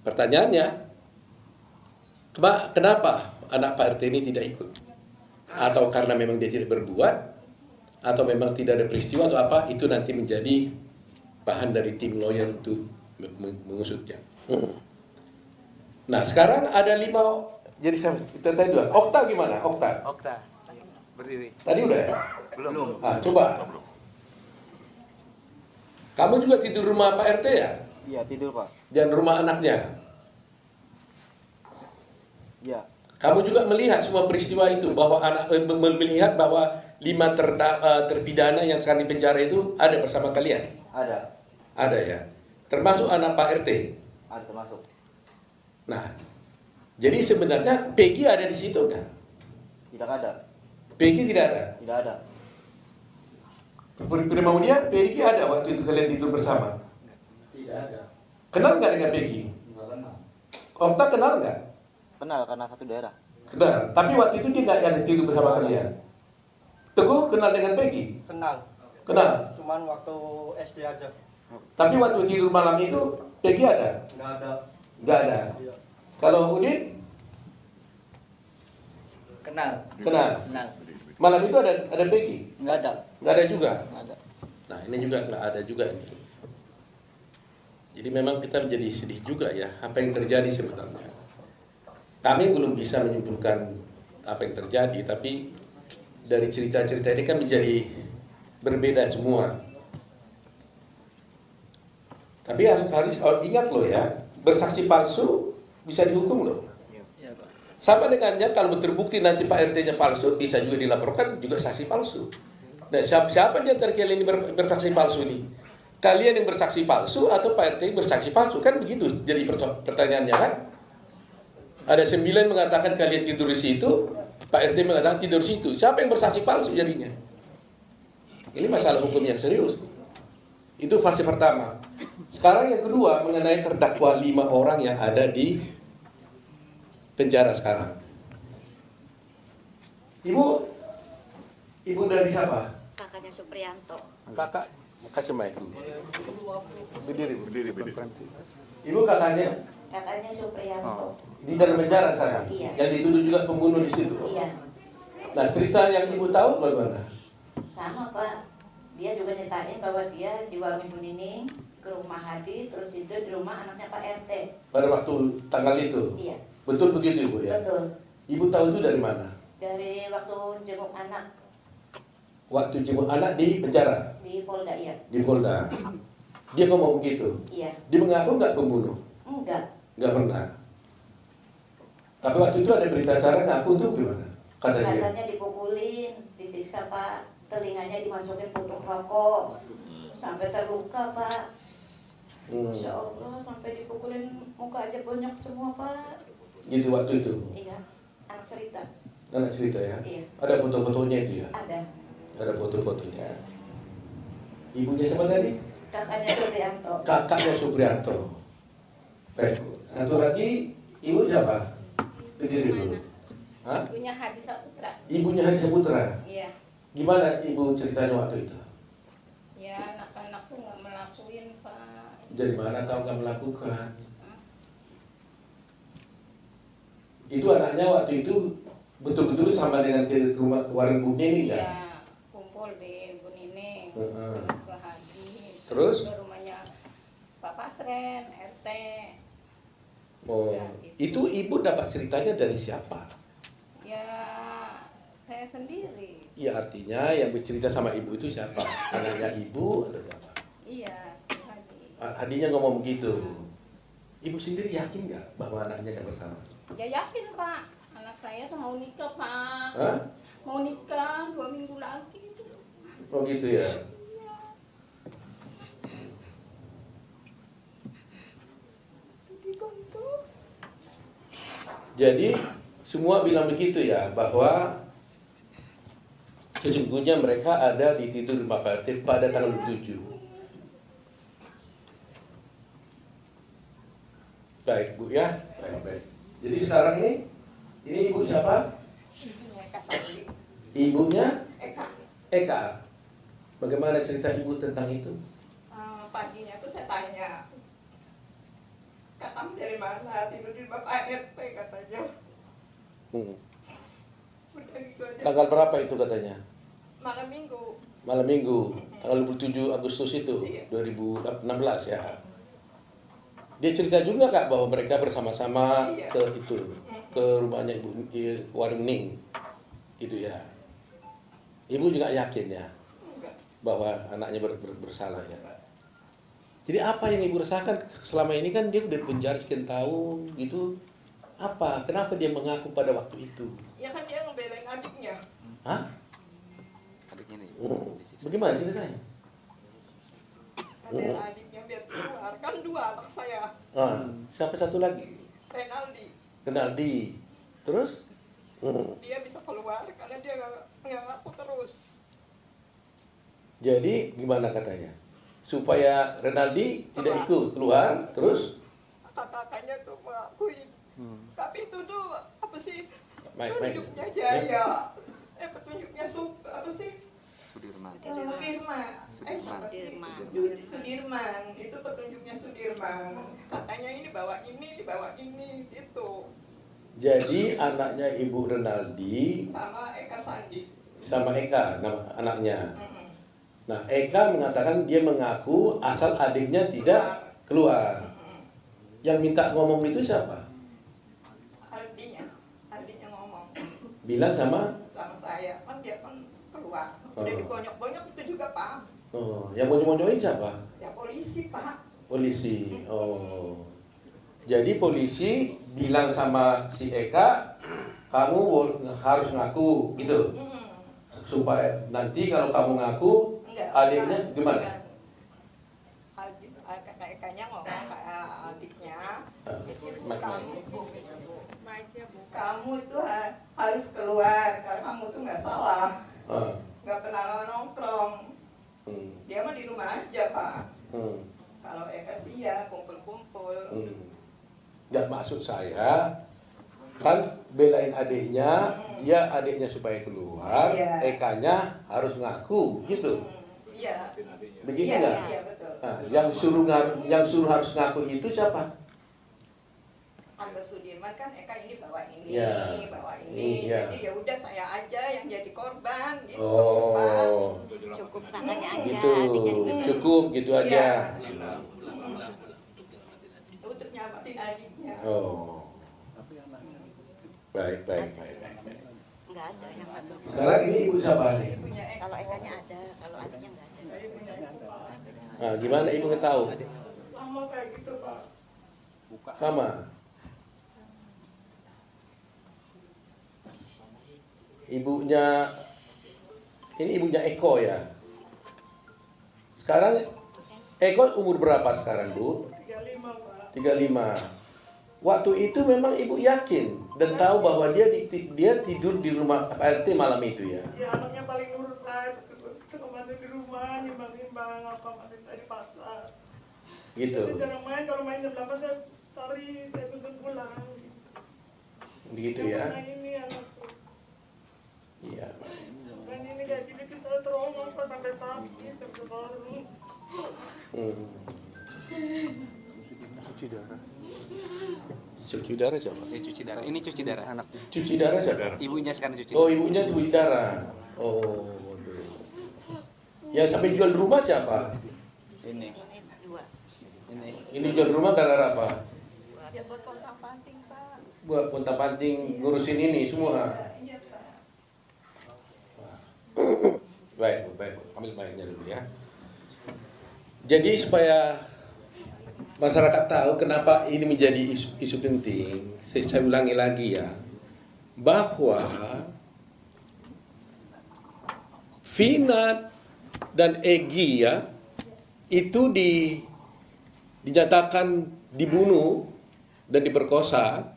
Pertanyaannya, kenapa anak Pak RT ini tidak ikut? Atau karena memang dia tidak berbuat, atau memang tidak ada peristiwa atau apa, itu nanti menjadi bahan dari tim lawyer untuk mengusutnya. Nah, sekarang ada 5, jadi kita tanya dulu. Okta gimana? Okta berdiri. tadi udah ya? Belum. Nah, coba. Kamu juga tidur rumah Pak RT ya? Iya, tidur Pak. Dan rumah anaknya? Iya. Kamu juga melihat semua peristiwa itu, bahwa melihat bahwa 5 terpidana yang sekarang di penjara itu ada bersama kalian? Ada. Ada ya? Termasuk anak Pak RT? Ada termasuk. Nah, jadi sebenarnya Peggy ada di situ kan? Tidak ada. Peggy tidak ada? Tidak ada. Mau dia, Peggy ada waktu itu kalian tidur bersama? Tidak ada. Kenal nggak dengan Peggy? Nggak kenal. Okta kenal nggak? Kenal karena satu daerah. Kenal. Tapi waktu itu dia nggak ada tidur bersama kalian? Teguh kenal dengan Peggy? Kenal. Kenal? Cuman waktu SD aja. Tapi waktu tidur malam itu Peggy ada? Nggak ada. Nggak ada. Iya. Kalau Udin? Kenal. Kenal. Kenal. Malam itu ada Peggy? Nggak ada. Nggak ada juga? Nggak ada. Nah ini juga nggak ada juga nih. Jadi memang kita menjadi sedih juga ya apa yang terjadi sebenarnya. Kami belum bisa menyimpulkan apa yang terjadi, tapi dari cerita-cerita ini kan menjadi berbeda semua. Tapi harus ingat loh ya, bersaksi palsu bisa dihukum loh. Sama dengannya kalau terbukti nanti Pak RT-nya palsu, bisa juga dilaporkan juga saksi palsu. Nah siapa di antara kalian ini bersaksi palsu ini? Kalian yang bersaksi palsu atau Pak RT bersaksi palsu? Kan begitu jadi pertanyaannya kan? Ada 9 mengatakan kalian tidur di situ, Pak RT mengatakan tidur di situ. Siapa yang bersaksi palsu jadinya? Ini masalah hukum yang serius. Itu fase pertama. Sekarang yang kedua mengenai terdakwa 5 orang yang ada di penjara sekarang. Ibu dari siapa? Kakaknya Supriyanto. Kakak, kasih mic dulu. Berdiri. Ibu kakaknya? Kakaknya Supriyanto. Di dalam penjara sekarang? Iya. Yang dituduh juga pembunuh di situ? Iya. Nah cerita yang ibu tahu bagaimana? Sama Pak. Dia juga nyetain bahwa dia di warung Ibu Nining ke rumah Hadi, terus tidur di rumah anaknya Pak RT. Pada waktu tanggal itu? Iya. Betul begitu Ibu ya? Betul. Ibu tahu itu dari mana? Dari waktu jenguk anak Waktu jenguk anak di penjara? di Polda, iya. Di Polda. Dia ngomong begitu? Iya. Dia mengaku nggak pembunuh? Enggak. Nggak pernah. Tapi waktu itu ada berita acara ngaku tuh gimana? Kata dia. Katanya dipukulin, disiksa Pak, telinganya dimasukin putuk rokok, sampai terluka Pak. Masya Allah, sampai dipukulin muka aja bonyok semua Pak. Gitu waktu itu? Iya, anak cerita. Anak cerita ya? Iya. Ada foto-fotonya itu ya? Ada. Ada foto-fotonya. Ibunya siapa tadi? Kakaknya Supriyanto. Kakaknya Supriyanto. Baik. Satu lagi, ibu siapa? Berdiri dulu. Hah? Ibunya Hadi Saputra. Ibunya Hadi Saputra? Iya. Gimana ibu ceritanya waktu itu? Ya anak-anak tuh nggak melakuin Pak. Dari mana tahu nggak melakukan? Itu anaknya waktu itu betul-betul sama dengan ke rumah warung Bu Nining kan? Iya, kumpul di Bu Nining, terus ke Hadi, Terus? ke rumahnya Pak Pasren, RT. Oh, Ya, itu ibu dapat ceritanya dari siapa? Ya saya sendiri. Ya artinya yang bercerita sama ibu itu siapa? Anaknya ibu atau siapa? Iya, si Hadi. Hadinya ngomong begitu. Ibu sendiri yakin nggak bahwa anaknya nggak bersama? Ya yakin Pak, anak saya tuh mau nikah Pak. Hah? Mau nikah 2 minggu lagi itu. Oh gitu ya. Jadi semua bilang begitu ya, bahwa sesungguhnya mereka ada di tidur rumah Pak RT pada tanggal 7. Baik Bu ya, baik. Jadi sekarang ini ibu siapa? Ibunya? Eka. Bagaimana cerita ibu tentang itu? Paginya tuh saya tanya, kamu dari mana? Tidur di Bapak RT katanya. Udah gitu aja. Tanggal berapa itu katanya? Malam Minggu. Malam Minggu, tanggal 27 Agustus itu, 2016 ya. Dia cerita juga nggak bahwa mereka bersama-sama ke itu, ke rumahnya Ibu Warung Ning, gitu ya. Ibu juga yakin ya bahwa anaknya bersalah ya. Jadi apa yang ibu rasakan selama ini kan dia udah di penjara sekian tahun gitu. Apa? Kenapa dia mengaku pada waktu itu? Ya kan dia ngebelain adiknya. Hah? Adiknya nih. Bagaimana ceritanya? Ngebelain adiknya biar keluar. Kan 2 anak saya. Siapa satu lagi? Renaldi. Renaldi. Terus? Dia bisa keluar karena dia nggak ngaku terus. Jadi gimana katanya? Supaya Renaldi tidak ikut keluar, terus? Kakaknya tuh mengakuin. Tapi itu tuh apa sih? Main. Tunjuknya Jaya. petunjuknya apa sih? Sudirman. Sudirman, itu petunjuknya Sudirman. Katanya ini bawa ini, gitu. Jadi anaknya Ibu Renaldi Sama Eka Sandi. sama Eka, nama anaknya. Nah, Eka mengatakan dia mengaku asal adiknya tidak keluar. Yang minta ngomong itu siapa? Ardinya ngomong. Bilang sama Saya, kan dia kan keluar. Udah dibonyok-bonyok itu juga, Pak. Oh, yang bonyok-bonyokin siapa? Ya polisi, Pak. Polisi. Oh. Jadi polisi bilang sama si Eka, kamu harus ngaku gitu. Supaya nanti kalau kamu ngaku, adiknya gimana? Ekanya ngomong ke adiknya, kamu itu harus keluar karena kamu tuh nggak salah, nggak pernah nongkrong. Dia mah di rumah aja, Pak. Kalau Eka sih ya kumpul-kumpul. Nggak, maksud saya kan belain adiknya, dia adiknya supaya keluar, Ekanya harus ngaku gitu. Iya. Begitu nggak? Iya, betul. Nah, yang suruh harus ngaku itu siapa? Angga Sudirman kan Eka ini bawa ini, Ya. jadi ya udah saya aja yang jadi korban gitu. Oh. Pak. Cukup tangannya aja. Gitu, cukup gitu aja. Untuk nyamatin adiknya. Oh. Baik. Enggak ada yang satu. Sekarang ini ibu siapa nih? Kalau Ekanya ada, kalau adiknya enggak ada. Nah, gimana ibu nggak tahu? Sama kayak gitu, Pak. Sama. Ibunya, ini ibunya Eko ya. Sekarang Eko umur berapa sekarang, Bu? 35, Pak. 35. Waktu itu memang ibu yakin dan tahu bahwa dia tidur di rumah Pak RT malam itu ya. Ya anaknya paling nurut lah, suka bantu di rumah, nimbang-nimbang apa masih saya di pasar. Gitu. Jadi jarang main, kalau main jam 8 saya cari, saya tuntut pulang. Gitu ya. Nah ini anakku. Iya. Dan ini kayak gini kita trauma Pak, sampai sakit, sampai baru. Cuci darah. Cuci darah siapa? Cuci darah. Ini cuci darah anak. Cuci darah siapa? Ibunya sekarang cuci. Oh, ibunya cuci darah. Oh, waduh. Yang sampai jual rumah siapa? Ini. Ini jual rumah gara apa? Ya buat pontang-panting, Pak. Buat pontang-panting ngurusin ini semua. Iya, Pak. Baik. Ambil mic-nya dulu ya. Jadi supaya masyarakat tahu kenapa ini menjadi isu penting, saya ulangi lagi ya, bahwa Vina dan Egy ya itu dinyatakan dibunuh dan diperkosa,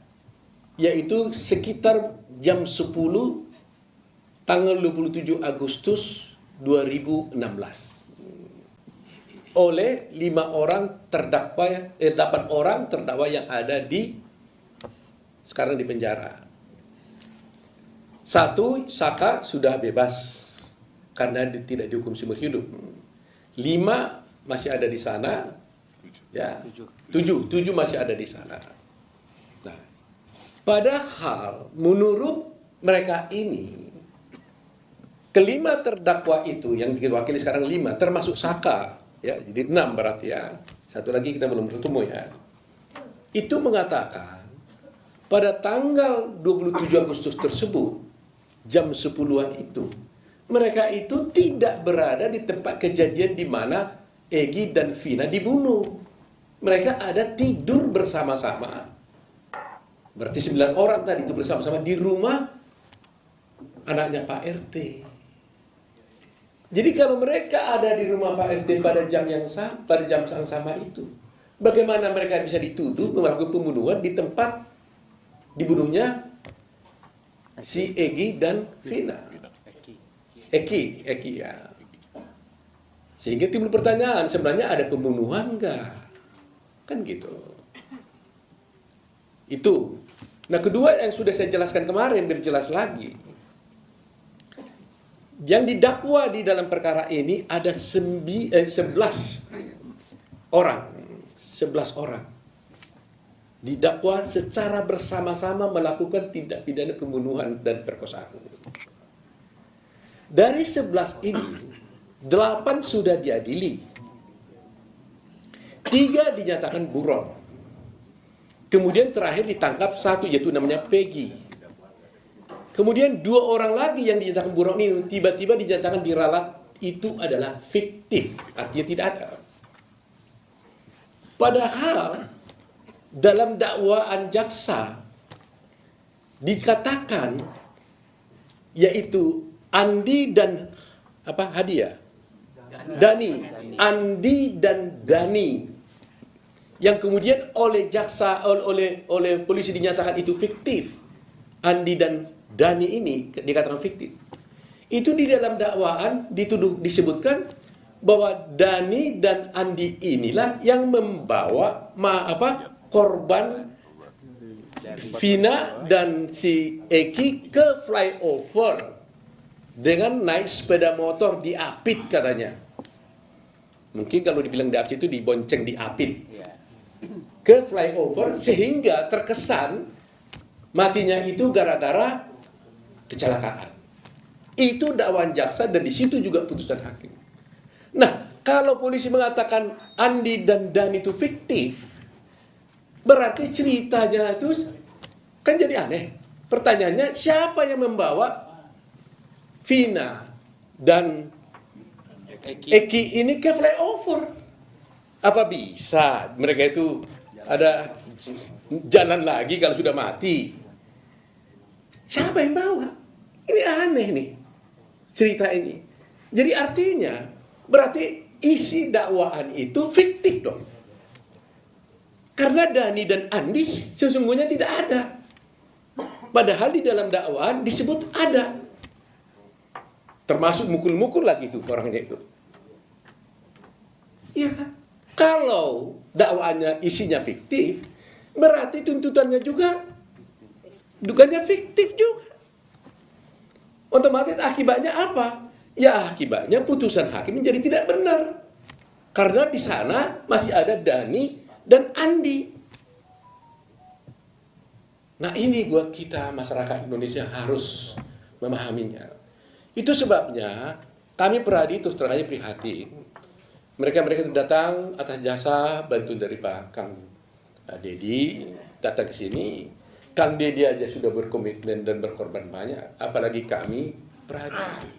yaitu sekitar jam 10 tanggal 27 Agustus 2016 oleh 8 orang terdakwa yang ada sekarang di penjara. 1, Saka sudah bebas karena tidak dihukum seumur hidup. 5 masih ada di sana. Ya. 7 masih ada di sana. Nah, padahal menurut mereka ini kelima terdakwa itu yang diwakili sekarang 5 termasuk Saka. Ya, jadi 6 berarti ya. Satu lagi kita belum bertemu ya. Itu mengatakan pada tanggal 27 Agustus tersebut jam 10-an itu mereka itu tidak berada di tempat kejadian di mana Egy dan Vina dibunuh. Mereka ada tidur bersama-sama. Berarti 9 orang tadi itu bersama-sama di rumah anaknya Pak RT. Jadi kalau mereka ada di rumah Pak RT pada jam yang sama itu, bagaimana mereka bisa dituduh melakukan pembunuhan di tempat dibunuhnya si Egy dan Vina? Eki ya. Sehingga timbul pertanyaan, sebenarnya ada pembunuhan enggak? Kan gitu. Itu. Nah, kedua yang sudah saya jelaskan kemarin, biar jelas lagi. Yang didakwa di dalam perkara ini ada 11 orang. 11 orang. Didakwa secara bersama-sama melakukan tindak pidana pembunuhan dan perkosaan. Dari 11 ini, 8 sudah diadili. 3 dinyatakan buron. Kemudian terakhir ditangkap 1, yaitu namanya Peggy. Kemudian 2 orang lagi yang dinyatakan buron ini tiba-tiba dinyatakan diralat, itu adalah fiktif, artinya tidak ada. Padahal dalam dakwaan jaksa dikatakan yaitu Andi dan Andi dan Dani, yang kemudian oleh jaksa oleh polisi dinyatakan itu fiktif. Andi dan Dani ini dikatakan fiktif. Itu di dalam dakwaan disebutkan bahwa Dani dan Andi inilah yang membawa korban Vina dan si Eki ke flyover dengan naik sepeda motor diapit katanya. Mungkin kalau dibilang diapit itu dibonceng diapit ke flyover, sehingga terkesan matinya itu gara-gara kecelakaan. Itu dakwaan jaksa dan di situ juga putusan hakim. Nah, kalau polisi mengatakan Andi dan Dani itu fiktif, berarti ceritanya itu kan jadi aneh. Pertanyaannya, siapa yang membawa Vina dan Eki ini ke flyover? Apa bisa mereka itu ada jalan lagi kalau sudah mati? Siapa yang bawa? Ini aneh nih cerita ini. Jadi artinya berarti isi dakwaan itu fiktif dong. Karena Dani dan Andi sesungguhnya tidak ada. Padahal di dalam dakwaan disebut ada. Termasuk mukul-mukul lagi itu orangnya itu. Ya, kalau dakwaannya isinya fiktif, berarti tuntutannya juga dugaannya fiktif juga. Otomatis akibatnya apa? Ya akibatnya putusan hakim menjadi tidak benar. Karena di sana masih ada Dani dan Andi. Nah ini buat kita masyarakat Indonesia harus memahaminya. Itu sebabnya kami Peradi terus terang aja prihatin. Mereka datang atas jasa bantu dari Pak Kang Dedi datang ke sini. Kang Dedi aja sudah berkomitmen dan berkorban banyak, apalagi kami Peradi.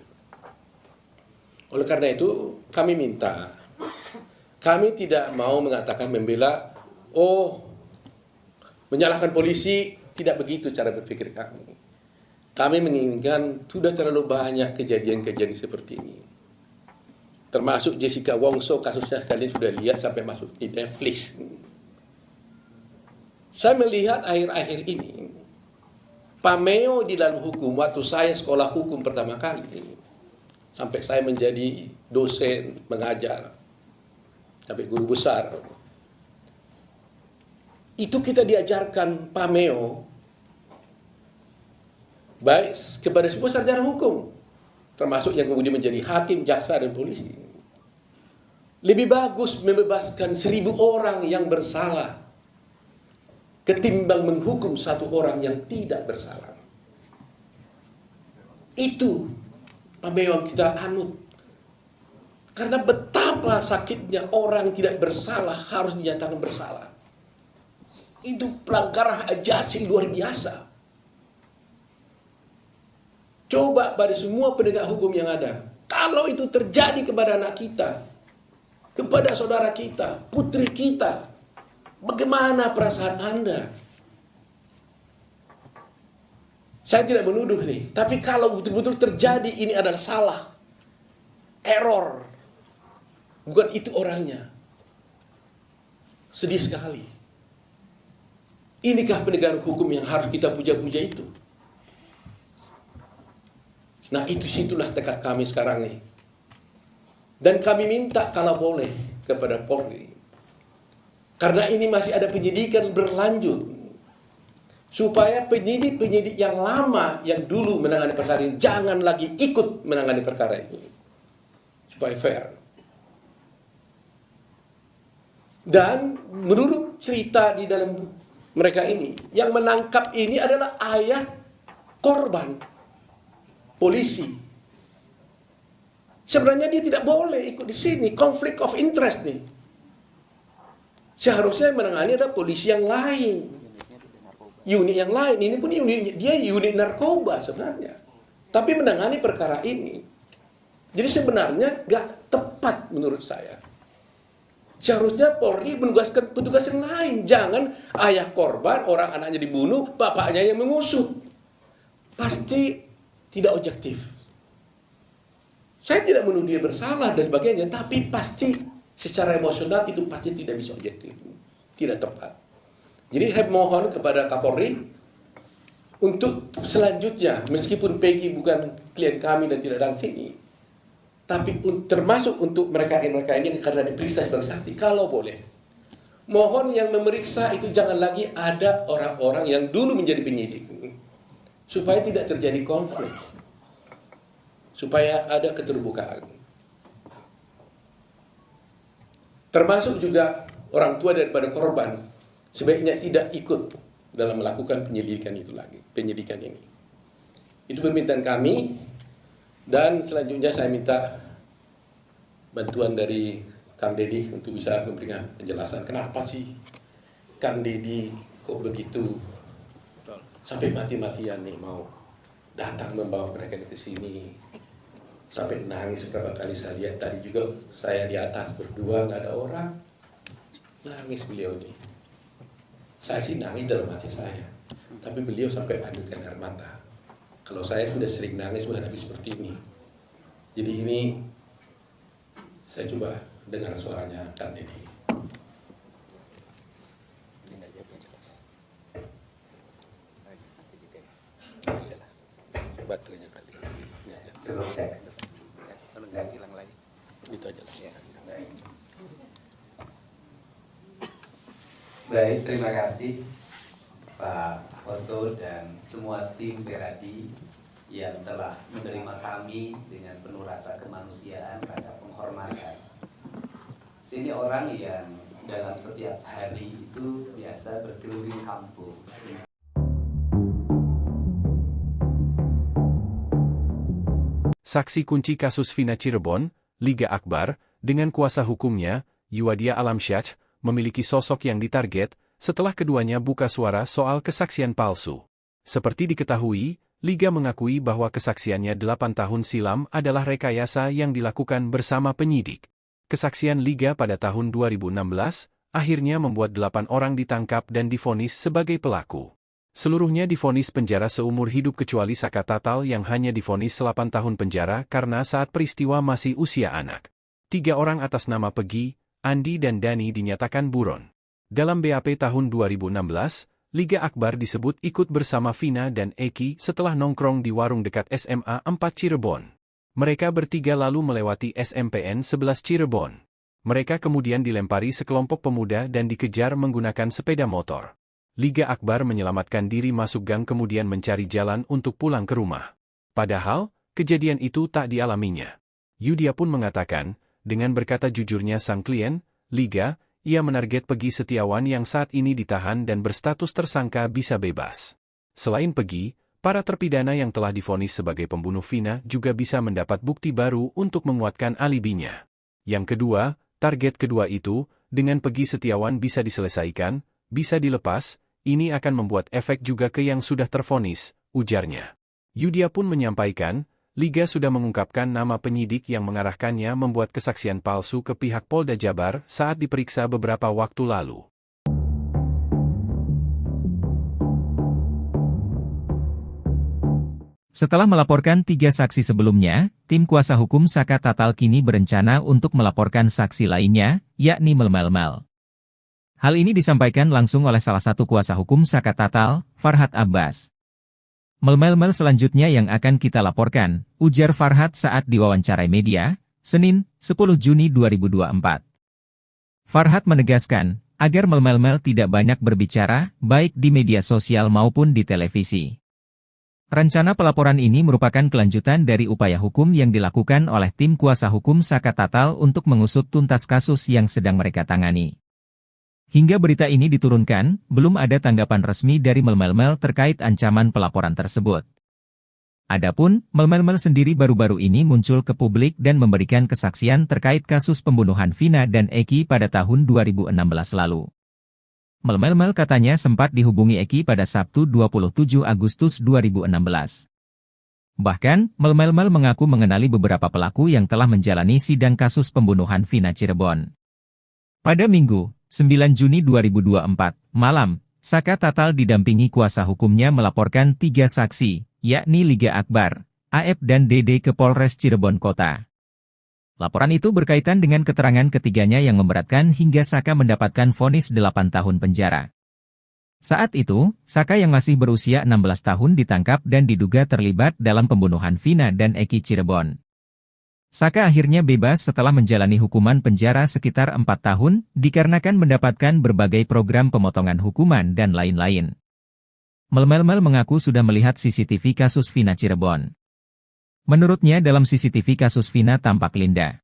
Oleh karena itu kami minta, kami tidak mau mengatakan membela, menyalahkan polisi, tidak begitu cara berpikir kami. Kami menginginkan sudah terlalu banyak kejadian-kejadian seperti ini. Termasuk Jessica Wongso, kasusnya kalian sudah lihat sampai masuk di Netflix. Saya melihat akhir-akhir ini, pameo di dalam hukum, waktu saya sekolah hukum pertama kali, sampai saya menjadi dosen, mengajar, sampai guru besar. Itu kita diajarkan pameo, baik kepada semua sarjana hukum, termasuk yang kemudian menjadi hakim, jaksa, dan polisi. Lebih bagus membebaskan 1000 orang yang bersalah ketimbang menghukum 1 orang yang tidak bersalah. Itu pameo yang kita anut. Karena betapa sakitnya orang tidak bersalah harus dinyatakan bersalah. Itu pelanggaran ajasi luar biasa. Coba pada semua penegak hukum yang ada, kalau itu terjadi kepada anak kita, kepada saudara kita, putri kita, bagaimana perasaan Anda? Saya tidak menuduh nih, tapi kalau betul-betul terjadi ini adalah salah, error, bukan itu orangnya. Sedih sekali. Inikah penegakan hukum yang harus kita puja-puja itu? Nah situlah tekad kami sekarang nih. Dan kami minta kalau boleh kepada Polri. Karena ini masih ada penyidikan berlanjut. supaya penyidik-penyidik yang lama yang dulu menangani perkara ini jangan lagi ikut menangani perkara ini, supaya fair. Dan menurut cerita di dalam mereka ini, yang menangkap ini adalah ayah korban, polisi. Sebenarnya dia tidak boleh ikut di sini, konflik of interest nih. Seharusnya yang menangani adalah polisi yang lain, unit yang lain. Ini pun dia unit narkoba sebenarnya, tapi menangani perkara ini. Jadi sebenarnya gak tepat menurut saya. Seharusnya Polri menugaskan petugas yang lain. Jangan ayah korban, orang anaknya dibunuh, bapaknya yang mengusut. Pasti tidak objektif. Saya tidak menuduh dia bersalah dan sebagainya, tapi pasti secara emosional itu pasti tidak bisa objektif. Tidak tepat. Jadi saya mohon kepada Kapolri untuk selanjutnya, meskipun Peggy bukan klien kami dan tidak datang sini, tapi termasuk untuk mereka ini karena diperiksa sebagai saksi, kalau boleh, mohon yang memeriksa itu jangan lagi ada orang-orang yang dulu menjadi penyidik, supaya tidak terjadi konflik, supaya ada keterbukaan. Termasuk juga orang tua daripada korban sebaiknya tidak ikut dalam melakukan penyidikan ini. Itu permintaan kami. Dan selanjutnya saya minta bantuan dari Kang Deddy untuk bisa memberikan penjelasan. Kenapa sih Kang Deddy kok begitu sampai mati-matian nih mau datang membawa mereka ke sini. Sampai nangis beberapa kali saya lihat. Tadi juga saya di atas berdua, nggak ada orang. Nangis beliau nih. Saya sih nangis dalam hati saya. Tapi beliau sampai adukkan air mata. Kalau saya sudah sering nangis menghadapi seperti ini. Jadi ini saya coba dengar suaranya Kang Deddy. Baterainya kali. Coba cek. Kalau nggak hilang lagi. Itu aja lah. Ya. Baik, terima kasih Pak Oto dan semua tim Peradi yang telah menerima kami dengan penuh rasa kemanusiaan, rasa penghormatan. Sini orang yang dalam setiap hari itu biasa berkeliling kampung. Saksi kunci kasus Vina Cirebon, Liga Akbar, dengan kuasa hukumnya, Yuwadia Alamsyah, memiliki sosok yang ditarget setelah keduanya buka suara soal kesaksian palsu. Seperti diketahui, Liga mengakui bahwa kesaksiannya 8 tahun silam adalah rekayasa yang dilakukan bersama penyidik. Kesaksian Liga pada tahun 2016 akhirnya membuat 8 orang ditangkap dan divonis sebagai pelaku. Seluruhnya divonis penjara seumur hidup kecuali Saka Tatal yang hanya divonis 8 tahun penjara karena saat peristiwa masih usia anak. 3 orang atas nama Peggy, Andi dan Dani dinyatakan buron. Dalam BAP tahun 2016, Liga Akbar disebut ikut bersama Vina dan Eki setelah nongkrong di warung dekat SMA 4 Cirebon. Mereka bertiga lalu melewati SMPN 11 Cirebon. Mereka kemudian dilempari sekelompok pemuda dan dikejar menggunakan sepeda motor. Liga Akbar menyelamatkan diri masuk gang kemudian mencari jalan untuk pulang ke rumah. Padahal, kejadian itu tak dialaminya. Yudia pun mengatakan, dengan berkata jujurnya sang klien, Liga, ia menarget Peggy Setiawan yang saat ini ditahan dan berstatus tersangka bisa bebas. Selain Peggy, para terpidana yang telah divonis sebagai pembunuh Vina juga bisa mendapat bukti baru untuk menguatkan alibinya. Yang kedua, target kedua itu, dengan Peggy Setiawan bisa diselesaikan, bisa dilepas, ini akan membuat efek juga ke yang sudah tervonis, ujarnya. Yudia pun menyampaikan, Liga sudah mengungkapkan nama penyidik yang mengarahkannya membuat kesaksian palsu ke pihak Polda Jabar saat diperiksa beberapa waktu lalu. Setelah melaporkan 3 saksi sebelumnya, tim kuasa hukum Saka Tatal kini berencana untuk melaporkan saksi lainnya, yakni Melmelmel. Hal ini disampaikan langsung oleh salah satu kuasa hukum Saka Tatal, Farhad Abbas. Melmelmel selanjutnya yang akan kita laporkan, ujar Farhad saat diwawancarai media, Senin, 10 Juni 2024. Farhad menegaskan, agar Melmelmel tidak banyak berbicara, baik di media sosial maupun di televisi. Rencana pelaporan ini merupakan kelanjutan dari upaya hukum yang dilakukan oleh tim kuasa hukum Saka Tatal untuk mengusut tuntas kasus yang sedang mereka tangani. Hingga berita ini diturunkan, belum ada tanggapan resmi dari Melmelmel terkait ancaman pelaporan tersebut. Adapun, Melmelmel sendiri baru-baru ini muncul ke publik dan memberikan kesaksian terkait kasus pembunuhan Vina dan Eki pada tahun 2016 lalu. Melmelmel katanya sempat dihubungi Eki pada Sabtu 27 Agustus 2016. Bahkan, Melmelmel mengaku mengenali beberapa pelaku yang telah menjalani sidang kasus pembunuhan Vina Cirebon. Pada Minggu, 9 Juni 2024, malam, Saka Tatal didampingi kuasa hukumnya melaporkan 3 saksi, yakni Liga Akbar, AF dan DD ke Polres Cirebon Kota. Laporan itu berkaitan dengan keterangan ketiganya yang memberatkan hingga Saka mendapatkan vonis 8 tahun penjara. Saat itu, Saka yang masih berusia 16 tahun ditangkap dan diduga terlibat dalam pembunuhan Vina dan Eki Cirebon. Saka akhirnya bebas setelah menjalani hukuman penjara sekitar 4 tahun, dikarenakan mendapatkan berbagai program pemotongan hukuman dan lain-lain. Melmelmel mengaku sudah melihat CCTV kasus Vina Cirebon. Menurutnya dalam CCTV kasus Vina tampak Linda.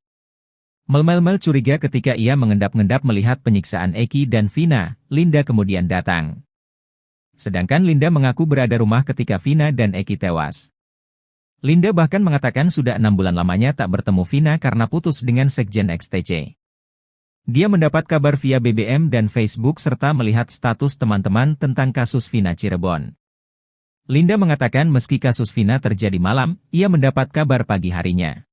Melmelmel curiga ketika ia mengendap-endap melihat penyiksaan Eki dan Vina, Linda kemudian datang. Sedangkan Linda mengaku berada rumah ketika Vina dan Eki tewas. Linda bahkan mengatakan sudah 6 bulan lamanya tak bertemu Vina karena putus dengan Sekjen XTC. Dia mendapat kabar via BBM dan Facebook serta melihat status teman-teman tentang kasus Vina Cirebon. Linda mengatakan meski kasus Vina terjadi malam, ia mendapat kabar pagi harinya.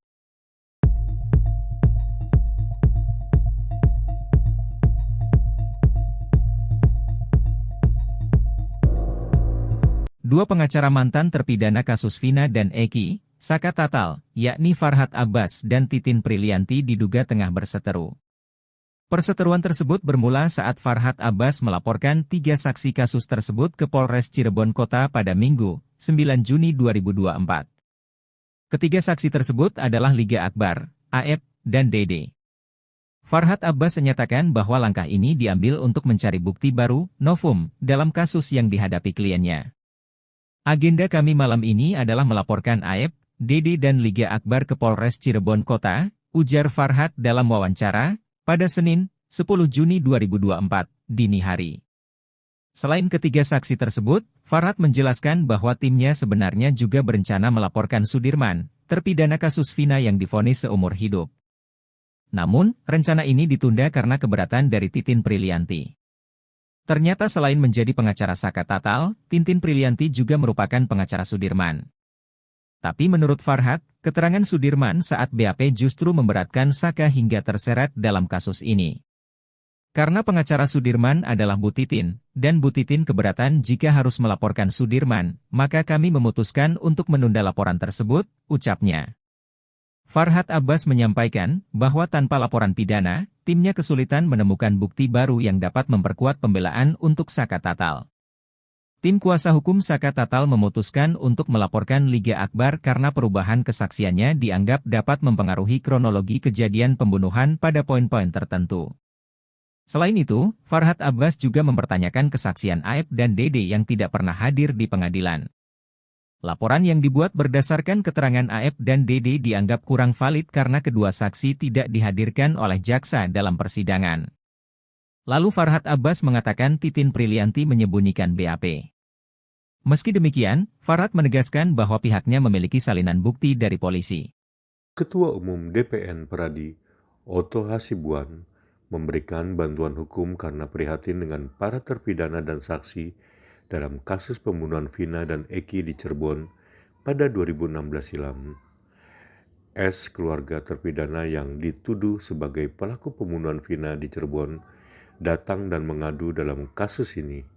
Dua pengacara mantan terpidana kasus Vina dan Eki, Saka Tatal, yakni Farhat Abbas dan Titin Prilianti diduga tengah berseteru. Perseteruan tersebut bermula saat Farhat Abbas melaporkan 3 saksi kasus tersebut ke Polres Cirebon Kota pada Minggu, 9 Juni 2024. Ketiga saksi tersebut adalah Liga Akbar, AF, dan DD. Farhat Abbas menyatakan bahwa langkah ini diambil untuk mencari bukti baru, novum, dalam kasus yang dihadapi kliennya. Agenda kami malam ini adalah melaporkan AF, DD dan Liga Akbar ke Polres Cirebon Kota, ujar Farhat dalam wawancara, pada Senin, 10 Juni 2024, dini hari. Selain ketiga saksi tersebut, Farhat menjelaskan bahwa timnya sebenarnya juga berencana melaporkan Sudirman, terpidana kasus Vina yang divonis seumur hidup. Namun, rencana ini ditunda karena keberatan dari Titin Prilianti. Ternyata selain menjadi pengacara Saka Tatal, Titin Prilianti juga merupakan pengacara Sudirman. Tapi menurut Farhat, keterangan Sudirman saat BAP justru memberatkan Saka hingga terseret dalam kasus ini. Karena pengacara Sudirman adalah Bu Titin, dan Bu Titin keberatan jika harus melaporkan Sudirman, maka kami memutuskan untuk menunda laporan tersebut, ucapnya. Farhat Abbas menyampaikan bahwa tanpa laporan pidana, timnya kesulitan menemukan bukti baru yang dapat memperkuat pembelaan untuk Saka Tatal. Tim kuasa hukum Saka Tatal memutuskan untuk melaporkan Liga Akbar karena perubahan kesaksiannya dianggap dapat mempengaruhi kronologi kejadian pembunuhan pada poin-poin tertentu. Selain itu, Farhat Abbas juga mempertanyakan kesaksian AF dan DD yang tidak pernah hadir di pengadilan. Laporan yang dibuat berdasarkan keterangan AF dan DD dianggap kurang valid karena kedua saksi tidak dihadirkan oleh jaksa dalam persidangan. Lalu Farhat Abbas mengatakan Titin Prilianti menyembunyikan BAP. Meski demikian, Farhat menegaskan bahwa pihaknya memiliki salinan bukti dari polisi. Ketua Umum DPN Peradi, Otto Hasibuan, memberikan bantuan hukum karena prihatin dengan para terpidana dan saksi dalam kasus pembunuhan Vina dan Eki di Cirebon pada 2016 silam. S, keluarga terpidana yang dituduh sebagai pelaku pembunuhan Vina di Cirebon, datang dan mengadu dalam kasus ini.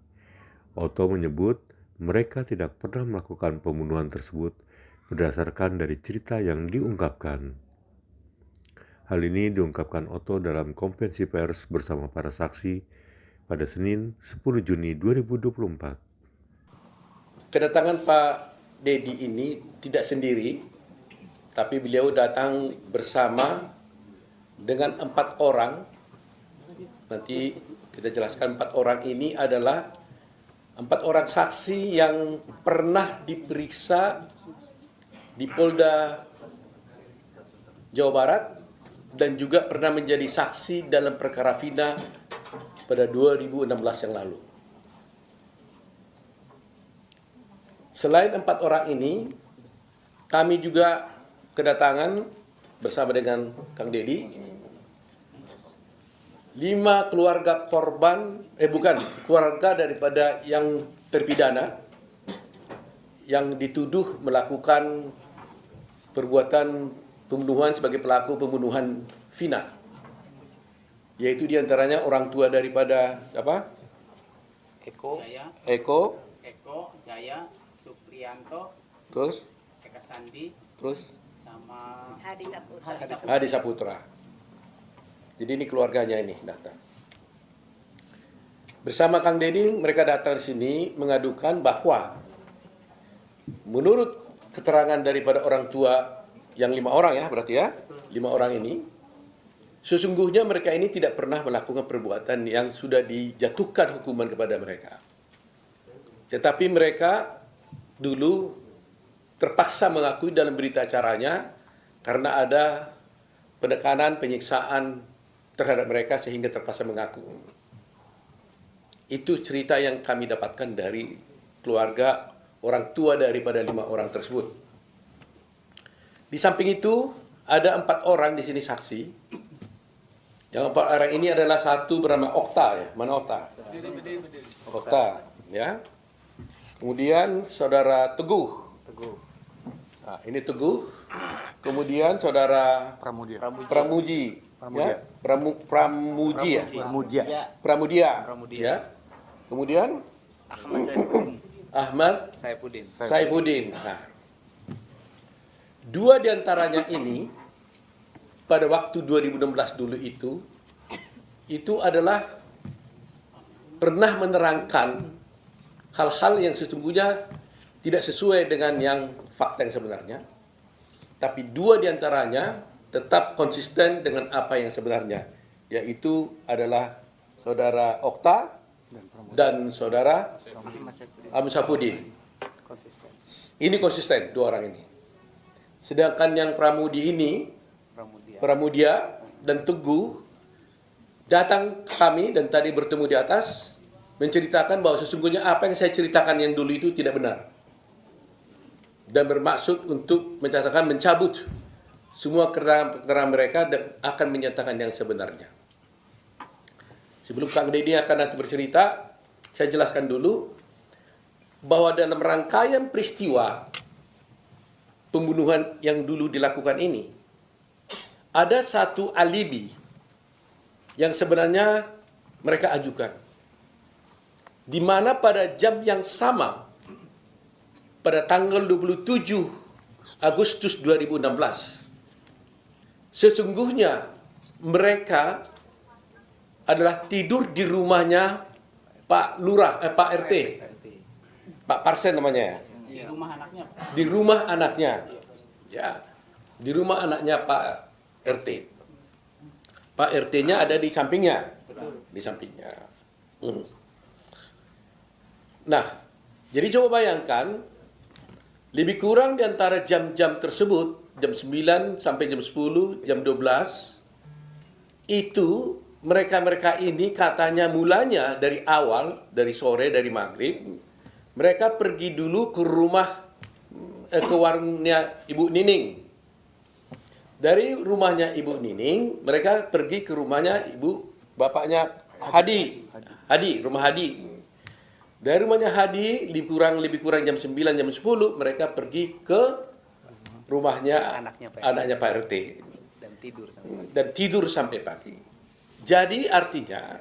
Otto menyebut mereka tidak pernah melakukan pembunuhan tersebut berdasarkan dari cerita yang diungkapkan. Hal ini diungkapkan Otto dalam konferensi pers bersama para saksi pada Senin 10 Juni 2024. Kedatangan Pak Dedi ini tidak sendiri, tapi beliau datang bersama dengan 4 orang. Nanti Kita jelaskan 4 orang ini adalah 4 orang saksi yang pernah diperiksa di Polda Jawa Barat dan juga pernah menjadi saksi dalam perkara Vina pada 2016 yang lalu. Selain 4 orang ini, kami juga kedatangan bersama dengan Kang Dedi 5 keluarga korban, keluarga daripada yang terpidana yang dituduh melakukan perbuatan pembunuhan sebagai pelaku pembunuhan Vina. Yaitu diantaranya orang tua daripada siapa? Eko, Jaya, Suprianto, terus Eka Sandi, terus sama Hadi Saputra. Jadi ini keluarganya ini datang. Bersama Kang Dedi mereka datang di sini mengadukan bahwa menurut keterangan daripada orang tua yang 5 orang ya berarti ya, 5 orang ini, sesungguhnya mereka ini tidak pernah melakukan perbuatan yang sudah dijatuhkan hukuman kepada mereka. Tetapi mereka dulu terpaksa mengakui dalam berita acaranya karena ada penekanan, penyiksaan terhadap mereka sehingga terpaksa mengaku. Itu cerita yang kami dapatkan dari keluarga orang tua daripada 5 orang tersebut. Di samping itu ada 4 orang di sini saksi. Yang 4 orang ini adalah satu bernama Okta ya. Mana Okta? Okta ya. Kemudian saudara Teguh. Nah, ini Teguh. Kemudian saudara Pramuji. Ya, Pramudia. Ya. Kemudian Ahmad Saifuddin. Nah, 2 diantaranya ini pada waktu 2016 dulu itu adalah pernah menerangkan hal-hal yang sesungguhnya tidak sesuai dengan yang fakta yang sebenarnya. Tapi 2 diantaranya tetap konsisten dengan apa yang sebenarnya, yaitu adalah saudara Okta dan saudara Ahmad Saifuddin. Ini konsisten 2 orang ini. Sedangkan yang Pramudia dan Teguh datang ke kami dan tadi bertemu di atas menceritakan bahwa sesungguhnya apa yang saya ceritakan yang dulu itu tidak benar. Dan bermaksud untuk mencabut semua keterangan mereka dan akan menyatakan yang sebenarnya. Sebelum Kang Dedi akan nanti bercerita, saya jelaskan dulu bahwa dalam rangkaian peristiwa pembunuhan yang dulu dilakukan ini, ada satu alibi yang sebenarnya mereka ajukan. Di mana pada jam yang sama, pada tanggal 27 Agustus 2016, sesungguhnya mereka adalah tidur di rumahnya Pak Lurah, Pak RT, Pak Parsen namanya ya. Di rumah anaknya. Di rumah anaknya, ya, di rumah anaknya Pak RT. Pak RT-nya ada di sampingnya, di sampingnya. Nah, jadi coba bayangkan, lebih kurang di antara jam-jam tersebut, jam 9 sampai jam 10, jam 12, itu mereka-mereka ini katanya mulanya dari awal, dari sore, dari maghrib, mereka pergi dulu ke rumah, ke warungnya Ibu Nining. Dari rumahnya Ibu Nining, mereka pergi ke rumahnya bapaknya Hadi, rumah Hadi. Dari rumahnya Hadi, lebih kurang jam 9, jam 10, mereka pergi ke rumahnya anaknya Pak RT. Dan tidur sampai pagi. Jadi artinya,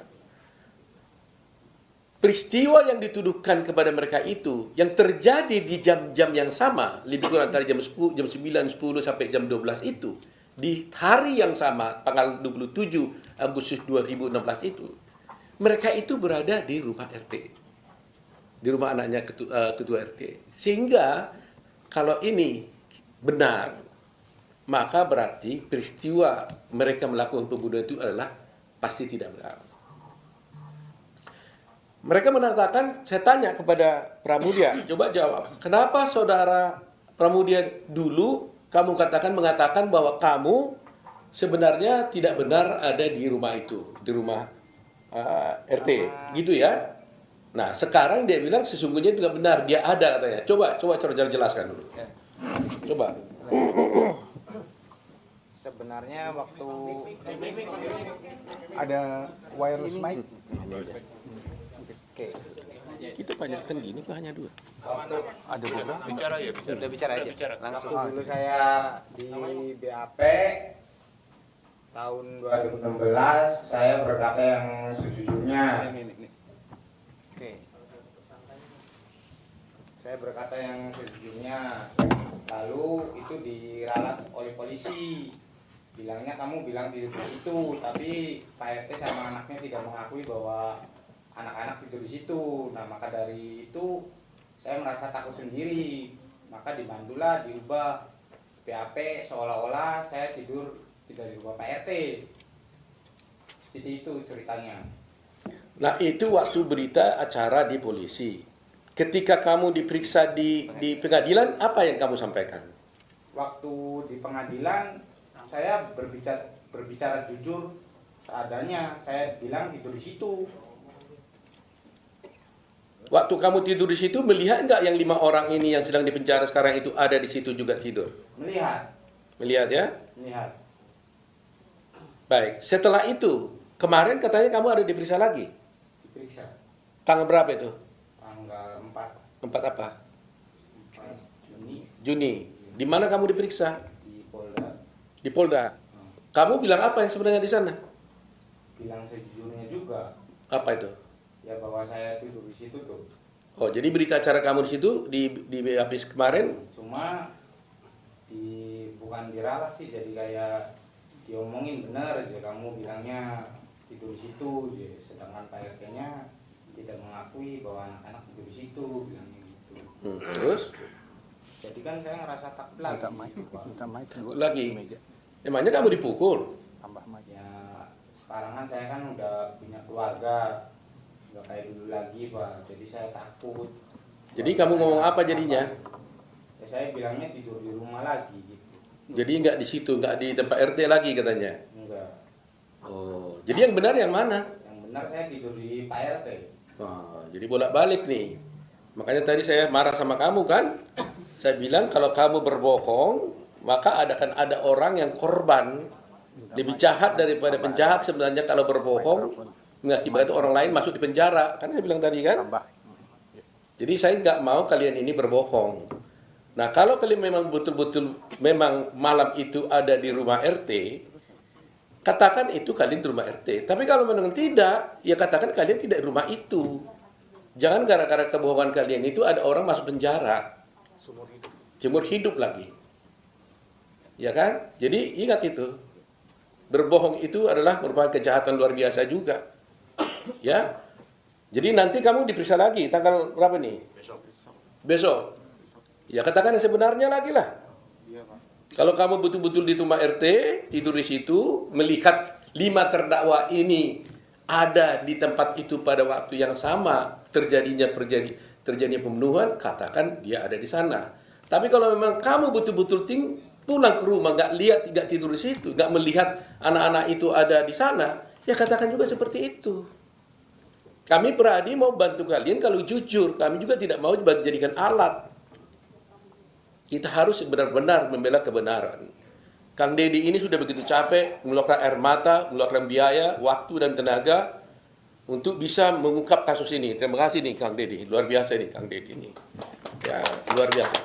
peristiwa yang dituduhkan kepada mereka itu, yang terjadi di jam-jam yang sama, lebih kurang antara jam 10, jam 9, 10 sampai jam 12 itu, di hari yang sama, tanggal 27 Agustus 2016 itu, mereka itu berada di rumah RT. Di rumah anaknya ketua RT. Sehingga kalau ini benar, maka berarti peristiwa mereka melakukan pembunuhan itu adalah pasti tidak benar. Mereka mengatakan, saya tanya kepada Pramudia, coba jawab, kenapa saudara Pramudia dulu kamu mengatakan bahwa kamu sebenarnya tidak benar ada di rumah itu, di rumah RT, gitu ya? Nah, sekarang dia bilang sesungguhnya juga benar, dia ada katanya. Coba jelaskan dulu. Coba. Sebenarnya waktu ada wireless mic. Oke. Kita banyakkan gini kok hanya 2? Ada berapa? Bicara ya, Udah bicara aja. Langsung. Waktu dulu saya di BAP tahun 2016, saya berkata yang sejujurnya. Oke. Saya berkata yang sejujurnya. Lalu itu diralat oleh polisi. Bilangnya kamu bilang tidur di situ, tapi Pak RT sama anaknya tidak mengakui bahwa anak-anak tidur di situ. Nah, maka dari itu saya merasa takut sendiri. Maka dibantulah diubah BAP seolah-olah saya tidur tidak di rumah Pak RT. Seperti itu ceritanya. Nah, itu waktu berita acara di polisi. Ketika kamu diperiksa di pengadilan, apa yang kamu sampaikan? Waktu di pengadilan, saya berbicara jujur seadanya. Saya bilang tidur di situ. Waktu kamu tidur di situ, melihat nggak yang 5 orang ini yang sedang dipenjara sekarang itu ada di situ juga tidur? Melihat. Melihat ya? Melihat. Baik, setelah itu, kemarin katanya kamu ada diperiksa lagi? Diperiksa. Tanggal berapa itu? Tanggal 4. 4 apa? 4 Juni. Juni. Di mana kamu diperiksa? Di Polda. Di Polda. Kamu bilang apa yang sebenarnya di sana? Bilang sejujurnya juga. Apa itu? Ya bahwa saya tidur di situ tuh. Oh, jadi berita acara kamu di situ di BAP kemarin? Cuma bukan diralat sih, jadi kayak diomongin benar aja, kamu bilangnya tidur di situ, sedangkan Pak RT-nya tidak mengakui bahwa anak-anak tidur di situ, bilangnya gitu. Terus? Jadi kan saya ngerasa takut lagi. Lagi? Emangnya kamu dipukul? Ya sekarang kan saya kan udah punya keluarga, nggak kayak dulu lagi Pak, jadi saya takut. Jadi kamu ngomong apa jadinya? Ya saya bilangnya tidur di rumah lagi gitu. Jadi nggak di situ, nggak di tempat RT lagi katanya? Enggak. Oh, jadi yang benar yang mana? Yang benar saya tidur di Pak RT. Oh, jadi bolak-balik nih. Makanya tadi saya marah sama kamu kan? Saya bilang kalau kamu berbohong, maka akan ada orang yang korban. Lebih jahat daripada penjahat sebenarnya kalau berbohong, mengakibatkan orang lain masuk di penjara. Kan saya bilang tadi kan? Jadi saya nggak mau kalian ini berbohong. Nah, kalau kalian memang betul-betul memang malam itu ada di rumah RT, katakan itu kalian di rumah RT. Tapi kalau memang tidak, ya katakan kalian tidak di rumah itu. Jangan gara-gara kebohongan kalian itu ada orang masuk penjara. Seumur hidup lagi. Ya kan? Jadi ingat itu. Berbohong itu adalah merupakan kejahatan luar biasa juga. Ya. Jadi nanti kamu diperiksa lagi tanggal berapa nih? Besok. Ya katakan yang sebenarnya lagi lah. Kalau kamu betul-betul di rumah RT, tidur di situ, melihat 5 terdakwa ini ada di tempat itu pada waktu yang sama, terjadinya pembunuhan, katakan dia ada di sana. Tapi kalau memang kamu betul-betul pulang ke rumah, nggak lihat, tidak tidur di situ, nggak melihat anak-anak itu ada di sana, ya katakan juga seperti itu. Kami Pradi mau bantu kalian kalau jujur, kami juga tidak mau dijadikan alat. Kita harus benar-benar membela kebenaran. Kang Deddy ini sudah begitu capek, mengeluarkan air mata, mengeluarkan biaya, waktu dan tenaga untuk bisa mengungkap kasus ini. Terima kasih nih Kang Deddy, luar biasa nih Kang Deddy ini. Ya, luar biasa.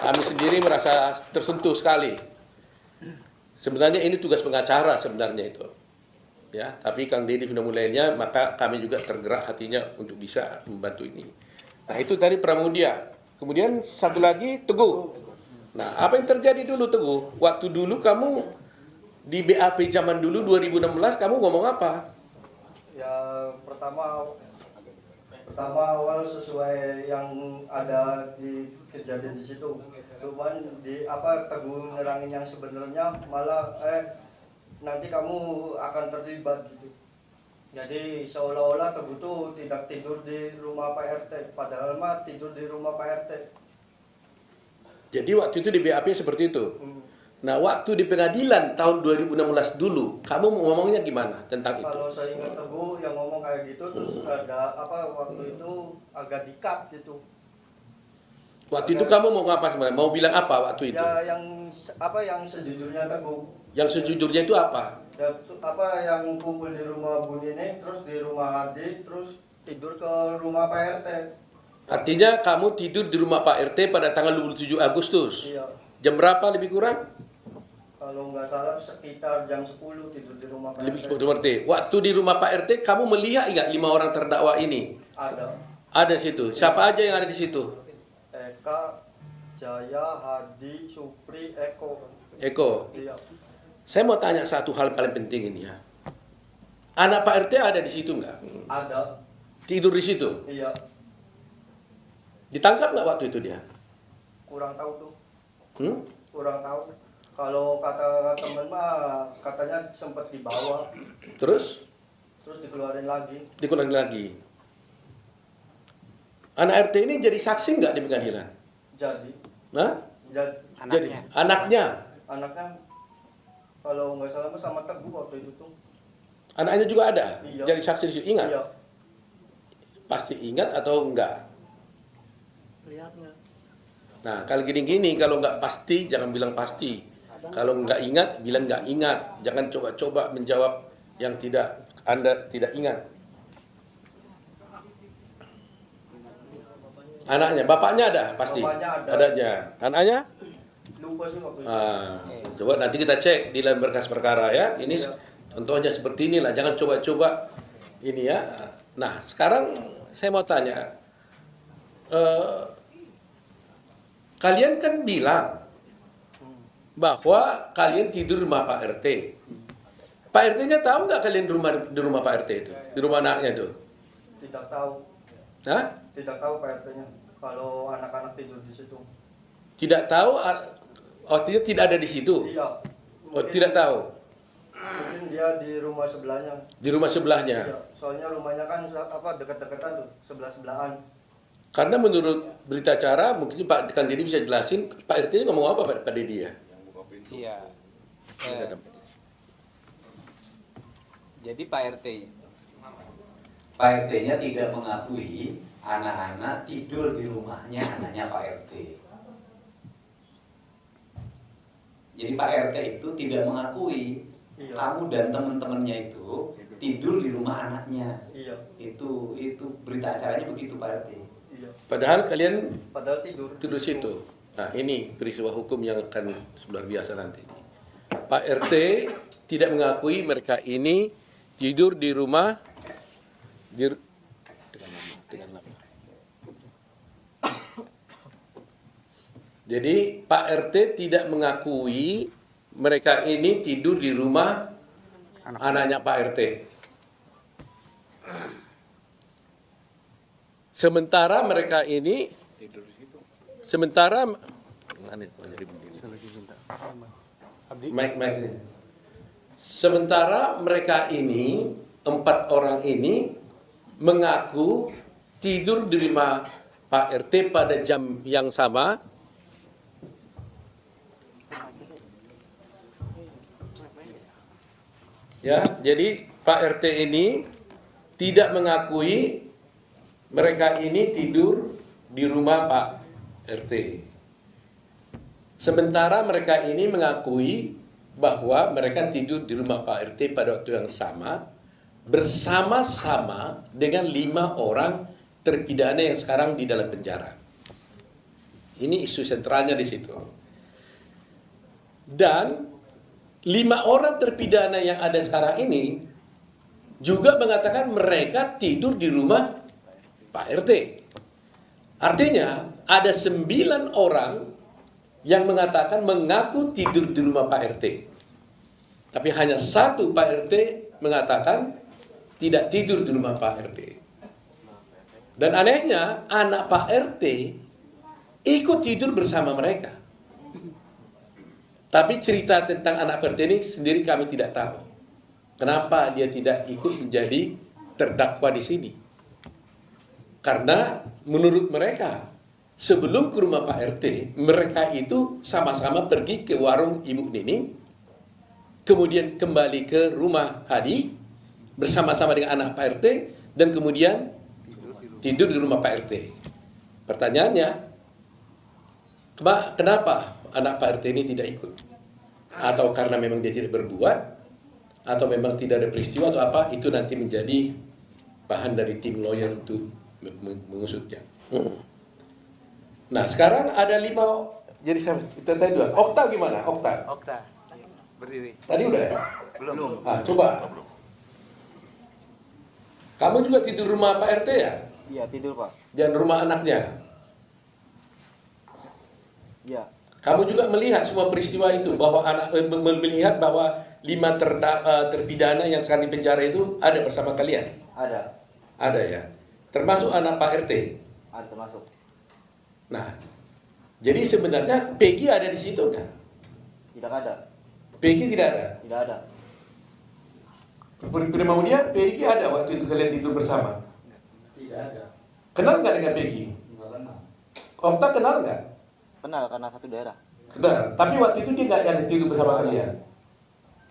Kami sendiri merasa tersentuh sekali. Sebenarnya ini tugas pengacara sebenarnya itu. Ya, tapi Kang Deddy sudah mulainya, maka kami juga tergerak hatinya untuk bisa membantu ini. Nah, itu tadi Pramudia. Kemudian satu lagi Teguh. Nah, apa yang terjadi dulu Teguh? Waktu dulu kamu di BAP zaman dulu 2016 kamu ngomong apa? Ya pertama awal sesuai yang ada di kejadian di situ. Cuman Teguh nerangin yang sebenarnya malah nanti kamu akan terlibat gitu. Jadi seolah-olah Teguh tuh tidak tidur di rumah Pak RT, padahal mah tidur di rumah Pak RT. Jadi waktu itu di BAP seperti itu. Nah, waktu di pengadilan tahun 2016 dulu, kamu ngomongnya gimana tentang itu? Kalau saya ingat Teguh yang ngomong kayak gitu, terus ada apa waktu itu agak dikat gitu. Waktu itu kamu mau ngapa sebenarnya? Mau bilang apa waktu itu? Ya yang sejujurnya Teguh. Yang sejujurnya itu apa? Ya, yang kumpul di rumah Bu Nini, terus di rumah Hadi, terus tidur ke rumah Pak RT. Artinya kamu tidur di rumah Pak RT pada tanggal 27 Agustus? Iya. Jam berapa lebih kurang? Kalau nggak salah sekitar jam 10 tidur di rumah Pak Lebih RT. seperti. Waktu di rumah Pak RT, kamu melihat nggak 5 orang terdakwa ini? Ada. Ada di situ. Siapa aja yang ada di situ? Eka, Jaya, Hadi, Supri, Eko. Eko. Iya. Saya mau tanya satu hal paling penting ini ya. Anak Pak RT ada di situ nggak? Ada. Tidur di situ? Iya. Ditangkap nggak waktu itu dia? Kurang tahu tuh. Kurang tahu. Kalau kata temen mah katanya sempat dibawa. Terus? Terus dikeluarin lagi. Dikeluarin lagi. Anak RT ini jadi saksi nggak di pengadilan? Jadi. Hah? Jadi anaknya. Anaknya kalau nggak salah sama Teguh waktu itu tuh. Anaknya juga ada? Iya. Jadi saksi di situ. Ingat? Iya. Pasti ingat atau enggak? Nah, kalau gini-gini, kalau nggak pasti, jangan bilang pasti. Kalau nggak ingat, bilang nggak ingat. Jangan coba-coba menjawab yang Anda tidak ingat. Anaknya, bapaknya ada pasti? Bapaknya ada. Adanya. Anaknya? Lupa sih waktu itu. Coba nanti kita cek di dalam berkas perkara ya. Ini contohnya seperti inilah. Jangan coba-coba ini ya. Nah, sekarang saya mau tanya. Kalian kan bilang bahwa kalian tidur di rumah Pak RT. Pak RT-nya tahu nggak kalian di rumah Pak RT itu? Di rumah anaknya itu? Tidak tahu. Hah? Tidak tahu Pak RT-nya. Kalau anak-anak tidur di situ. Tidak tahu? Artinya tidak ada di situ? Iya. Oh, tidak tahu? Mungkin dia di rumah sebelahnya. Di rumah sebelahnya? Iya. Soalnya rumahnya kan dekat-dekatan tuh, sebelah-sebelahan. Karena menurut berita acara, mungkin Pak Kandidi bisa jelasin, Pak RT ngomong apa Pak Dedi ya? Iya. Jadi Pak RT-nya tidak mengakui anak-anak tidur di rumahnya anaknya Pak RT. Jadi Pak RT itu tidak mengakui kamu dan teman-temannya itu tidur di rumah anaknya. Iya. Itu berita acaranya begitu Pak RT. Iya. Padahal kalian tidur situ. Nah, ini peristiwa hukum yang akan luar biasa nanti. Pak RT tidak mengakui mereka ini tidur di rumah dengan nama. Jadi Pak RT tidak mengakui mereka ini tidur di rumah anaknya Pak RT. Sementara mereka ini, sementara mereka ini, 4 orang ini mengaku tidur di rumah Pak RT pada jam yang sama. Ya, jadi Pak RT ini tidak mengakui mereka ini tidur di rumah Pak RT. Sementara mereka ini mengakui bahwa mereka tidur di rumah Pak RT pada waktu yang sama, bersama-sama dengan 5 orang terpidana yang sekarang di dalam penjara. Ini isu sentralnya di situ. Dan 5 orang terpidana yang ada sekarang ini juga mengatakan mereka tidur di rumah Pak RT. Artinya ada 9 orang yang mengatakan mengaku tidur di rumah Pak RT. Tapi hanya 1 Pak RT mengatakan tidak tidur di rumah Pak RT. Dan anehnya anak Pak RT ikut tidur bersama mereka. Tapi cerita tentang anak Pak RT ini sendiri kami tidak tahu. Kenapa dia tidak ikut menjadi terdakwa di sini. Karena menurut mereka, sebelum ke rumah Pak RT, mereka itu sama-sama pergi ke warung Ibu Nining, kemudian kembali ke rumah Hadi, bersama-sama dengan anak Pak RT, dan kemudian tidur di rumah Pak RT. Pertanyaannya, kenapa anak Pak RT ini tidak ikut? Atau karena memang dia tidak berbuat, atau memang tidak ada peristiwa atau apa, itu nanti menjadi bahan dari tim lawyer untuk mengusutnya. Nah, sekarang ada 5, jadi kita tanya dua. Okta gimana? Okta Berdiri. tadi udah ya? Belum. Nah, coba. Kamu juga tidur rumah Pak RT ya? Iya, tidur Pak. Dan rumah anaknya? Iya. Kamu juga melihat semua peristiwa itu, bahwa melihat bahwa 5 terpidana yang sekarang di penjara itu ada bersama kalian? Ada. Ada ya? Termasuk anak Pak RT? Ada termasuk. Nah, jadi sebenarnya Peggy ada di situ kan? Tidak ada. Peggy tidak ada? Tidak ada. Mau dia, Peggy ada waktu itu kalian tidur bersama? Tidak ada. Kenal nggak dengan Peggy? Nggak kenal. Okta kenal nggak? Kenal karena satu daerah. Kenal. Tapi waktu itu dia nggak ada tidur bersama kalian?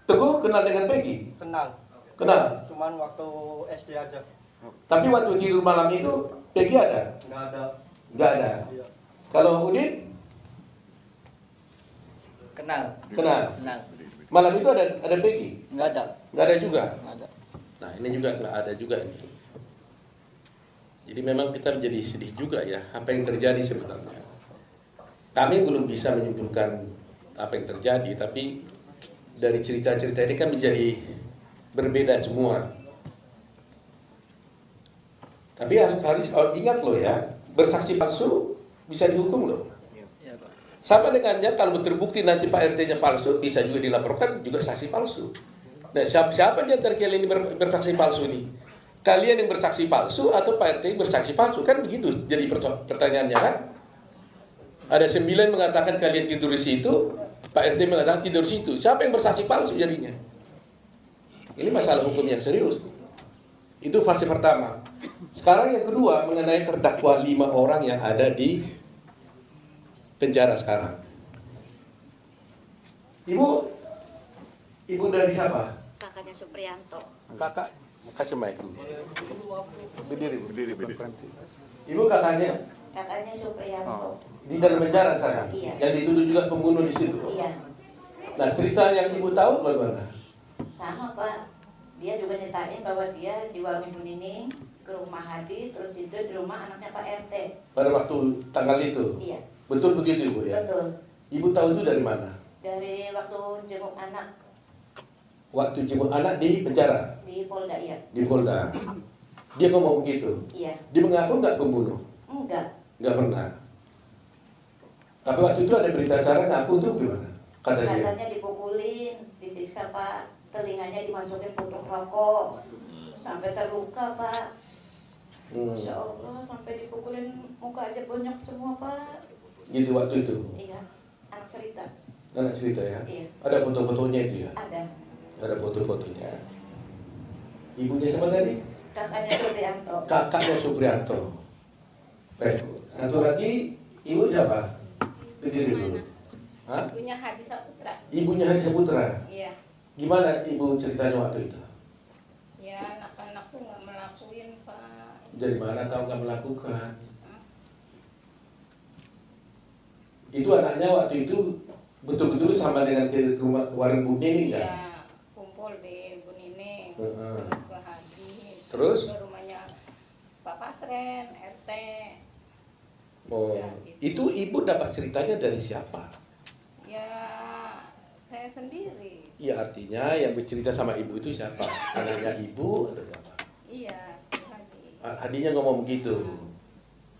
Teguh kenal dengan Peggy? Kenal. Kenal. Cuman waktu SD aja. Tapi waktu tidur malam itu Peggy ada? Nggak ada. Nggak ada. Iya. Kalau Udin? Kenal. Kenal. Kenal. Malam itu ada Peggy? Nggak ada. Nggak ada juga? Nggak ada. Nah, ini juga nggak ada juga ini. Jadi memang kita menjadi sedih juga ya, apa yang terjadi sebenarnya. Kami belum bisa menyimpulkan apa yang terjadi, tapi dari cerita-cerita ini kan menjadi berbeda semua. Tapi harus ingat loh ya, bersaksi palsu bisa dihukum loh. Sama dengannya kalau terbukti nanti Pak RT-nya palsu, bisa juga dilaporkan juga saksi palsu. Nah, siapa di antara kalian ini bersaksi palsu ini? Kalian yang bersaksi palsu atau Pak RT bersaksi palsu? Kan begitu jadi pertanyaannya kan? Ada 9 mengatakan kalian tidur di situ, Pak RT mengatakan tidur di situ. Siapa yang bersaksi palsu jadinya? Ini masalah hukum yang serius. Itu fase pertama. Sekarang yang kedua mengenai terdakwa 5 orang yang ada di penjara sekarang. Ibu dari siapa? Kakaknya Suprianto. Kakak, kasih mic dulu. Berdiri. Ibu kakaknya? Kakaknya Suprianto. Di dalam penjara sekarang? Iya. Yang dituduh juga pembunuh di situ? Iya. Nah, cerita yang ibu tahu bagaimana? Sama Pak. Dia juga nyetain bahwa dia di warung Ibu Nining ke rumah Hadi, terus tidur di rumah anaknya Pak RT. Pada waktu tanggal itu? Iya. Betul begitu Ibu ya? Betul. Ibu tahu itu dari mana? Dari waktu jenguk anak Waktu jenguk anak di penjara? di Polda, iya. Di Polda. Dia ngomong begitu? Iya. Dia mengaku nggak pembunuh? Enggak. Nggak pernah. Tapi waktu itu ada berita acara ngaku tuh gimana? Katanya dipukulin, disiksa Pak, telinganya dimasukin putuk rokok, sampai terluka Pak. Masya Allah, sampai dipukulin muka aja bonyok semua Pak. Gitu waktu itu? Iya, anak cerita. Anak cerita ya? Iya. Ada foto-fotonya itu ya? Ada. Ada foto-fotonya. Ibunya siapa tadi? Kakaknya Suprianto. Kakaknya Suprianto. Baik. Satu lagi, ibu siapa? Berdiri dulu. Hah? Ibunya Hadi Saputra. Ibunya Hadi Saputra? Iya. Gimana ibu ceritanya waktu itu? Ya anak-anak tuh nggak melakuin Pak. Dari mana tahu nggak melakukan? Itu anaknya waktu itu betul-betul sama dengan ke rumah warung Bu Nining kan? Iya, kumpul di Bu Nining, Heeh. terus ke Hadi, Terus? ke rumahnya Pak Pasren, RT. Oh, itu ibu dapat ceritanya dari siapa? Ya saya sendiri. Iya, artinya yang bercerita sama ibu itu siapa? Anaknya ibu atau siapa? Iya, si Hadi. Hadinya ngomong begitu.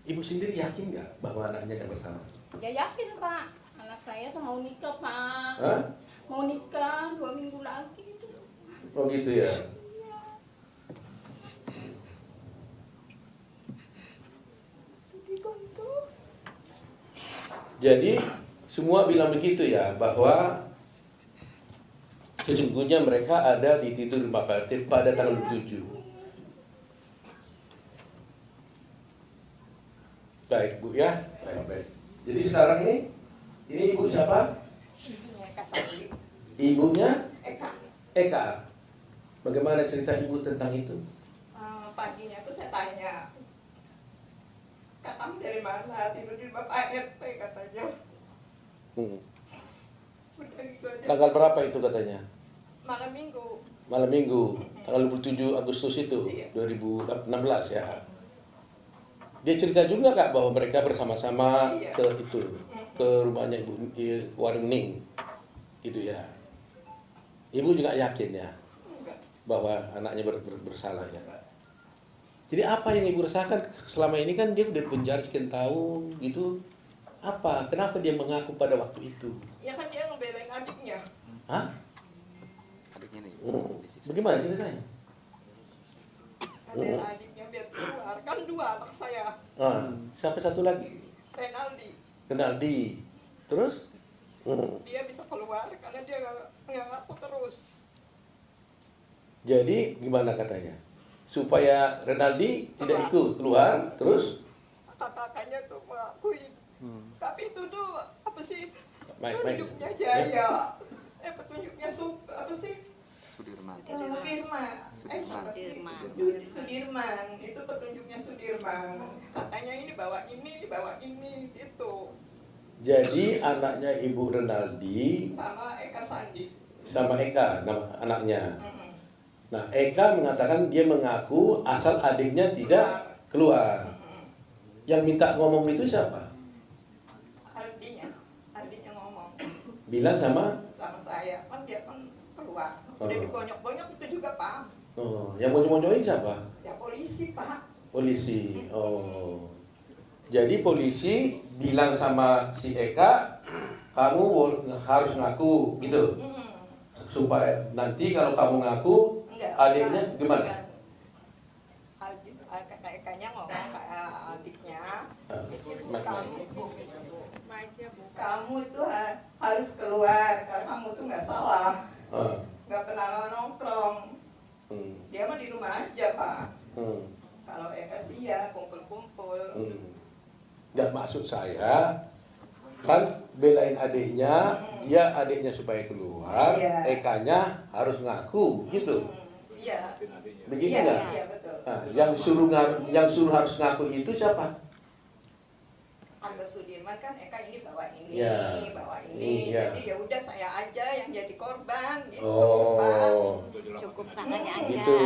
Ibu sendiri yakin nggak bahwa anaknya ada bersama? Ya yakin Pak, anak saya tuh mau nikah Pak. Hah? Mau nikah 2 minggu lagi itu. Oh gitu ya. Jadi semua bilang begitu ya, bahwa sesungguhnya mereka ada di tidur rumah Pak RT pada tanggal 7. Baik, Bu ya. Baik. Jadi sekarang ini Ibu siapa? Ibunya? Eka. Bagaimana cerita Ibu tentang itu? Paginya tuh saya tanya, kamu dari mana? Tidur di Bapak RT katanya. Udah gitu aja. Tanggal berapa itu katanya? Malam Minggu. Malam Minggu, tanggal 27 Agustus itu, 2016 ya. Dia cerita juga nggak bahwa mereka bersama-sama ke rumahnya Ibu Warung Ning, gitu ya. Ibu juga yakin ya bahwa anaknya bersalah ya. Jadi apa yang Ibu rasakan selama ini? Kan dia udah penjara sekian tahun gitu. Apa? Kenapa dia mengaku pada waktu itu? Ya kan dia ngebelain adiknya. Hah? Adiknya nih. Bagaimana ceritanya? Ada adiknya biar keluar. Kan 2 anak saya. Sampai satu lagi? Renaldi. Terus? Dia bisa keluar karena dia nggak ngaku terus. Jadi gimana katanya? Supaya Renaldi tidak ikut keluar, terus? Kakaknya tuh mengakui. Tapi itu tuh apa sih? Petunjuknya Ya. Jaya. Petunjuknya apa sih? Sudirman. Sudirman. Itu petunjuknya Sudirman. Katanya ini bawa ini gitu. Jadi anaknya Ibu Renaldi Sama Eka Sandi. sama Eka nama anaknya. Nah, Eka mengatakan dia mengaku asal adiknya tidak keluar. Yang minta ngomong itu siapa? Ardinya ngomong. Bilang sama Saya, kan dia kan keluar. Udah dibonyok-bonyok itu juga, Pak. yang bonyok-bonyokin siapa? Ya polisi, Pak. Polisi. Jadi polisi bilang sama si Eka, kamu harus ngaku gitu. Supaya nanti kalau kamu ngaku, adiknya gimana? Kakaknya ngomong kayak adiknya, kamu itu harus keluar karena kamu tuh nggak salah, nggak pernah nongkrong. Dia mah di rumah aja, Pak. Kalau Eka sih ya kumpul-kumpul. Nggak, maksud saya kan belain adiknya, dia adiknya supaya keluar, Ekanya harus ngaku gitu. Iya. Begitu nggak? Iya, betul. Nah, yang suruh harus ngaku itu siapa? Angga Sudirman kan Eka ini bawa ini, bawa Iya. ini. Jadi ya udah saya aja yang jadi korban gitu. Cukup tangannya aja. Gitu.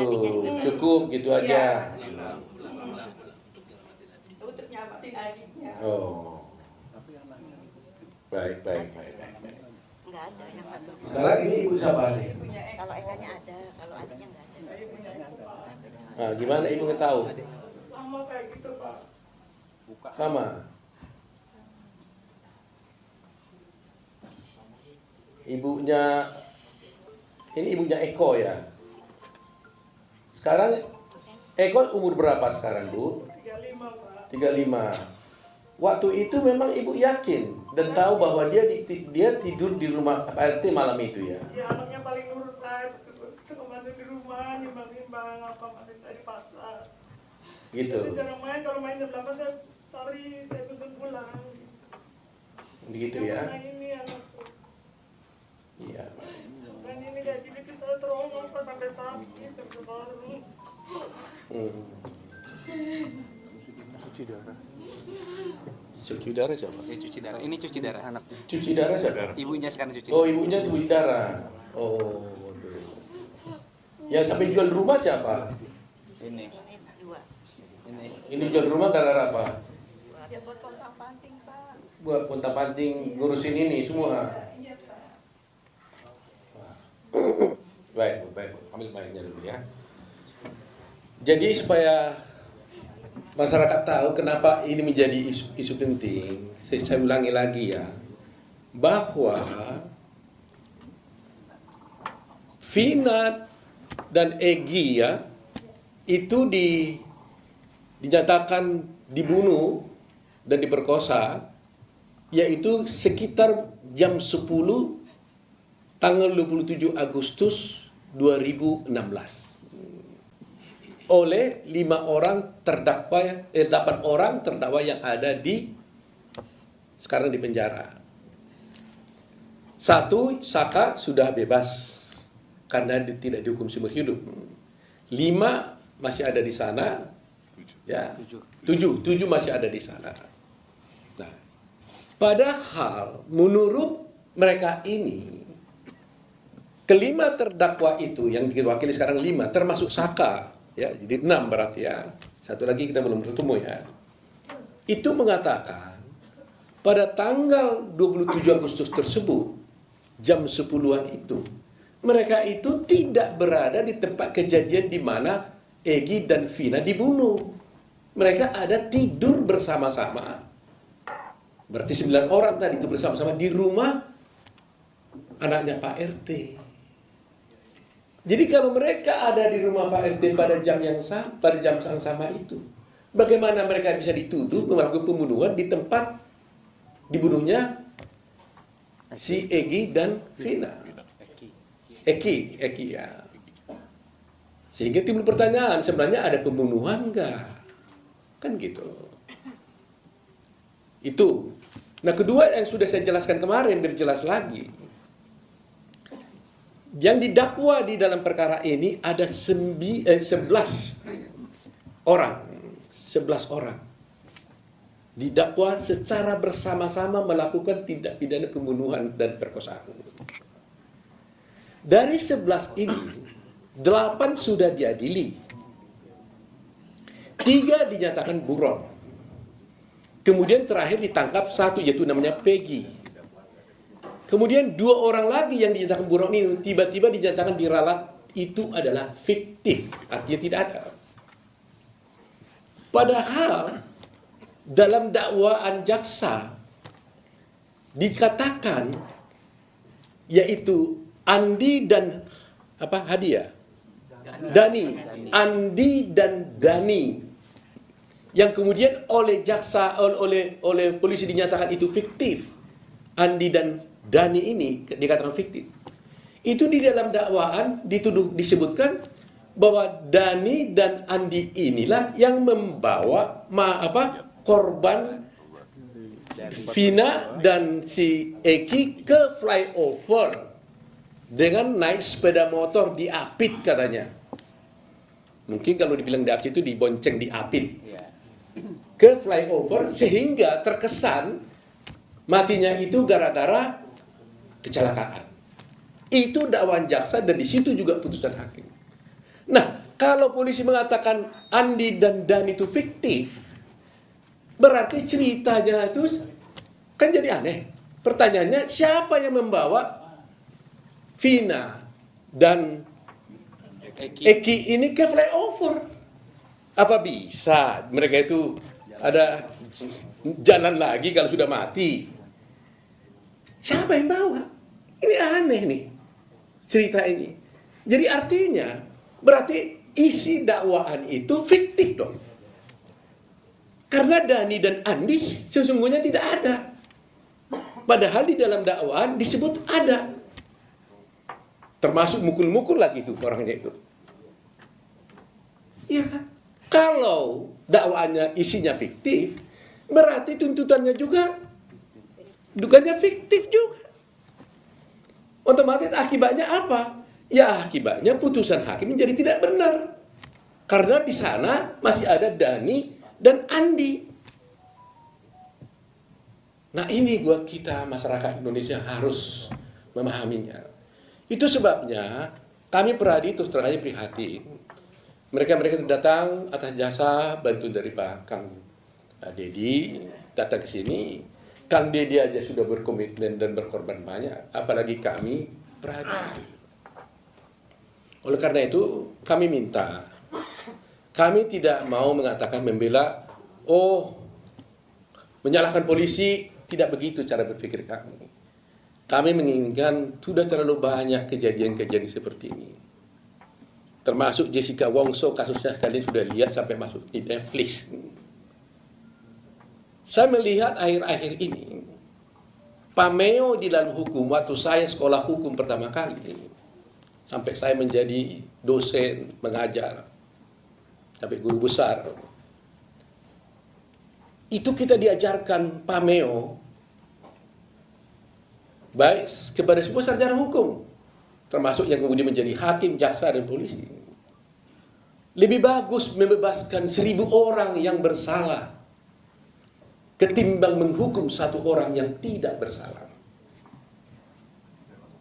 Cukup gitu aja. Untuk nyamatin adiknya. Baik. Enggak ada yang satu. Sekarang ini Ibu siapa nih? Kalau Ekanya ada, kalau adiknya enggak ada. Nah, gimana Ibu ngetahu? Sama kayak gitu, Pak. Sama. Ibunya, ini ibunya Eko ya. Sekarang Eko umur berapa sekarang, Bu? 35, Pak. 35. Waktu itu memang Ibu yakin dan tahu bahwa dia tidur di rumah Pak RT malam itu ya. Ya anaknya paling nurut lah, suka bantu di rumah, nimbang-nimbang apa makan saya di pasar. Gitu. Jadi jarang main, kalau main jam 8 saya cari, saya tuntut pulang. Begitu ya. Nah ini anakku. Iya. Dan ini kayak gini kita terowong sampai sakit, sampai baru. Cuci darah. Cuci darah siapa? Cuci darah. Ini cuci darah anak. Cuci darah siapa? Ibunya sekarang cuci. Oh, ibunya cuci darah. Oh, waduh. Yang sampai jual rumah siapa? Ini. Ini jual rumah gara-gara apa? Ya buat pontang-panting, Pak. Buat pontang-panting ngurusin ini semua. Iya, Pak. Baik. Ambil mainnya dulu ya. Jadi supaya masyarakat tahu kenapa ini menjadi isu penting, saya ulangi lagi ya, bahwa Vina dan Egy ya itu dinyatakan dibunuh dan diperkosa, yaitu sekitar jam 10 tanggal 27 Agustus 2016. oleh 8 orang terdakwa yang ada sekarang di penjara. 1, Saka sudah bebas karena tidak dihukum seumur hidup. 5 masih ada di sana. Ya, 7 masih ada di sana. Nah, padahal menurut mereka ini, kelima terdakwa itu yang diwakili sekarang 5, termasuk Saka, ya, jadi 6 berarti ya. Satu lagi kita belum bertemu ya. Itu mengatakan pada tanggal 27 Agustus tersebut, jam 10-an itu, mereka itu tidak berada di tempat kejadian di mana Egy dan Vina dibunuh. Mereka ada tidur bersama-sama. Berarti 9 orang tadi itu bersama-sama di rumah anaknya Pak RT. Jadi kalau mereka ada di rumah Pak RT pada jam yang sama itu, bagaimana mereka bisa dituduh melakukan pembunuhan di tempat dibunuhnya si Egy dan Vina? Eki ya. Sehingga timbul pertanyaan, sebenarnya ada pembunuhan enggak? Kan gitu. Itu. Nah, kedua yang sudah saya jelaskan kemarin, biar jelas lagi. Yang didakwa di dalam perkara ini ada 11 orang. 11 orang. Didakwa secara bersama-sama melakukan tindak pidana pembunuhan dan perkosaan. Dari 11 ini, 8 sudah diadili. 3 dinyatakan buron. Kemudian terakhir ditangkap 1, yaitu namanya Peggy. Kemudian 2 orang lagi yang dinyatakan buron ini tiba-tiba dinyatakan diralat, itu adalah fiktif, artinya tidak ada. Padahal dalam dakwaan jaksa dikatakan yaitu Andi dan Andi dan Dani, yang kemudian oleh jaksa oleh polisi dinyatakan itu fiktif. Andi dan Dani ini dikatakan fiktif. Itu di dalam dakwaan disebutkan bahwa Dani dan Andi inilah yang membawa korban Vina dan si Eki ke flyover dengan naik sepeda motor diapit katanya. Mungkin kalau dibilang diapit itu dibonceng diapit ke flyover, sehingga terkesan matinya itu gara-gara kecelakaan. Itu dakwaan jaksa dan di situ juga putusan hakim. Nah, kalau polisi mengatakan Andi dan Dani itu fiktif, berarti ceritanya itu kan jadi aneh. Pertanyaannya, siapa yang membawa Vina dan Eki ini ke flyover? Apa bisa mereka itu ada jalan lagi kalau sudah mati? Siapa yang bawa? Ini aneh nih cerita ini. Jadi artinya berarti isi dakwaan itu fiktif dong. Karena Dani dan Andi sesungguhnya tidak ada. Padahal di dalam dakwaan disebut ada. Termasuk mukul-mukul lagi itu orangnya itu. Ya, kalau dakwaannya isinya fiktif, berarti tuntutannya juga dugaannya fiktif juga. Otomatis akibatnya apa? Ya akibatnya putusan hakim menjadi tidak benar. Karena di sana masih ada Dani dan Andi. Nah ini buat kita masyarakat Indonesia harus memahaminya. Itu sebabnya kami Peradi terus terang aja prihatin. Mereka datang atas jasa bantu dari Pak Kang Dedi, datang ke sini. Kang Dedi aja sudah berkomitmen dan berkorban banyak, apalagi kami Peradi. Oleh karena itu kami minta, kami tidak mau mengatakan membela, menyalahkan polisi, tidak begitu cara berpikir kami. Kami menginginkan sudah terlalu banyak kejadian-kejadian seperti ini. Termasuk Jessica Wongso, kasusnya kalian sudah lihat sampai masuk di Netflix. Saya melihat akhir-akhir ini, pameo di dalam hukum, waktu saya sekolah hukum pertama kali, sampai saya menjadi dosen, mengajar, sampai guru besar. Itu kita diajarkan pameo, baik kepada semua sarjana hukum, termasuk yang kemudian menjadi hakim, jaksa, dan polisi. Lebih bagus membebaskan 1000 orang yang bersalah ketimbang menghukum 1 orang yang tidak bersalah.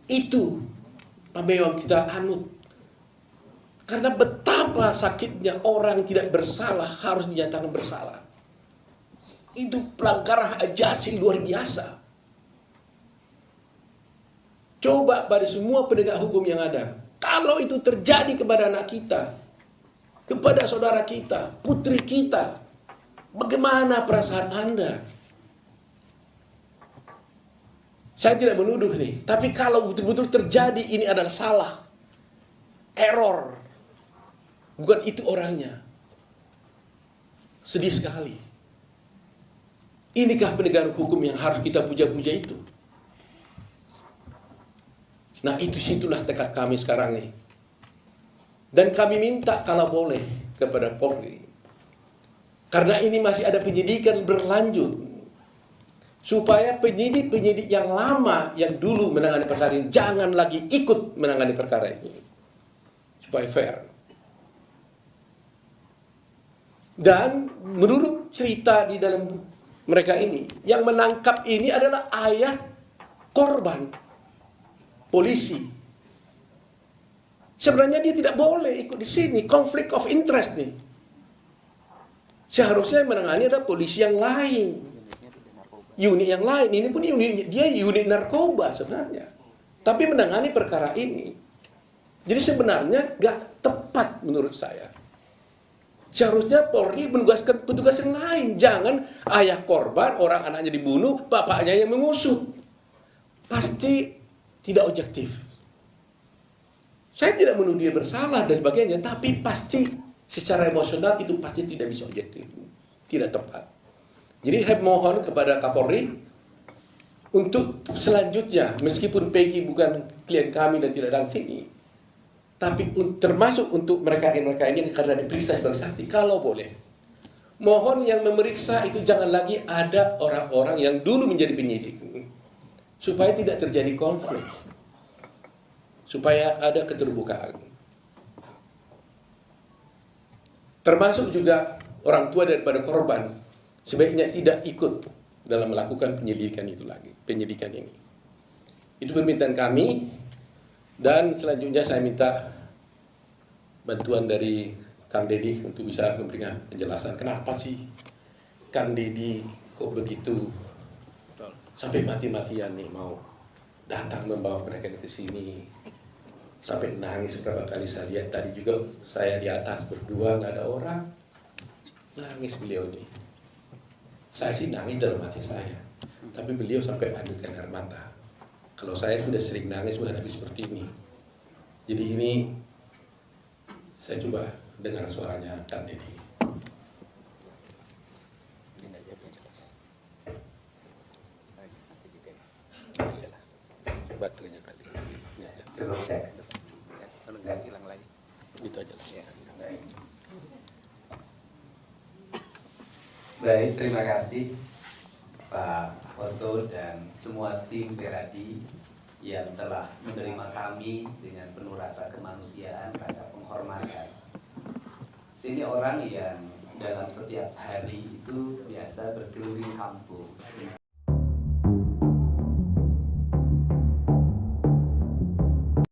Itu pameo yang kita anut. Karena betapa sakitnya orang tidak bersalah harus dinyatakan bersalah. Itu pelanggaran ajasi luar biasa. Coba pada semua penegak hukum yang ada, kalau itu terjadi kepada anak kita, kepada saudara kita, putri kita, bagaimana perasaan Anda? Saya tidak menuduh nih, tapi kalau betul-betul terjadi ini adalah salah, error, bukan itu orangnya. Sedih sekali. Inikah penegakan hukum yang harus kita puja-puja itu? Nah, situlah tekad kami sekarang nih. Dan kami minta kalau boleh kepada Polri, karena ini masih ada penyidikan berlanjut, supaya penyidik-penyidik yang lama, yang dulu menangani perkara ini, jangan lagi ikut menangani perkara ini. Supaya fair. Dan menurut cerita di dalam mereka ini, yang menangkap ini adalah ayah korban, polisi. Sebenarnya dia tidak boleh ikut di sini, konflik of interest nih. Seharusnya yang menangani adalah polisi yang lain, unit yang lain. Ini pun unit narkoba sebenarnya, tapi menangani perkara ini. Jadi sebenarnya gak tepat menurut saya. Seharusnya Polri menugaskan petugas yang lain. Jangan ayah korban, orang anaknya dibunuh, bapaknya yang mengusut. Pasti tidak objektif. Saya tidak menuduh dia bersalah dan sebagainya, tapi pasti secara emosional itu pasti tidak bisa objektif. Tidak tepat. Jadi saya mohon kepada Kapolri untuk selanjutnya, meskipun Peggy bukan klien kami dan tidak datang sini, tapi termasuk untuk mereka ini karena diperiksa sebagai saksi, kalau boleh, mohon yang memeriksa itu jangan lagi ada orang-orang yang dulu menjadi penyidik, supaya tidak terjadi konflik, supaya ada keterbukaan. Termasuk juga orang tua daripada korban sebaiknya tidak ikut dalam melakukan penyidikan ini. Itu permintaan kami. Dan selanjutnya saya minta bantuan dari Kang Deddy untuk bisa memberikan penjelasan kenapa sih Kang Deddy kok begitu sampai mati-matian nih mau datang membawa mereka ke sini, sampai nangis beberapa kali. Saya lihat tadi juga saya di atas berdua nggak ada orang, nangis beliau ini. Saya sih nangis dalam hati saya, tapi beliau sampai menundukkan air mata. Kalau saya sudah sering nangis menghadapi seperti ini. Jadi ini saya coba dengar suaranya Kang Deddy. Baterainya kali. Coba cek. Kalau nggak hilang lagi. Itu aja lah. Ya. Baik, terima kasih Pak Foto dan semua tim Beradi yang telah menerima kami dengan penuh rasa kemanusiaan, rasa penghormatan. Sini orang yang dalam setiap hari itu biasa berkeliling kampung.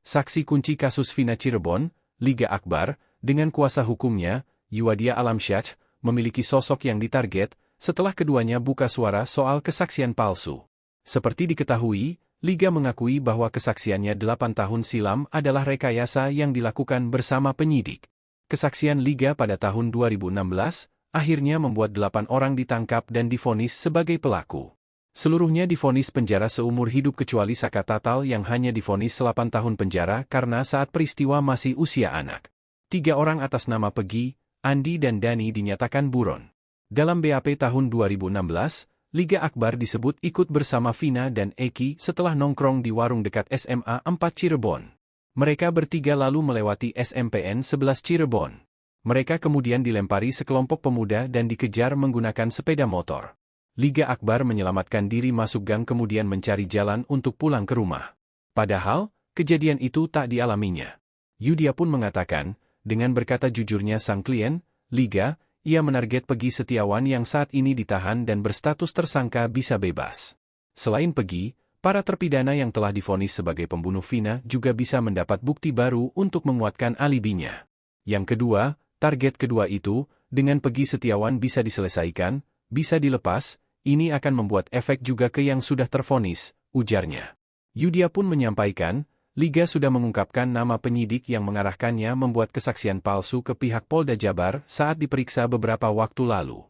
Saksi kunci kasus Vina Cirebon, Liga Akbar, dengan kuasa hukumnya, Yuwadia Alamsyah, memiliki sosok yang ditarget setelah keduanya buka suara soal kesaksian palsu. Seperti diketahui, Liga mengakui bahwa kesaksiannya 8 tahun silam adalah rekayasa yang dilakukan bersama penyidik. Kesaksian Liga pada tahun 2016 akhirnya membuat 8 orang ditangkap dan divonis sebagai pelaku. Seluruhnya divonis penjara seumur hidup kecuali Saka Tatal yang hanya divonis 8 tahun penjara karena saat peristiwa masih usia anak. 3 orang atas nama Peggy, Andi dan Dani dinyatakan buron. Dalam BAP tahun 2016, Liga Akbar disebut ikut bersama Vina dan Eki setelah nongkrong di warung dekat SMA 4 Cirebon. Mereka bertiga lalu melewati SMPN 11 Cirebon. Mereka kemudian dilempari sekelompok pemuda dan dikejar menggunakan sepeda motor. Liga Akbar menyelamatkan diri masuk gang kemudian mencari jalan untuk pulang ke rumah. Padahal, kejadian itu tak dialaminya. Yudia pun mengatakan, dengan berkata jujurnya sang klien, Liga, ia menarget Peggy Setiawan yang saat ini ditahan dan berstatus tersangka bisa bebas. Selain Peggy, para terpidana yang telah divonis sebagai pembunuh Vina juga bisa mendapat bukti baru untuk menguatkan alibinya. Yang kedua, target kedua itu, dengan Peggy Setiawan bisa diselesaikan, bisa dilepas, ini akan membuat efek juga ke yang sudah tervonis, ujarnya. Yudia pun menyampaikan, Liga sudah mengungkapkan nama penyidik yang mengarahkannya membuat kesaksian palsu ke pihak Polda Jabar saat diperiksa beberapa waktu lalu.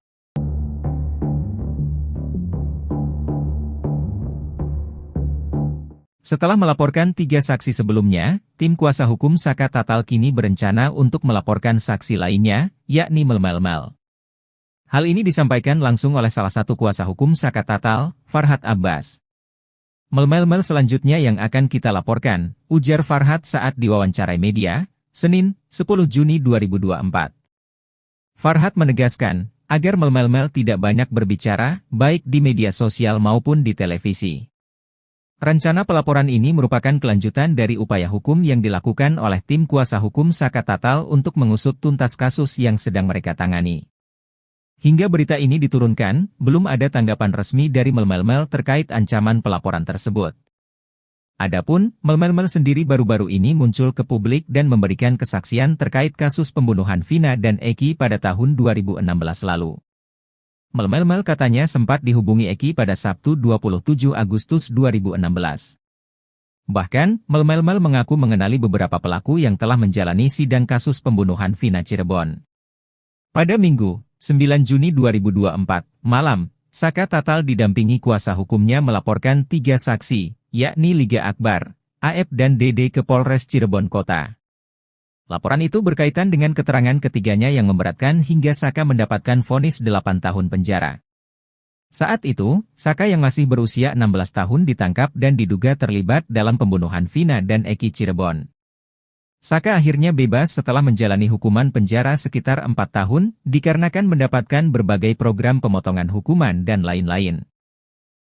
Setelah melaporkan 3 saksi sebelumnya, tim kuasa hukum Saka Tatal kini berencana untuk melaporkan saksi lainnya, yakni Melmelmel. Hal ini disampaikan langsung oleh salah satu kuasa hukum Saka Tatal, Farhad Abbas. Melmelmel selanjutnya yang akan kita laporkan, ujar Farhad saat diwawancarai media, Senin, 10 Juni 2024. Farhad menegaskan, agar Melmelmel tidak banyak berbicara, baik di media sosial maupun di televisi. Rencana pelaporan ini merupakan kelanjutan dari upaya hukum yang dilakukan oleh tim kuasa hukum Saka Tatal untuk mengusut tuntas kasus yang sedang mereka tangani. Hingga berita ini diturunkan, belum ada tanggapan resmi dari Melmelmel terkait ancaman pelaporan tersebut. Adapun, Melmelmel sendiri baru-baru ini muncul ke publik dan memberikan kesaksian terkait kasus pembunuhan Vina dan Eki pada tahun 2016 lalu. Melmelmel katanya sempat dihubungi Eki pada Sabtu 27 Agustus 2016. Bahkan, Melmelmel mengaku mengenali beberapa pelaku yang telah menjalani sidang kasus pembunuhan Vina Cirebon. Pada Minggu, 9 Juni 2024, malam, Saka Tatal didampingi kuasa hukumnya melaporkan 3 saksi, yakni Liga Akbar, AF dan DD ke Polres Cirebon Kota. Laporan itu berkaitan dengan keterangan ketiganya yang memberatkan hingga Saka mendapatkan vonis 8 tahun penjara. Saat itu, Saka yang masih berusia 16 tahun ditangkap dan diduga terlibat dalam pembunuhan Vina dan Eki Cirebon. Saka akhirnya bebas setelah menjalani hukuman penjara sekitar 4 tahun, dikarenakan mendapatkan berbagai program pemotongan hukuman dan lain-lain.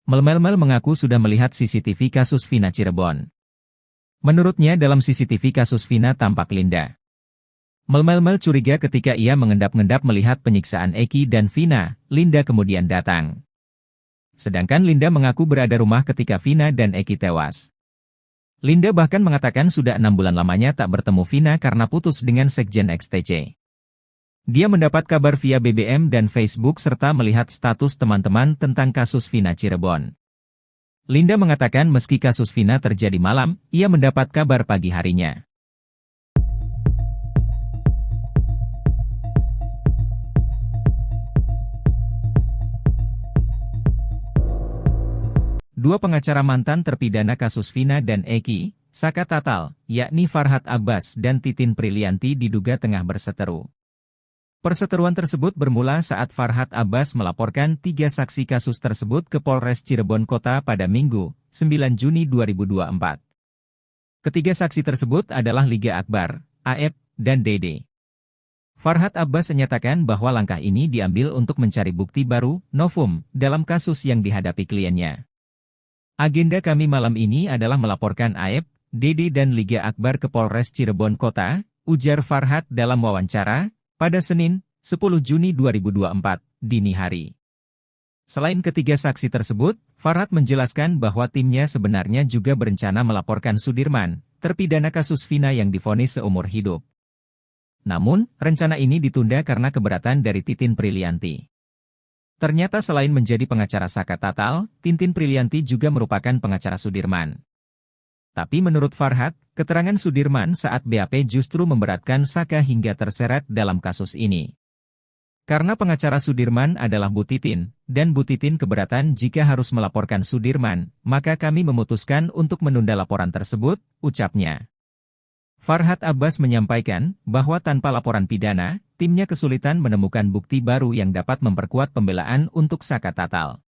Melmelmel mengaku sudah melihat CCTV kasus Vina Cirebon. Menurutnya dalam CCTV kasus Vina tampak Linda. Melmelmel curiga ketika ia mengendap-endap melihat penyiksaan Eki dan Vina, Linda kemudian datang. Sedangkan Linda mengaku berada rumah ketika Vina dan Eki tewas. Linda bahkan mengatakan sudah 6 bulan lamanya tak bertemu Vina karena putus dengan Sekjen XTC. Dia mendapat kabar via BBM dan Facebook serta melihat status teman-teman tentang kasus Vina Cirebon. Linda mengatakan meski kasus Vina terjadi malam, ia mendapat kabar pagi harinya. Dua pengacara mantan terpidana kasus Vina dan Eki, Saka Tatal, yakni Farhad Abbas dan Titin Prilianti diduga tengah berseteru. Perseteruan tersebut bermula saat Farhad Abbas melaporkan 3 saksi kasus tersebut ke Polres Cirebon Kota pada Minggu, 9 Juni 2024. Ketiga saksi tersebut adalah Liga Akbar, AF, dan DD. Farhad Abbas menyatakan bahwa langkah ini diambil untuk mencari bukti baru, novum, dalam kasus yang dihadapi kliennya. Agenda kami malam ini adalah melaporkan AF, DD dan Liga Akbar ke Polres Cirebon Kota, ujar Farhad dalam wawancara, pada Senin, 10 Juni 2024, dini hari. Selain ketiga saksi tersebut, Farhad menjelaskan bahwa timnya sebenarnya juga berencana melaporkan Sudirman, terpidana kasus Vina yang divonis seumur hidup. Namun, rencana ini ditunda karena keberatan dari Titin Prilianti. Ternyata selain menjadi pengacara Saka Tatal, Titin Prilianti juga merupakan pengacara Sudirman. Tapi menurut Farhad, keterangan Sudirman saat BAP justru memberatkan Saka hingga terseret dalam kasus ini. Karena pengacara Sudirman adalah Bu Titin, dan Bu Titin keberatan jika harus melaporkan Sudirman, maka kami memutuskan untuk menunda laporan tersebut, ucapnya. Farhad Abbas menyampaikan bahwa tanpa laporan pidana, timnya kesulitan menemukan bukti baru yang dapat memperkuat pembelaan untuk Saka Tatal.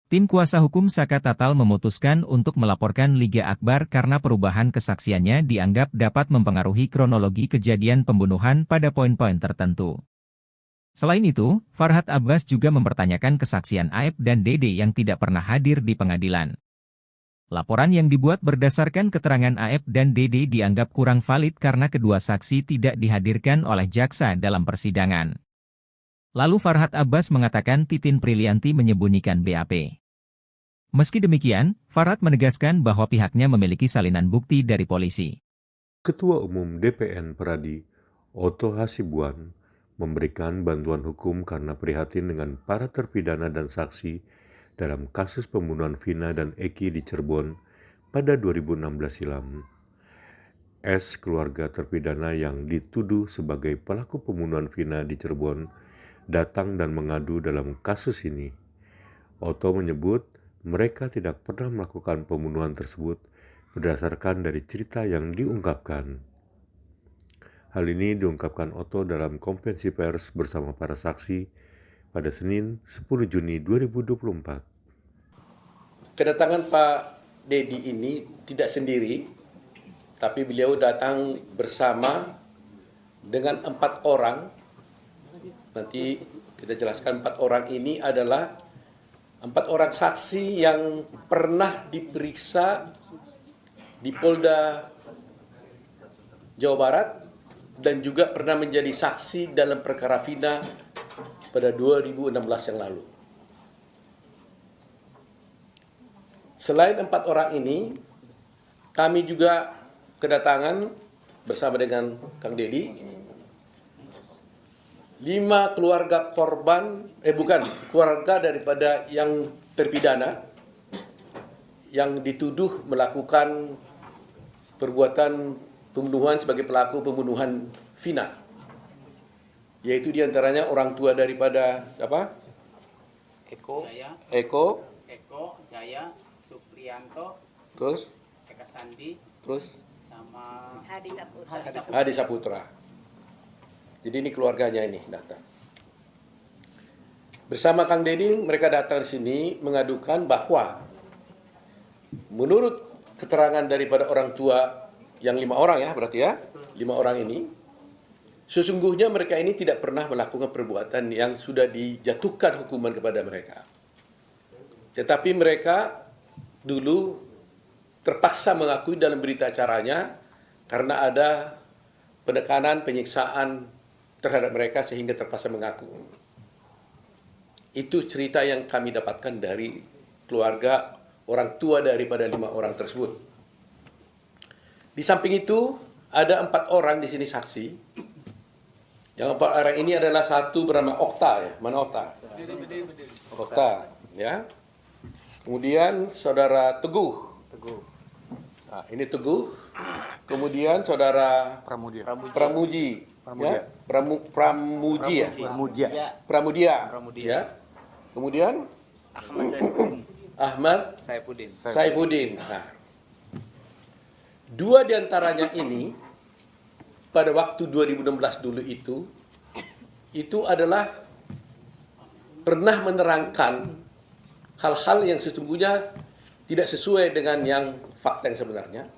Tim kuasa hukum Saka Tatal memutuskan untuk melaporkan Liga Akbar karena perubahan kesaksiannya dianggap dapat mempengaruhi kronologi kejadian pembunuhan pada poin-poin tertentu. Selain itu, Farhad Abbas juga mempertanyakan kesaksian Aep dan Dede yang tidak pernah hadir di pengadilan. Laporan yang dibuat berdasarkan keterangan Aep dan Dede dianggap kurang valid karena kedua saksi tidak dihadirkan oleh jaksa dalam persidangan. Lalu Farhad Abbas mengatakan Titin Prilianti menyembunyikan BAP. Meski demikian, Farhad menegaskan bahwa pihaknya memiliki salinan bukti dari polisi. Ketua Umum DPN Peradi, Oto Hasibuan, memberikan bantuan hukum karena prihatin dengan para terpidana dan saksi dalam kasus pembunuhan Vina dan Eki di Cirebon pada 2016 silam. S, keluarga terpidana yang dituduh sebagai pelaku pembunuhan Vina di Cirebon, datang dan mengadu dalam kasus ini. Oto menyebut mereka tidak pernah melakukan pembunuhan tersebut berdasarkan dari cerita yang diungkapkan. Hal ini diungkapkan Oto dalam konferensi pers bersama para saksi pada Senin 10 Juni 2024. Kedatangan Pak Dedi ini tidak sendiri, tapi beliau datang bersama dengan 4 orang. Nanti kita jelaskan 4 orang ini adalah 4 orang saksi yang pernah diperiksa di Polda Jawa Barat dan juga pernah menjadi saksi dalam perkara Vina pada 2016 yang lalu. Selain 4 orang ini, kami juga kedatangan bersama dengan Kang Dedi 5 keluarga korban, keluarga daripada yang terpidana yang dituduh melakukan perbuatan pembunuhan sebagai pelaku pembunuhan Vina. Yaitu diantaranya orang tua daripada siapa? Eko, Jaya, Suprianto, terus Eka Sandi, terus sama Hadi Saputra. Jadi ini keluarganya ini datang. Bersama Kang Dedi mereka datang di sini mengadukan bahwa menurut keterangan daripada orang tua yang 5 orang ya berarti ya, 5 orang ini, sesungguhnya mereka ini tidak pernah melakukan perbuatan yang sudah dijatuhkan hukuman kepada mereka. Tetapi mereka dulu terpaksa mengakui dalam berita acaranya karena ada penekanan, penyiksaan terhadap mereka sehingga terpaksa mengaku. Itu cerita yang kami dapatkan dari keluarga orang tua daripada 5 orang tersebut. Di samping itu ada 4 orang di sini saksi. Yang 4 orang ini adalah satu bernama Okta ya. Mana Okta? Okta ya. Kemudian saudara Teguh. Nah, ini Teguh. Kemudian saudara Pramuji. Ya, Pramudia. Ya. Kemudian Ahmad Saifuddin. Nah, 2 diantaranya ini pada waktu 2016 dulu itu adalah pernah menerangkan hal-hal yang sesungguhnya tidak sesuai dengan yang fakta yang sebenarnya.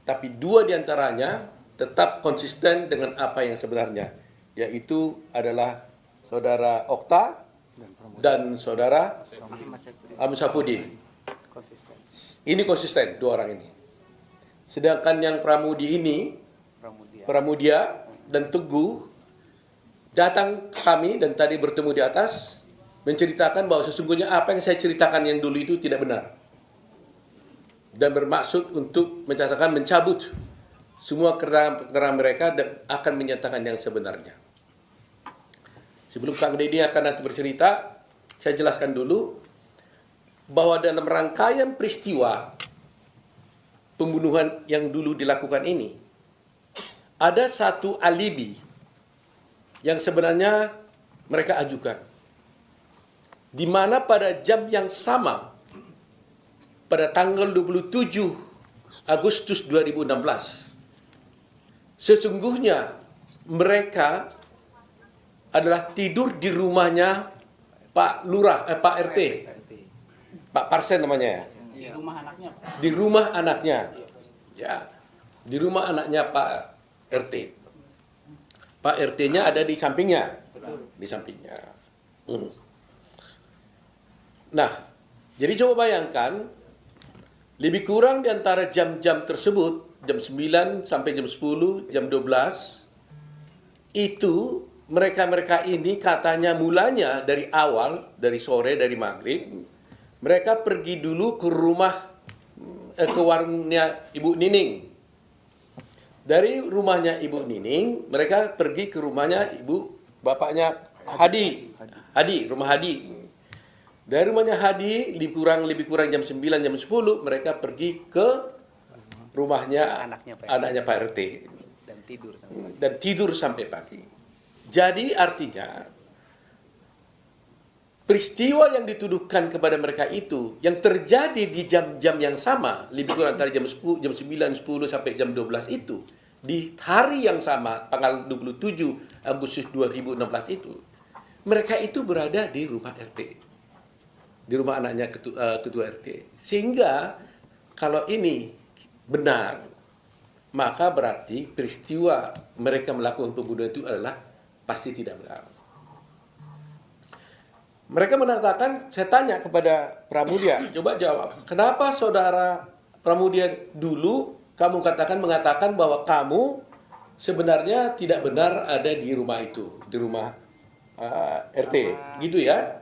Tapi 2 diantaranya tetap konsisten dengan apa yang sebenarnya, yaitu adalah saudara Okta dan saudara Ahmad Saifuddin. Ini konsisten 2 orang ini. Sedangkan yang Pramudia dan Teguh datang ke kami dan tadi bertemu di atas menceritakan bahwa sesungguhnya apa yang saya ceritakan yang dulu itu tidak benar. Dan bermaksud untuk mencabut semua keterangan mereka dan akan menyatakan yang sebenarnya. Sebelum Kang Dedi akan nanti bercerita, saya jelaskan dulu bahwa dalam rangkaian peristiwa pembunuhan yang dulu dilakukan ini, ada satu alibi yang sebenarnya mereka ajukan. Di mana pada jam yang sama, pada tanggal 27 Agustus 2016, sesungguhnya mereka adalah tidur di rumahnya Pak RT Pak Parsen namanya ya. Di rumah anaknya, Pak. Di rumah anaknya. Ya. Di rumah anaknya Pak RT. Pak RT-nya ada di sampingnya. Di sampingnya. Nah, jadi coba bayangkan, lebih kurang di antara jam-jam tersebut, jam 9 sampai jam 10, jam 12, itu mereka-mereka ini katanya mulanya dari awal, dari sore, dari maghrib, mereka pergi dulu ke rumah, ke warungnya Ibu Nining. Dari rumahnya Ibu Nining, mereka pergi ke rumahnya bapaknya Hadi. Rumah Hadi. Dari rumahnya Hadi, lebih kurang jam 9, jam 10, mereka pergi ke rumahnya anaknya Pak RT. Dan tidur sampai pagi. Jadi artinya, peristiwa yang dituduhkan kepada mereka itu, yang terjadi di jam-jam yang sama, lebih kurang antara jam 10, jam 9, 10 sampai jam 12 itu, di hari yang sama, tanggal 27 Agustus 2016 itu, mereka itu berada di rumah RT. Di rumah anaknya ketua RT. Sehingga kalau ini benar, maka berarti peristiwa mereka melakukan pembunuhan itu adalah pasti tidak benar. Mereka mengatakan, saya tanya kepada Pramudia, coba jawab, kenapa saudara Pramudia dulu kamu mengatakan bahwa kamu sebenarnya tidak benar ada di rumah itu, di rumah RT, gitu ya?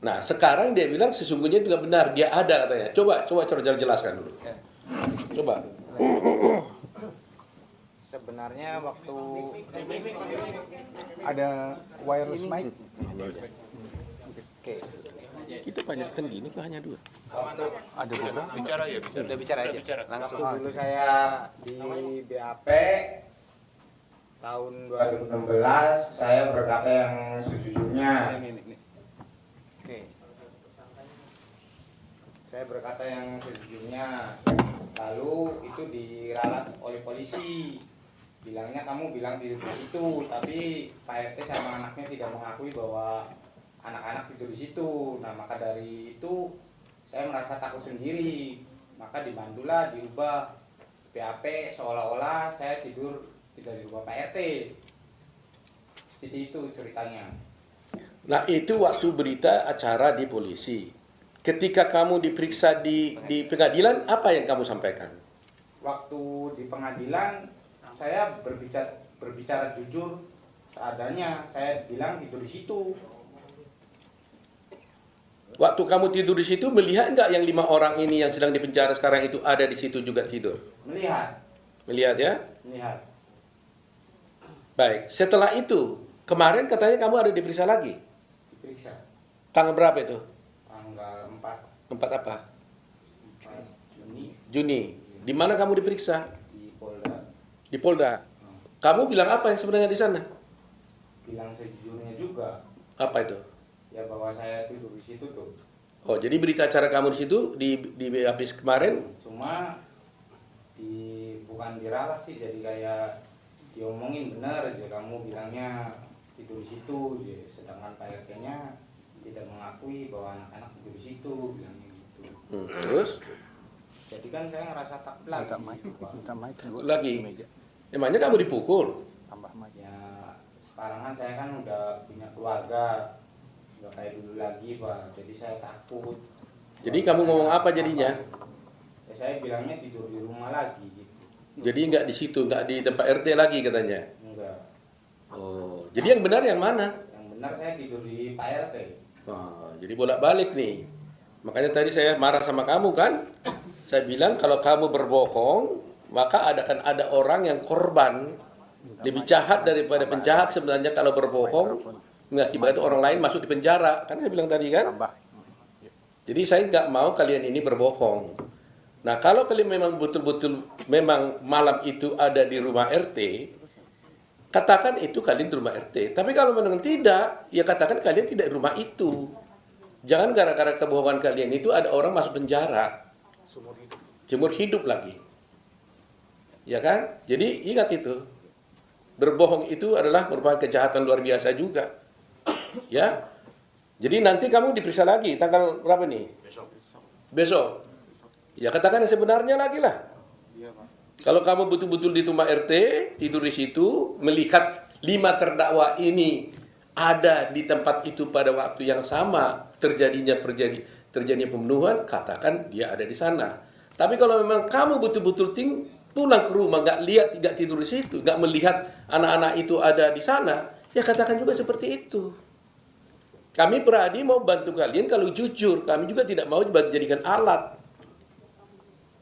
Nah, sekarang dia bilang sesungguhnya juga benar, dia ada katanya. Coba jelaskan dulu. Coba. Sebenarnya waktu ada wireless mic. Oke. Kita banyakkan gini kok hanya 2? Ada berapa? Bicara ya, Udah bicara aja. Langsung. Waktu dulu saya di BAP tahun 2016, saya berkata yang sejujurnya. Oke. Saya berkata yang sejujurnya. Lalu itu diralat oleh polisi. Bilangnya kamu bilang tidur di situ, tapi Pak RT sama anaknya tidak mengakui bahwa anak-anak tidur di situ. Nah, maka dari itu saya merasa takut sendiri. Maka dibantulah diubah BAP seolah-olah saya tidur tidak di rumah Pak RT. Seperti itu ceritanya. Nah, itu waktu berita acara di polisi. Ketika kamu diperiksa di pengadilan, apa yang kamu sampaikan? Waktu di pengadilan, saya berbicara jujur seadanya. Saya bilang tidur di situ. Waktu kamu tidur di situ, melihat nggak yang 5 orang ini yang sedang dipenjara sekarang itu ada di situ juga tidur? Melihat. Melihat ya? Melihat. Baik, setelah itu, kemarin katanya kamu ada diperiksa lagi? Diperiksa. Tanggal berapa itu? Tanggal 4. 4 apa? 4 Juni. Juni. Di mana kamu diperiksa? Di Polda. Di Polda. Kamu bilang apa yang sebenarnya di sana? Bilang sejujurnya juga. Apa itu? Ya bahwa saya tidur di situ tuh. Oh, jadi berita acara kamu di situ di habis kemarin? Cuma bukan diralat sih, jadi kayak diomongin benar aja, kamu bilangnya tidur di situ, sedangkan Pak RT-nya tidak mengakui bahwa anak-anak tidur di situ, bilangnya gitu. Terus? Jadi kan saya ngerasa takut lagi. Lagi? Emangnya kamu dipukul? Ya sekarang kan saya kan udah punya keluarga, nggak kayak dulu lagi Pak, jadi saya takut. Jadi kamu ngomong apa jadinya? Ya saya bilangnya tidur di rumah lagi gitu. Jadi nggak di situ, nggak di tempat RT lagi katanya? Enggak. Oh, jadi yang benar yang mana? Yang benar saya tidur di Pak RT. Oh, jadi bolak-balik nih. Makanya tadi saya marah sama kamu kan? Saya bilang kalau kamu berbohong, maka akan ada orang yang korban. Lebih jahat daripada penjahat sebenarnya kalau berbohong, mengakibatkan orang lain masuk di penjara. Kan saya bilang tadi kan? Jadi saya nggak mau kalian ini berbohong. Nah, kalau kalian memang betul-betul memang malam itu ada di rumah RT, katakan itu kalian di rumah RT. Tapi kalau memang tidak, ya katakan kalian tidak di rumah itu. Jangan gara-gara kebohongan kalian itu ada orang masuk penjara. Seumur hidup lagi. Ya kan? Jadi ingat itu. Berbohong itu adalah merupakan kejahatan luar biasa juga. Ya. Jadi nanti kamu diperiksa lagi tanggal berapa nih? besok. Ya katakan yang sebenarnya lagi lah. Kalau kamu betul-betul di rumah RT, tidur di situ, melihat 5 terdakwa ini ada di tempat itu pada waktu yang sama, terjadinya pembunuhan, katakan dia ada di sana. Tapi kalau memang kamu betul-betul pulang ke rumah, nggak lihat, nggak tidur di situ, nggak melihat anak-anak itu ada di sana, ya katakan juga seperti itu. Kami Peradi mau bantu kalian kalau jujur, kami juga tidak mau dijadikan alat.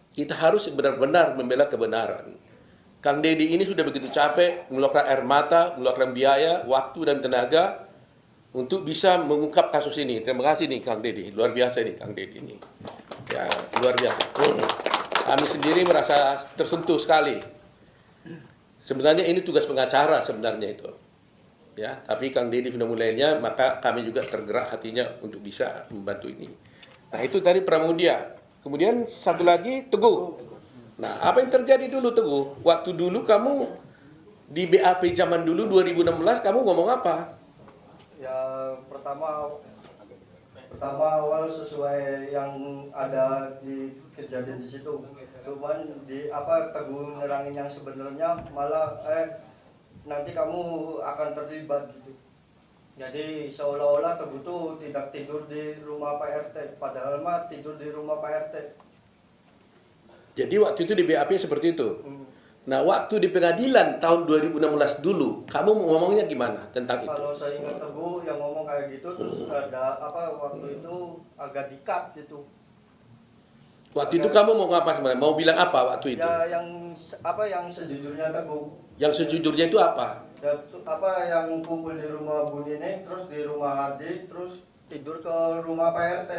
Kita harus benar-benar membela kebenaran. Kang Deddy ini sudah begitu capek, mengeluarkan air mata, mengeluarkan biaya, waktu dan tenaga untuk bisa mengungkap kasus ini. Terima kasih nih Kang Deddy, luar biasa nih Kang Deddy ini. Ya, luar biasa. Kami sendiri merasa tersentuh sekali. Sebenarnya ini tugas pengacara sebenarnya itu. Ya, tapi Kang Deddy sudah mulainya, maka kami juga tergerak hatinya untuk bisa membantu ini. Nah, itu tadi Pramudia. Kemudian satu lagi Teguh. Nah, apa yang terjadi dulu Teguh? Waktu dulu kamu di BAP zaman dulu 2016 kamu ngomong apa? Ya pertama awal sesuai yang ada di kejadian di situ. Cuman di Teguh nerangin yang sebenarnya malah nanti kamu akan terlibat gitu. Jadi seolah-olah Teguh tuh tidak tidur di rumah Pak RT, padahal mah tidur di rumah Pak RT. Jadi waktu itu di BAP seperti itu. Nah, waktu di pengadilan tahun 2016 dulu, kamu ngomongnya gimana tentang itu? Kalau saya ingat Teguh yang ngomong kayak gitu, terus ada waktu itu agak dikat gitu. Waktu itu kamu mau ngapa sebenarnya? Mau bilang apa waktu itu? Ya yang sejujurnya Teguh. Yang sejujurnya itu apa? Ya, yang kumpul di rumah Bu Nene, terus di rumah Adi, terus tidur ke rumah Pak RT.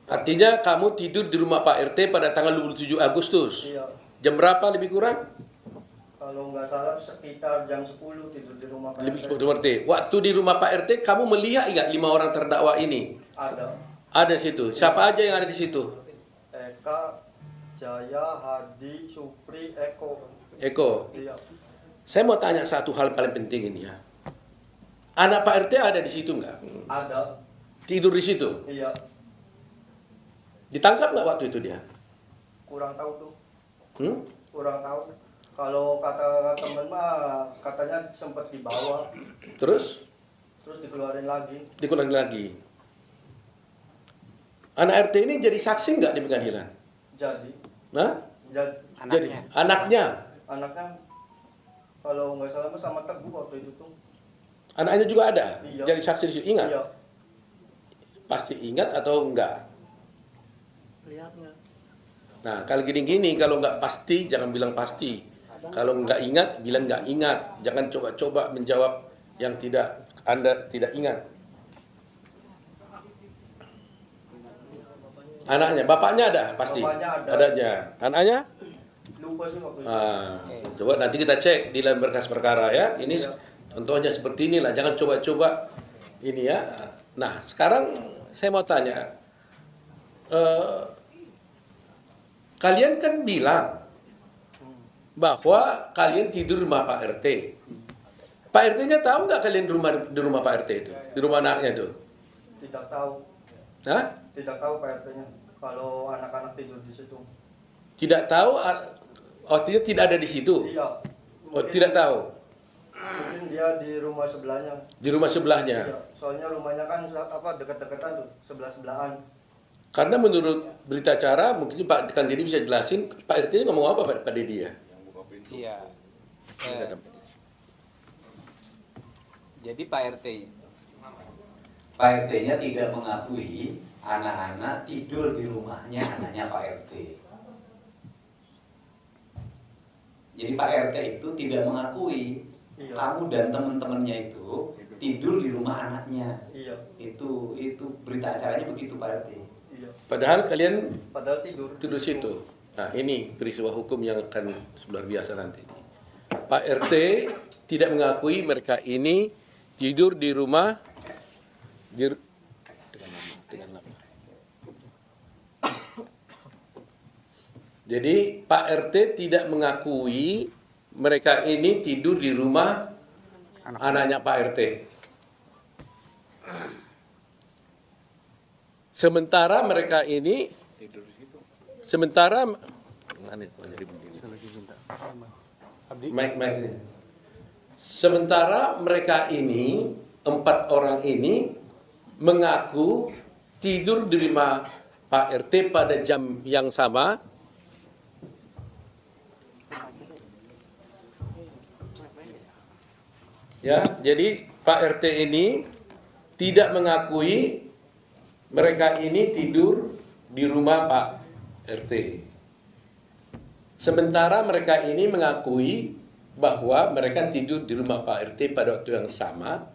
Artinya kamu tidur di rumah Pak RT pada tanggal 27 Agustus? Iya. Jam berapa lebih kurang? Kalau nggak salah sekitar jam 10 tidur di rumah Pak RT. Waktu di rumah Pak RT, kamu melihat nggak 5 orang terdakwa ini? Ada. Ada di situ. Siapa aja yang ada di situ? Eka, Jaya, Hadi, Supri, Eko. Eko. Iya. Saya mau tanya satu hal paling penting ini ya. Anak Pak RT ada di situ nggak? Ada. Tidur di situ? Iya. Ditangkap nggak waktu itu dia? Kurang tahu tuh. Kurang tahu. Kalau kata temen mah katanya sempat dibawa. Terus? Terus dikeluarin lagi. Dikeluarin lagi. Anak RT ini jadi saksi nggak di pengadilan? Jadi. Hah? Jadi. Anaknya? Anaknya kalau nggak salah sama Teguh waktu itu tuh. Anaknya juga ada? Iya. Jadi saksi di situ. Ingat? Iya. Pasti ingat atau enggak? Nah, kalau gini-gini, kalau nggak pasti, jangan bilang pasti. Kalau nggak ingat, bilang nggak ingat. Jangan coba-coba menjawab yang Anda tidak ingat. Anaknya, bapaknya ada pasti? Bapaknya ada. Adanya. Anaknya? Lupa sih waktu itu. Coba nanti kita cek di dalam berkas perkara ya. Ini contohnya seperti inilah. Jangan coba-coba ini ya. Nah, sekarang saya mau tanya. Kalian kan bilang bahwa kalian tidur di rumah Pak RT. Pak RT-nya tahu nggak kalian di rumah Pak RT itu? Di rumah anaknya itu? Tidak tahu. Hah? Tidak tahu Pak RT-nya. Kalau anak-anak tidur di situ. Tidak tahu? Artinya tidak ada di situ? Iya. Oh, tidak tahu? Mungkin dia di rumah sebelahnya. Di rumah sebelahnya? Iya. Soalnya rumahnya kan dekat-dekatan tuh, sebelah-sebelahan. Karena menurut berita acara, mungkin Pak Kang Deddy bisa jelasin, Pak RT-nya ngomong apa Pak Deddy ya? Iya. Jadi Pak RT-nya tidak mengakui anak-anak tidur di rumahnya anaknya Pak RT. Jadi Pak RT itu tidak mengakui kamu dan teman-temannya itu tidur di rumah anaknya. Iya. Itu berita acaranya begitu Pak RT. Iya. Padahal kalian tidur situ. Nah, ini peristiwa hukum yang akan luar biasa nanti. Pak RT tidak mengakui mereka ini tidur di rumah dengan lama. Jadi Pak RT tidak mengakui mereka ini tidur di rumah anaknya Pak RT. Sementara mereka ini Sementara Mike. Sementara mereka ini, 4 orang ini mengaku tidur di rumah Pak RT pada jam yang sama. Ya, jadi Pak RT ini tidak mengakui mereka ini tidur di rumah Pak RT. Sementara mereka ini mengakui bahwa mereka tidur di rumah Pak RT pada waktu yang sama,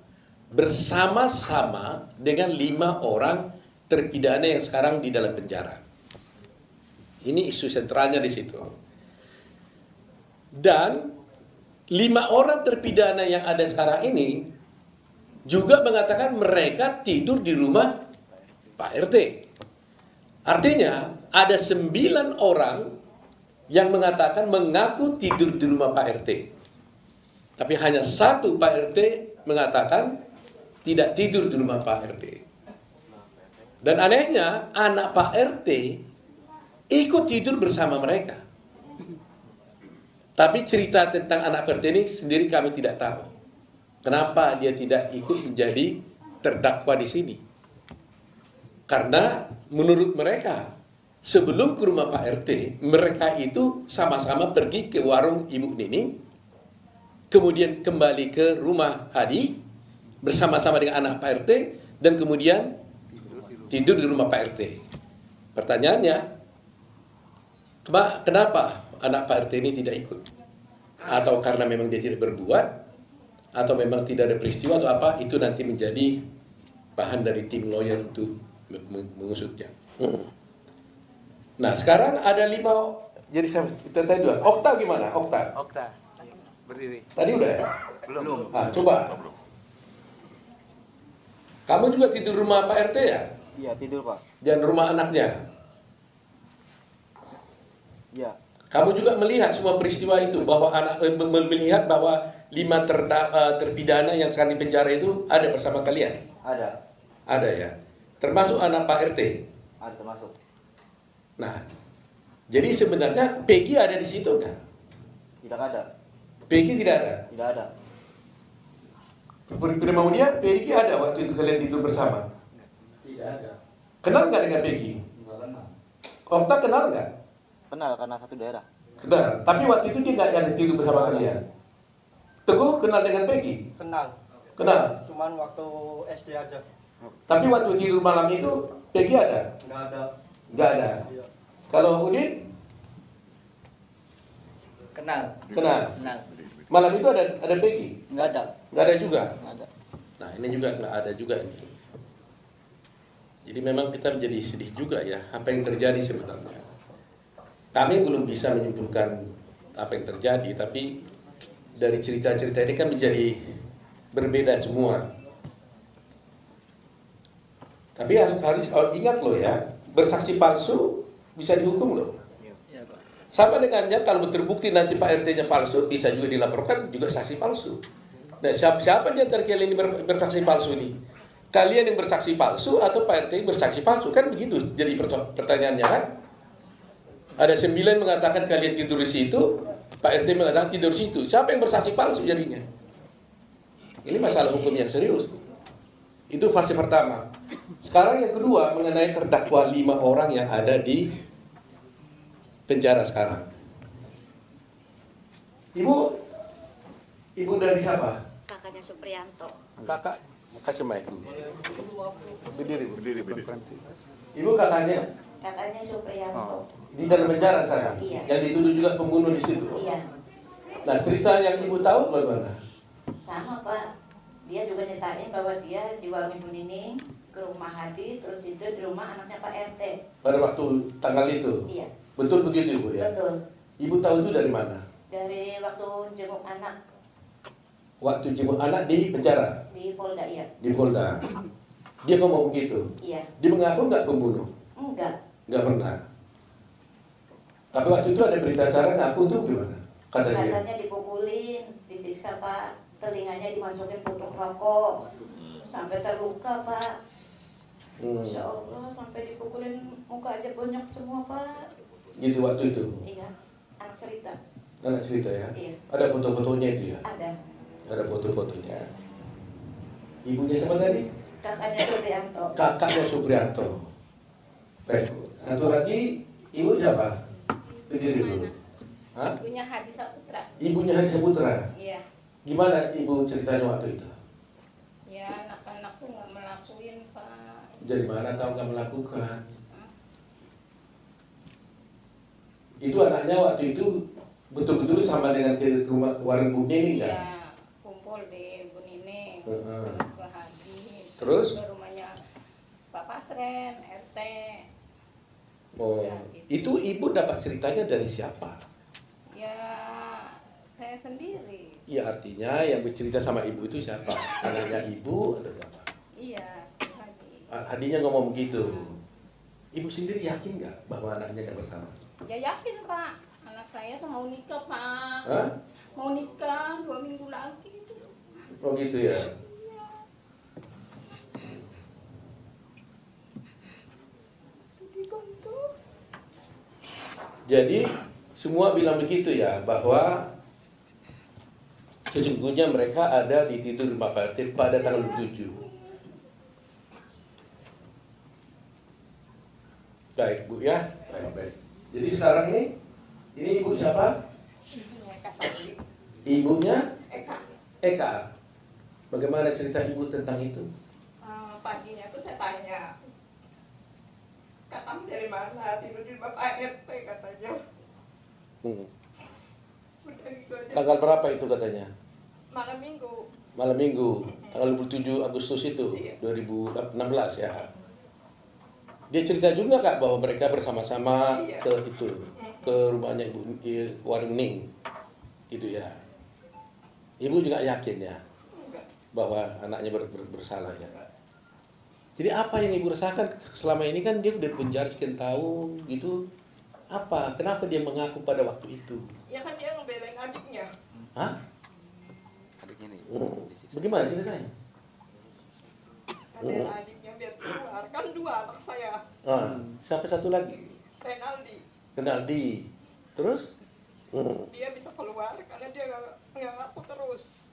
bersama-sama dengan 5 orang terpidana yang sekarang di dalam penjara. Ini isu sentralnya di situ. Dan 5 orang terpidana yang ada sekarang ini juga mengatakan mereka tidur di rumah Pak RT. Artinya ada 9 orang yang mengatakan mengaku tidur di rumah Pak RT. Tapi hanya 1 Pak RT mengatakan tidak tidur di rumah Pak RT. Dan anehnya anak Pak RT ikut tidur bersama mereka. Tapi cerita tentang anak Pak RT ini sendiri kami tidak tahu. Kenapa dia tidak ikut menjadi terdakwa di sini? Karena menurut mereka sebelum ke rumah Pak RT, mereka itu sama-sama pergi ke warung Ibu Nining, kemudian kembali ke rumah Hadi bersama-sama dengan anak Pak RT, dan kemudian tidur di rumah Pak RT. Pertanyaannya, kenapa anak Pak RT ini tidak ikut? Atau karena memang dia tidak berbuat, atau memang tidak ada peristiwa atau apa, itu nanti menjadi bahan dari tim lawyer untuk mengusutnya. Nah, sekarang ada 5, jadi kita tanya dulu. Okta gimana? Okta berdiri. tadi udah ya? Belum. Nah, coba. Kamu juga tidur rumah Pak RT ya? Iya, tidur Pak. Dan rumah anaknya? Iya. Kamu juga melihat semua peristiwa itu, bahwa melihat bahwa 5 terpidana yang sekarang di penjara itu ada bersama kalian? Ada. Ada ya? Termasuk anak Pak RT? Ada termasuk. Nah, jadi sebenarnya Peggy ada di situ kan? Tidak ada. Peggy tidak ada? Tidak ada. Dia, Peggy ada waktu itu kalian tidur bersama? Tidak ada. Kenal nggak dengan Peggy? Enggak kenal. Okta kenal nggak? Kenal karena satu daerah. Kenal. Tapi waktu itu dia nggak ada tidur bersama kalian? Teguh kenal dengan Peggy? Kenal. Kenal? Cuman waktu SD aja. Tapi waktu tidur malam itu Peggy ada? Nggak ada. Nggak ada. Iya. Kalau Udin? Kenal. Kenal. Kenal. Malam itu ada Peggy? Nggak ada. Nggak ada juga? Nggak ada. Nah, ini juga nggak ada juga ini. Jadi memang kita menjadi sedih juga ya, apa yang terjadi sebenarnya. Kami belum bisa menyimpulkan apa yang terjadi, tapi dari cerita-cerita ini kan menjadi berbeda semua. Tapi harus ingat loh ya, bersaksi palsu bisa dihukum loh. Sama dengannya kalau terbukti nanti Pak RT-nya palsu, bisa juga dilaporkan juga saksi palsu. Nah, siapa di antara kalian ini bersaksi palsu ini? Kalian yang bersaksi palsu atau Pak RT bersaksi palsu? Kan begitu jadi pertanyaannya kan? Ada 9 mengatakan kalian tidur di situ, Pak RT mengatakan tidur di situ. Siapa yang bersaksi palsu jadinya? Ini masalah hukum yang serius. Itu fase pertama. Sekarang yang kedua mengenai terdakwa 5 orang yang ada di penjara sekarang. Ibu dari siapa? Kakaknya Suprianto. Kakak, kasih mic dulu. Berdiri. Ibu kakaknya? Kakaknya Suprianto. Di dalam penjara sekarang? Iya. Yang dituduh juga pembunuh di situ? Iya. Nah, cerita yang ibu tahu bagaimana? Sama Pak. Dia juga nyetain bahwa dia di warung Ibu Nining ke rumah Hadi, terus tidur di rumah anaknya Pak RT. Pada waktu tanggal itu? Iya. Betul begitu Ibu ya? Betul. Ibu tahu itu dari mana? Dari waktu jenguk anak Waktu jenguk anak di penjara? di Polda, iya. Di Polda. Dia ngomong begitu? Iya. Dia mengaku nggak pembunuh? Enggak. Nggak pernah. Tapi waktu itu ada berita acara ngaku tuh gimana? Kata dia. Katanya dipukulin, disiksa Pak, telinganya dimasukin putuk rokok, sampai terluka Pak. Masya Allah sampai dipukulin muka aja bonyok semua Pak. Gitu waktu itu? Iya, anak cerita. Anak cerita ya? Iya. Ada foto-fotonya itu ya? Ada. Ada foto-fotonya. Ibunya siapa tadi? Kakaknya Suprianto. Kakaknya Suprianto. Baik. Satu lagi, ibu siapa? Berdiri dulu. Hah? Ibunya Haji Saputra. Ibunya Haji Saputra? Iya. Gimana ibu ceritanya waktu itu? Ya anak-anak tuh nggak melakuin Pak. Dari mana tahu nggak melakukan? Itu anaknya waktu itu betul-betul sama dengan ke rumah warung Bu Nini kan? Iya, kumpul di Bu Nini, terus ke Haji, Terus? ke rumahnya Pak Pasren, RT. Oh, Ya, gitu. itu ibu dapat ceritanya dari siapa? Ya saya sendiri. Ya artinya yang bercerita sama ibu itu siapa? Anaknya ibu atau siapa? Iya, si Haji. Hadinya ngomong begitu. Ibu sendiri yakin nggak bahwa anaknya nggak bersama? Ya yakin Pak, anak saya tuh mau nikah Pak. Hah? Mau nikah 2 minggu lagi itu. Oh gitu ya. Jadi semua bilang begitu ya, bahwa sesungguhnya mereka ada di tidur rumah Pak RT pada tanggal 7. Baik Bu ya, baik. Jadi sekarang ini ibu siapa? Ibunya? Eka. Bagaimana cerita ibu tentang itu? Paginya tuh saya tanya, kamu dari mana? Tidur di rumah Pak RT katanya. Udah gitu aja. Tanggal berapa itu katanya? Malam Minggu. Malam Minggu, tanggal 27 Agustus itu, 2016 ya. Dia cerita juga Kak bahwa mereka bersama-sama ke rumahnya Ibu Warung Ning, gitu ya. Ibu juga yakin ya bahwa anaknya bersalah ya. Jadi apa yang Ibu rasakan selama ini? Kan dia udah penjara sekian tahun gitu. Apa? Kenapa dia mengaku pada waktu itu? Ya kan dia ngebelain adiknya. Hah? Adiknya nih. Bagaimana ceritanya? Ngebelain adiknya biar keluar. Kan 2 anak saya. Siapa satu lagi? Renaldi. Terus? Dia bisa keluar karena dia nggak ngaku terus.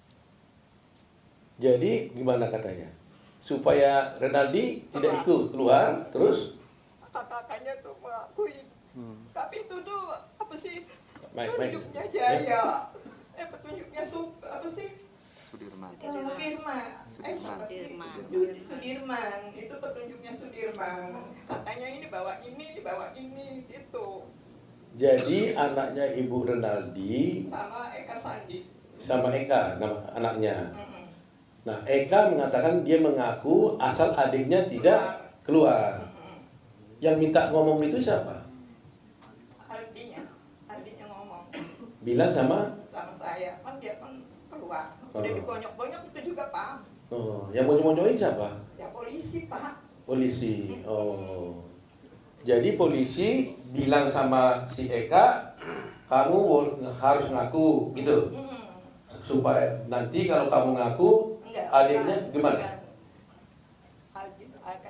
Jadi gimana katanya? Supaya Renaldi tidak ikut keluar, terus? Kakaknya tuh mengakui. Tapi itu tuh apa sih? Mike. Petunjuknya Jaya. Petunjuknya apa sih? Sudirman. Sudirman. Itu petunjuknya Sudirman. Katanya ini bawa ini gitu. Jadi anaknya Ibu Renaldi Sama Eka Sandi. sama Eka nama anaknya. Nah, Eka mengatakan dia mengaku asal adiknya tidak keluar. Yang minta ngomong itu siapa? Adiknya ngomong. Bilang sama Saya. Kan dia kan keluar. Udah dibonyok-bonyok itu juga Pak. yang monyo-monyoin siapa? Ya polisi Pak. Polisi. Jadi polisi bilang sama si Eka, kamu harus ngaku gitu. Supaya nanti kalau kamu ngaku, adiknya gimana?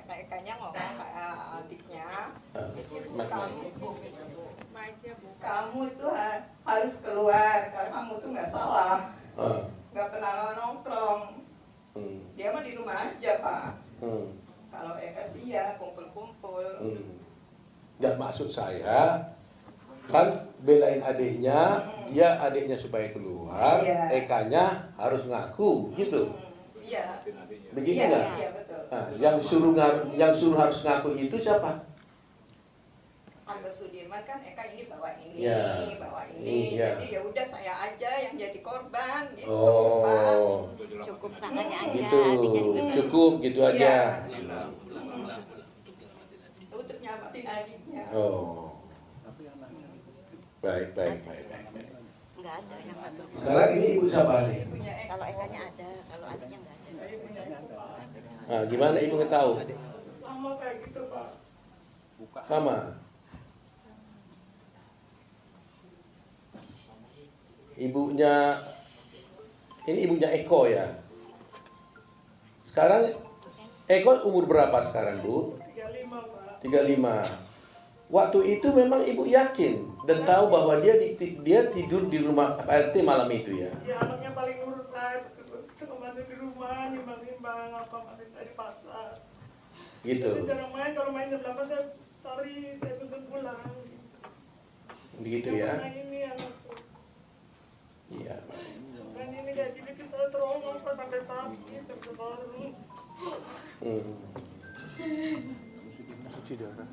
Kakaknya ngomong kayak adiknya, kamu itu harus keluar karena kamu tuh nggak salah, nggak pernah nongkrong. Dia mah di rumah aja Pak. Kalau Eka sih ya kumpul-kumpul. Nggak, maksud saya kan belain adiknya, dia adiknya supaya keluar, Ekanya harus ngaku gitu. Iya. Begitu nggak? Iya betul. Nah, yang suruh harus ngaku itu siapa? Angga Sudirman kan Eka ini bawa ini, bawa Iya. ini. Jadi ya udah saya aja yang jadi korban gitu. Cukup tangannya aja. Gitu, cukup gitu aja. Untuk nyamatin adiknya. Baik. Enggak ada yang satu. Sekarang ini ibu siapa nih? Kalau Ekanya ada, kalau adiknya enggak ada. Nah, gimana ibu tahu? Sama kayak gitu Pak. Sama. Ini ibunya Eko ya. Sekarang Eko umur berapa sekarang, Bu? 35, Pak. 35. Waktu itu memang Ibu yakin dan tahu bahwa dia tidur di rumah Pak RT malam itu ya? Ya, anaknya paling nurut lah. Suka bantu di rumah, nimbang-nimbang, apa bisa di pasar. Gitu. Tapi jarang main, kalau main jam 8 saya cari, saya tuntut pulang. Begitu ya? Nah ini anakku. Iya. Dan ini kayak gini kita trauma Pak, sampai sakit, sampai baru. Cuci darah.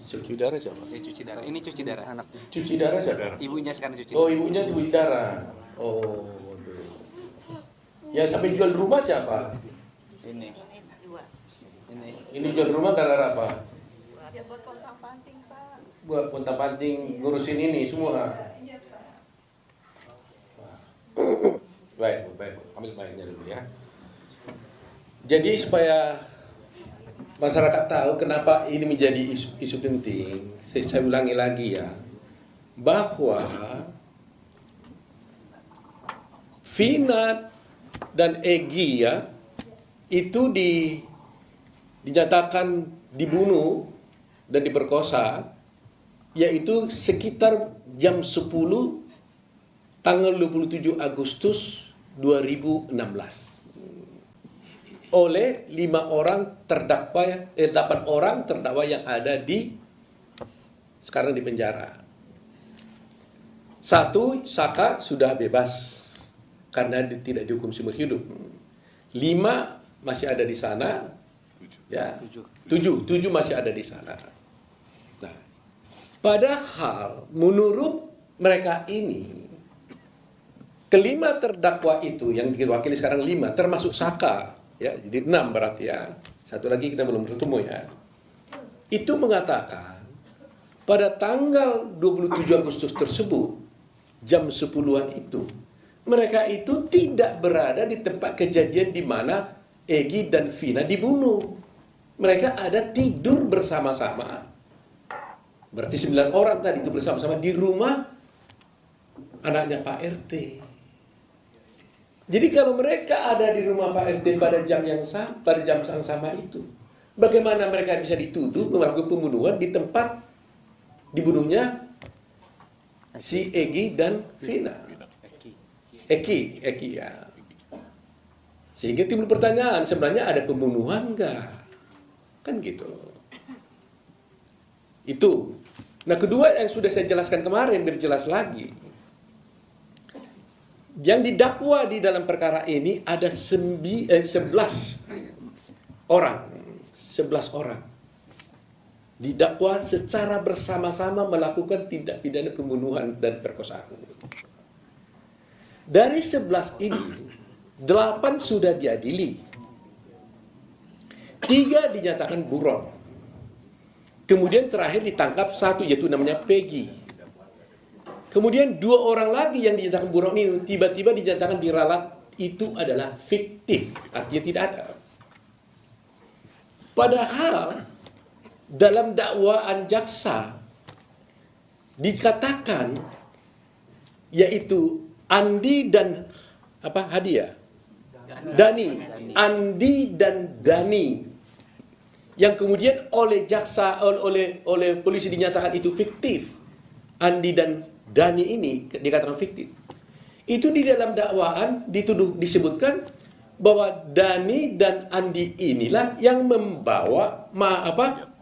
Cuci darah siapa? Cuci darah. Ini cuci darah. Anak. Cuci darah siapa? Ibunya sekarang cuci. Oh, ibunya cuci darah. Oh, waduh. Ya sampai jual rumah siapa? Ini. Ini jual rumah gara-gara apa? Ya buat pontang-panting Pak. Buat pontang-panting ngurusin ini semua. Iya Pak. Baik, ambil baiknya dulu ya. Jadi supaya masyarakat tahu kenapa ini menjadi isu penting, saya ulangi lagi ya, bahwa Vina dan Egy ya, itu dinyatakan dibunuh dan diperkosa, yaitu sekitar jam 10 tanggal 27 Agustus 2016 oleh 8 orang terdakwa yang ada sekarang di penjara. 1, Saka sudah bebas karena tidak dihukum seumur hidup. 5 masih ada di sana. Ya, 7 masih ada di sana. Nah, padahal menurut mereka ini, kelima terdakwa itu yang diwakili sekarang 5, termasuk Saka, ya, jadi 6 berarti ya. Satu lagi kita belum ketemu ya. Itu mengatakan pada tanggal 27 Agustus tersebut, jam 10-an itu, mereka itu tidak berada di tempat kejadian di mana Egy dan Vina dibunuh. Mereka ada tidur bersama-sama. Berarti 9 orang tadi itu bersama-sama di rumah anaknya Pak RT. Jadi kalau mereka ada di rumah Pak RT pada jam yang sama itu, bagaimana mereka bisa dituduh melakukan pembunuhan di tempat dibunuhnya si Egy dan Vina? Eki ya. Sehingga timbul pertanyaan, sebenarnya ada pembunuhan enggak? Kan gitu. Itu. Nah, kedua yang sudah saya jelaskan kemarin, biar jelas lagi. Yang didakwa di dalam perkara ini ada 11 orang. 11 orang. Didakwa secara bersama-sama melakukan tindak pidana pembunuhan dan perkosaan. Dari 11 ini, 8 sudah diadili. 3 dinyatakan buron. Kemudian terakhir ditangkap 1, yaitu namanya Peggy. Kemudian 2 orang lagi yang dinyatakan buron ini tiba-tiba dinyatakan diralat, itu adalah fiktif, artinya tidak ada. Padahal dalam dakwaan jaksa dikatakan yaitu Andi dan Andi dan Dani yang kemudian oleh jaksa oleh polisi dinyatakan itu fiktif. Andi dan Dani ini dikatakan fiktif. Itu di dalam dakwaan disebutkan bahwa Dani dan Andi inilah yang membawa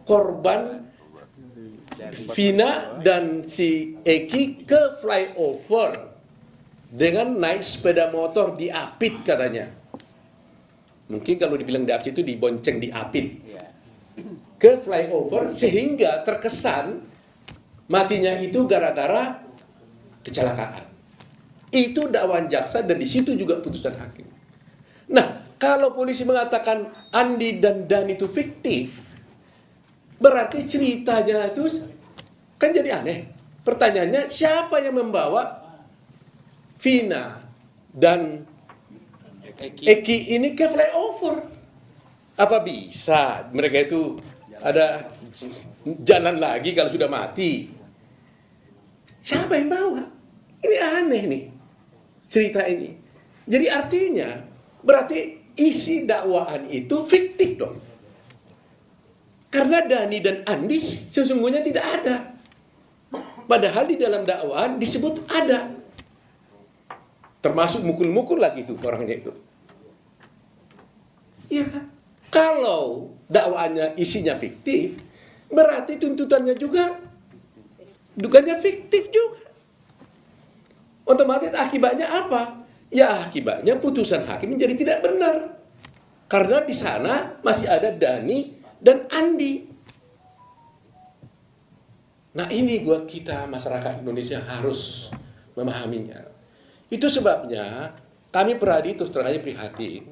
korban Vina dan si Eki ke flyover dengan naik sepeda motor diapit katanya. Mungkin kalau dibilang diapit itu dibonceng diapit ke flyover sehingga terkesan matinya itu gara-gara kecelakaan. Itu dakwaan jaksa dan di situ juga putusan hakim. Nah, kalau polisi mengatakan Andi dan Dani itu fiktif, berarti ceritanya itu kan jadi aneh. Pertanyaannya, siapa yang membawa Vina dan Eki ini ke flyover? Apa bisa mereka itu ada jalan lagi kalau sudah mati? Siapa yang bawa? Ini aneh nih cerita ini. Jadi artinya berarti isi dakwaan itu fiktif dong. Karena Dhani dan Andi sesungguhnya tidak ada. Padahal di dalam dakwaan disebut ada. Termasuk mukul-mukul lagi itu orangnya itu. Ya, kalau dakwaannya isinya fiktif, berarti tuntutannya juga dugaannya fiktif juga. Otomatis akibatnya apa? Ya akibatnya putusan hakim menjadi tidak benar. Karena di sana masih ada Dhani dan Andi. Nah ini buat kita masyarakat Indonesia harus memahaminya. Itu sebabnya kami Peradi terus terang aja prihatin.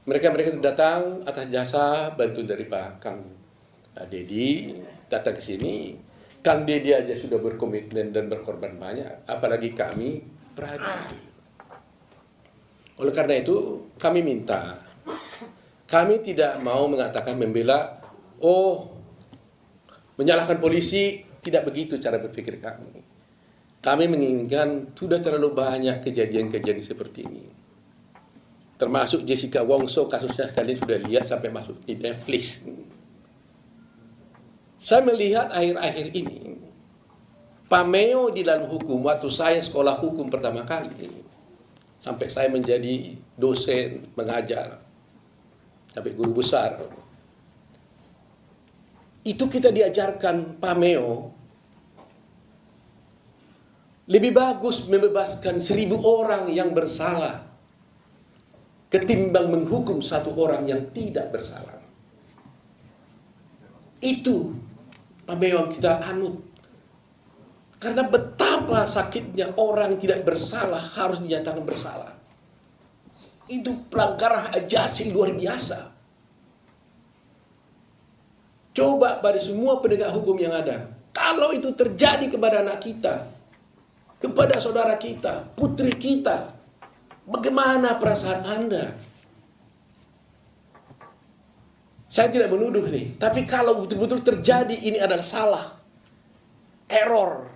Mereka datang atas jasa bantu dari Pak Kang Dedi datang ke sini. Kang Dedi aja sudah berkomitmen dan berkorban banyak, apalagi kami Peradi. Oleh karena itu kami minta, kami tidak mau mengatakan membela, menyalahkan polisi, tidak begitu cara berpikir kami. Kami menginginkan sudah terlalu banyak kejadian-kejadian seperti ini. Termasuk Jessica Wongso, kasusnya kalian sudah lihat sampai masuk di Netflix. Saya melihat akhir-akhir ini, pameo di dalam hukum, waktu saya sekolah hukum pertama kali, sampai saya menjadi dosen, mengajar, sampai guru besar, itu kita diajarkan pameo, lebih bagus membebaskan 1000 orang yang bersalah, ketimbang menghukum 1 orang yang tidak bersalah. Itu pameo yang kita anut. Karena betapa sakitnya orang tidak bersalah harus dinyatakan bersalah. Itu pelanggaran ajasi luar biasa. Coba pada semua penegak hukum yang ada, kalau itu terjadi kepada anak kita, kepada saudara kita, putri kita, bagaimana perasaan Anda? Saya tidak menuduh nih, tapi kalau betul-betul terjadi ini adalah salah, error,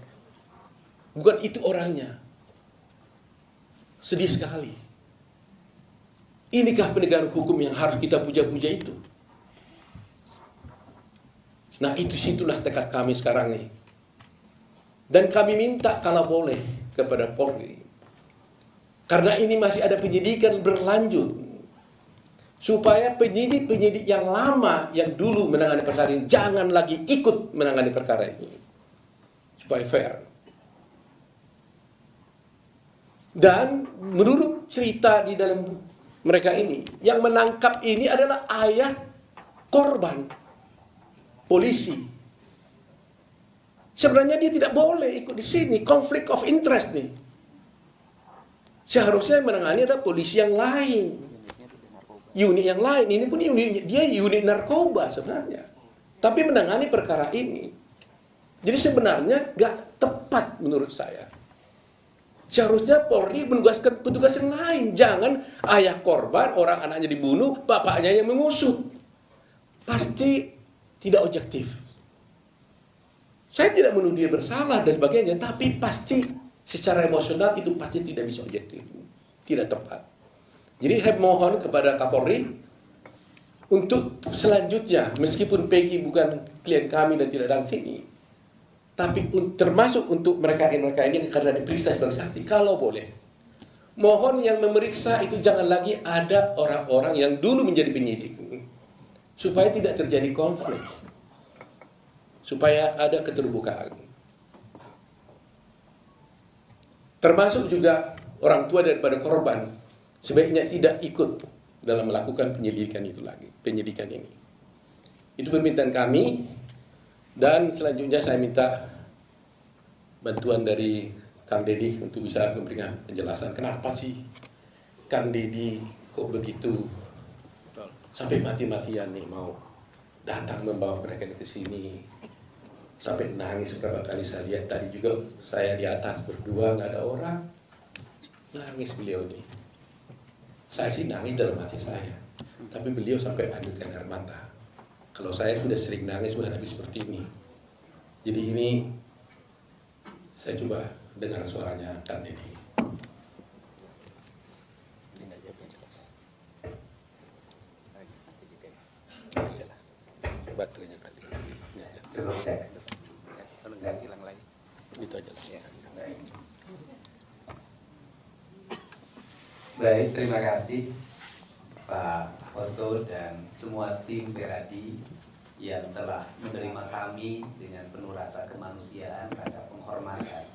bukan itu orangnya. Sedih sekali. Inikah penegakan hukum yang harus kita puja-puja itu? Nah situlah tekad kami sekarang nih. Dan kami minta kalau boleh kepada Polri, karena ini masih ada penyidikan berlanjut, supaya penyidik-penyidik yang lama yang dulu menangani perkara ini jangan lagi ikut menangani perkara ini, supaya fair. Dan menurut cerita di dalam mereka ini, yang menangkap ini adalah ayah korban, polisi. Sebenarnya dia tidak boleh ikut di sini, konflik of interest nih. Seharusnya yang menangani adalah polisi yang lain, unit yang lain. Ini pun unit narkoba sebenarnya, tapi menangani perkara ini. Jadi sebenarnya gak tepat menurut saya. Seharusnya Polri menugaskan petugas yang lain. Jangan ayah korban, orang anaknya dibunuh, bapaknya yang mengusut. Pasti tidak objektif. Saya tidak menuduh dia bersalah dan sebagainya, tapi pasti secara emosional itu pasti tidak bisa objektif. Tidak tepat. Jadi saya mohon kepada Kapolri untuk selanjutnya, meskipun Peggy bukan klien kami dan tidak datang sini, tapi termasuk untuk mereka ini karena diperiksa sebagai saksi, kalau boleh, mohon yang memeriksa itu jangan lagi ada orang-orang yang dulu menjadi penyidik, supaya tidak terjadi konflik, supaya ada keterbukaan. Termasuk juga orang tua daripada korban sebaiknya tidak ikut dalam melakukan penyidikan ini. Itu permintaan kami. Dan selanjutnya saya minta bantuan dari Kang Dedi untuk bisa memberikan penjelasan kenapa sih Kang Dedi kok begitu sampai mati-matian nih mau datang membawa mereka ke sini, sampai nangis beberapa kali. Saya lihat tadi juga saya di atas berdua nggak ada orang, nangis beliau nih. Saya sih nangis dalam hati saya, tapi beliau sampai adutkan air mata. Kalau saya sudah sering nangis menghadapi seperti ini. Jadi ini saya coba dengar suaranya Kang Dedi. Baterainya kali. Cukup cek. Ganti hilang lagi. Itu aja lah. Ya. Baik, terima kasih Pak Oto dan semua tim Peradi yang telah menerima kami dengan penuh rasa kemanusiaan, rasa penghormatan.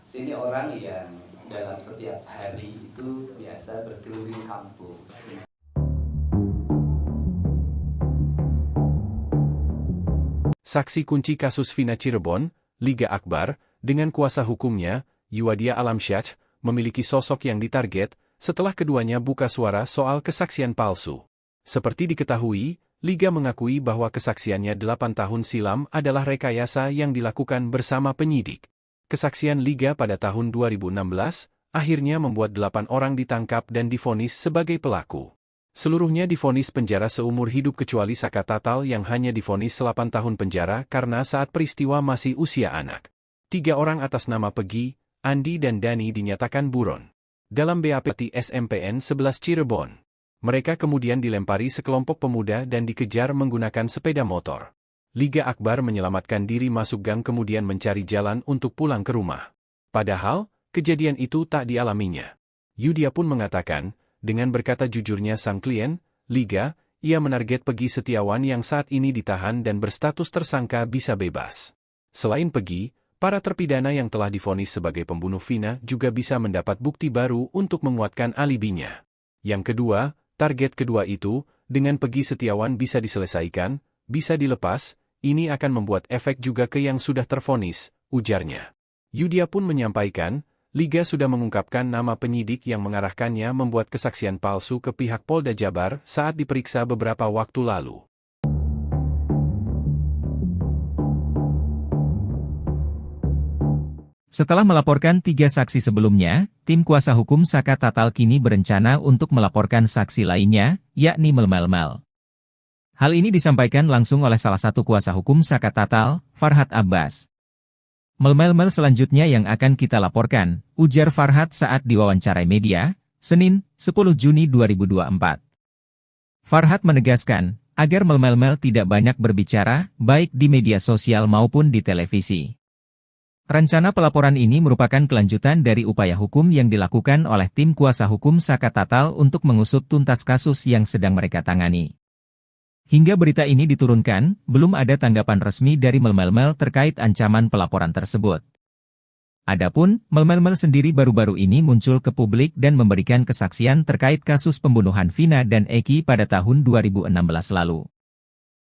Sini orang yang dalam setiap hari itu biasa berkeliling kampung. Saksi kunci kasus Vina Cirebon, Liga Akbar, dengan kuasa hukumnya, Yuwadia Alamsyah, memiliki sosok yang ditarget setelah keduanya buka suara soal kesaksian palsu. Seperti diketahui, Liga mengakui bahwa kesaksiannya 8 tahun silam adalah rekayasa yang dilakukan bersama penyidik. Kesaksian Liga pada tahun 2016 akhirnya membuat 8 orang ditangkap dan divonis sebagai pelaku. Seluruhnya divonis penjara seumur hidup kecuali Saka Tatal yang hanya divonis 8 tahun penjara karena saat peristiwa masih usia anak. 3 orang atas nama Pegi, Andi dan Dani dinyatakan buron dalam BAP SMPN 11 Cirebon. Mereka kemudian dilempari sekelompok pemuda dan dikejar menggunakan sepeda motor. Liga Akbar menyelamatkan diri masuk gang kemudian mencari jalan untuk pulang ke rumah. Padahal, kejadian itu tak dialaminya. Yudia pun mengatakan, dengan berkata jujurnya sang klien, Liga, ia menarget Pegi Setiawan yang saat ini ditahan dan berstatus tersangka bisa bebas. Selain Pegi, para terpidana yang telah divonis sebagai pembunuh Vina juga bisa mendapat bukti baru untuk menguatkan alibinya. Yang kedua, target kedua itu, dengan Pegi Setiawan bisa diselesaikan, bisa dilepas, ini akan membuat efek juga ke yang sudah tervonis, ujarnya. Yudia pun menyampaikan, Liga sudah mengungkapkan nama penyidik yang mengarahkannya membuat kesaksian palsu ke pihak Polda Jabar saat diperiksa beberapa waktu lalu. Setelah melaporkan 3 saksi sebelumnya, tim kuasa hukum Saka Tatal kini berencana untuk melaporkan saksi lainnya, yakni Melmelmel. Hal ini disampaikan langsung oleh salah satu kuasa hukum Saka Tatal, Farhad Abbas. Melmelmel selanjutnya yang akan kita laporkan, ujar Farhad saat diwawancarai media, Senin, 10 Juni 2024. Farhad menegaskan, agar Melmelmel tidak banyak berbicara, baik di media sosial maupun di televisi. Rencana pelaporan ini merupakan kelanjutan dari upaya hukum yang dilakukan oleh tim kuasa hukum Saka Tatal untuk mengusut tuntas kasus yang sedang mereka tangani. Hingga berita ini diturunkan, belum ada tanggapan resmi dari Melmelmel terkait ancaman pelaporan tersebut. Adapun, Melmelmel sendiri baru-baru ini muncul ke publik dan memberikan kesaksian terkait kasus pembunuhan Vina dan Eki pada tahun 2016 lalu.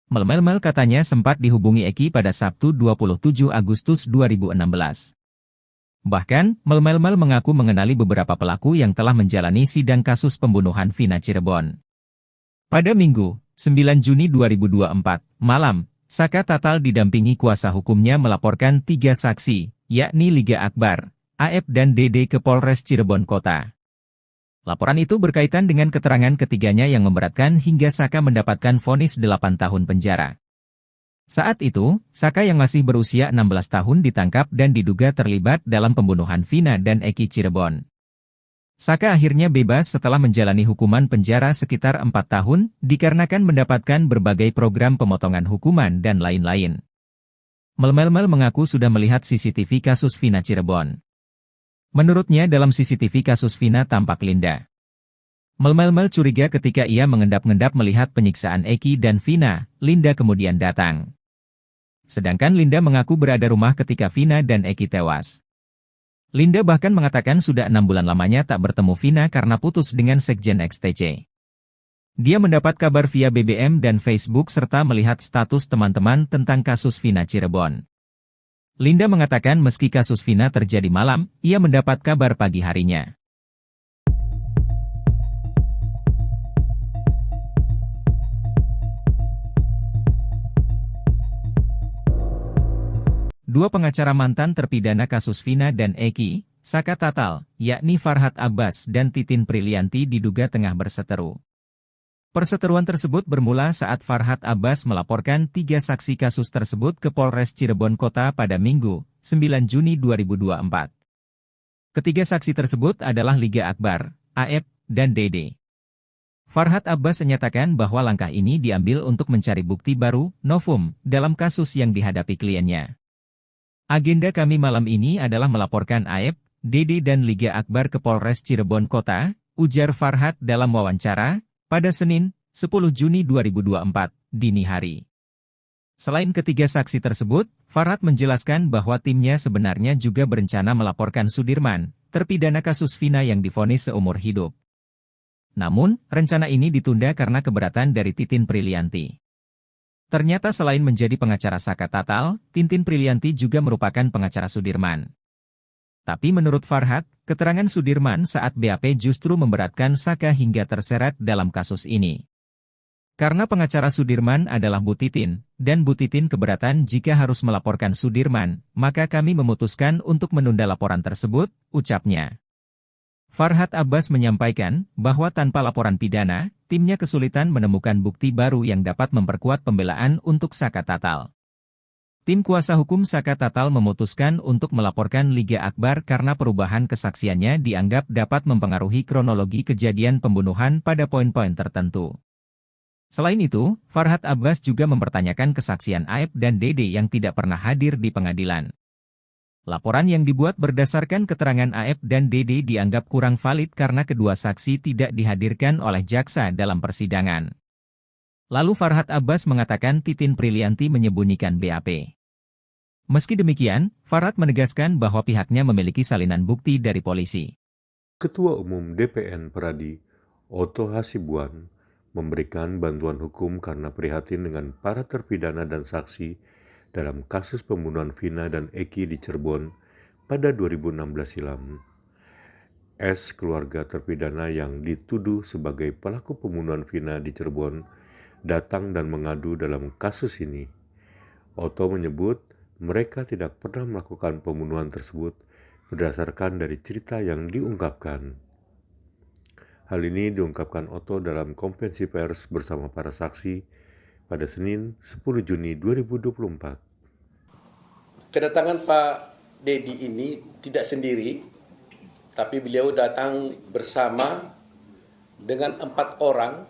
Melmelmel katanya sempat dihubungi Eki pada Sabtu 27 Agustus 2016. Bahkan, Melmelmel mengaku mengenali beberapa pelaku yang telah menjalani sidang kasus pembunuhan Vina Cirebon. Pada Minggu, 9 Juni 2024, malam, Saka Tatal didampingi kuasa hukumnya melaporkan 3 saksi, yakni Liga Akbar, AF dan DD ke Polres Cirebon Kota. Laporan itu berkaitan dengan keterangan ketiganya yang memberatkan hingga Saka mendapatkan vonis 8 tahun penjara. Saat itu, Saka yang masih berusia 16 tahun ditangkap dan diduga terlibat dalam pembunuhan Vina dan Eki Cirebon. Saka akhirnya bebas setelah menjalani hukuman penjara sekitar 4 tahun, dikarenakan mendapatkan berbagai program pemotongan hukuman dan lain-lain. Melmelmel mengaku sudah melihat CCTV kasus Vina Cirebon. Menurutnya dalam CCTV kasus Vina tampak Linda. Melmelmel curiga ketika ia mengendap-endap melihat penyiksaan Eki dan Vina, Linda kemudian datang. Sedangkan Linda mengaku berada rumah ketika Vina dan Eki tewas. Linda bahkan mengatakan sudah 6 bulan lamanya tak bertemu Vina karena putus dengan Sekjen XTC. Dia mendapat kabar via BBM dan Facebook serta melihat status teman-teman tentang kasus Vina Cirebon. Linda mengatakan meski kasus Vina terjadi malam, ia mendapat kabar pagi harinya. Dua pengacara mantan terpidana kasus Vina dan Eki, Saka Tatal, yakni Farhad Abbas dan Titin Prilianti diduga tengah berseteru. Perseteruan tersebut bermula saat Farhad Abbas melaporkan 3 saksi kasus tersebut ke Polres Cirebon Kota pada Minggu, 9 Juni 2024. Ketiga saksi tersebut adalah Liga Akbar, AF, dan DD. Farhad Abbas menyatakan bahwa langkah ini diambil untuk mencari bukti baru, novum, dalam kasus yang dihadapi kliennya. Agenda kami malam ini adalah melaporkan Aep, Dede dan Liga Akbar ke Polres Cirebon Kota, ujar Farhad dalam wawancara, pada Senin, 10 Juni 2024, dini hari. Selain ketiga saksi tersebut, Farhad menjelaskan bahwa timnya sebenarnya juga berencana melaporkan Sudirman, terpidana kasus Vina yang divonis seumur hidup. Namun, rencana ini ditunda karena keberatan dari Titin Prilianti. Ternyata selain menjadi pengacara Saka Tatal, Titin Prilianti juga merupakan pengacara Sudirman. Tapi menurut Farhad, keterangan Sudirman saat BAP justru memberatkan Saka hingga terseret dalam kasus ini. Karena pengacara Sudirman adalah Bu Titin, dan Bu Titin keberatan jika harus melaporkan Sudirman, maka kami memutuskan untuk menunda laporan tersebut, ucapnya. Farhad Abbas menyampaikan bahwa tanpa laporan pidana, timnya kesulitan menemukan bukti baru yang dapat memperkuat pembelaan untuk Saka Tatal. Tim kuasa hukum Saka Tatal memutuskan untuk melaporkan Liga Akbar karena perubahan kesaksiannya dianggap dapat mempengaruhi kronologi kejadian pembunuhan pada poin-poin tertentu. Selain itu, Farhad Abbas juga mempertanyakan kesaksian Aep dan Dede yang tidak pernah hadir di pengadilan. Laporan yang dibuat berdasarkan keterangan Aep dan Dede dianggap kurang valid karena kedua saksi tidak dihadirkan oleh jaksa dalam persidangan. Lalu Farhad Abbas mengatakan Titin Prilianti menyembunyikan BAP. Meski demikian, Farhad menegaskan bahwa pihaknya memiliki salinan bukti dari polisi. Ketua Umum DPN Peradi, Oto Hasibuan, memberikan bantuan hukum karena prihatin dengan para terpidana dan saksi dalam kasus pembunuhan Vina dan Eki di Cirebon pada 2016 silam. S, keluarga terpidana yang dituduh sebagai pelaku pembunuhan Vina di Cirebon, datang dan mengadu dalam kasus ini. Oto menyebut mereka tidak pernah melakukan pembunuhan tersebut berdasarkan dari cerita yang diungkapkan. Hal ini diungkapkan Oto dalam konferensi pers bersama para saksi pada Senin 10 Juni 2024. Kedatangan Pak Dedi ini tidak sendiri, tapi beliau datang bersama dengan 4 orang.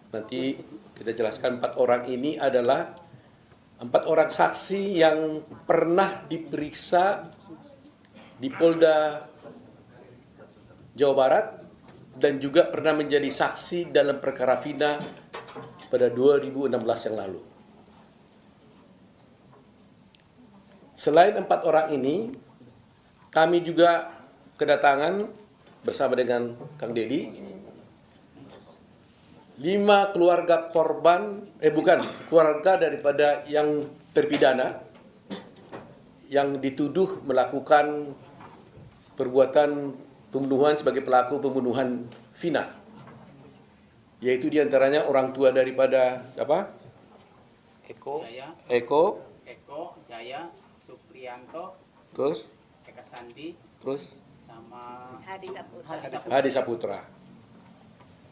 Nanti kita jelaskan 4 orang ini adalah 4 orang saksi yang pernah diperiksa di Polda Jawa Barat dan juga pernah menjadi saksi dalam perkara Vina pada 2016 yang lalu. Selain 4 orang ini, kami juga kedatangan bersama dengan Kang Dedi, 5 keluarga korban, keluarga daripada yang terpidana, yang dituduh melakukan perbuatan pembunuhan sebagai pelaku pembunuhan Vina. Yaitu diantaranya orang tua daripada siapa? Eko, Jaya, Suprianto, terus Eka Sandi, terus sama Hadi Saputra.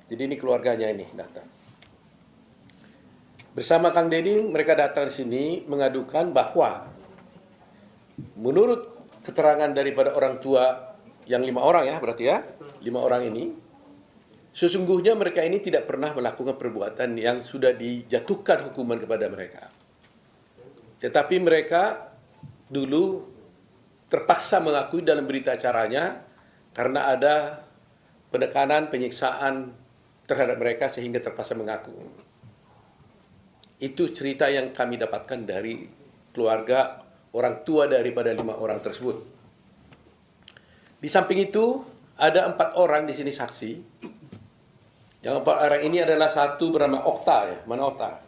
Jadi ini keluarganya ini datang. Bersama Kang Dedi mereka datang di sini mengadukan bahwa menurut keterangan daripada orang tua yang 5 orang ya berarti ya, 5 orang ini, sesungguhnya mereka ini tidak pernah melakukan perbuatan yang sudah dijatuhkan hukuman kepada mereka. Tetapi mereka dulu terpaksa mengakui dalam berita acaranya karena ada penekanan, penyiksaan terhadap mereka sehingga terpaksa mengaku. Itu cerita yang kami dapatkan dari keluarga orang tua daripada 5 orang tersebut. Di samping itu ada 4 orang di sini saksi. Yang 4 orang ini adalah satu bernama Okta ya. Mana Okta?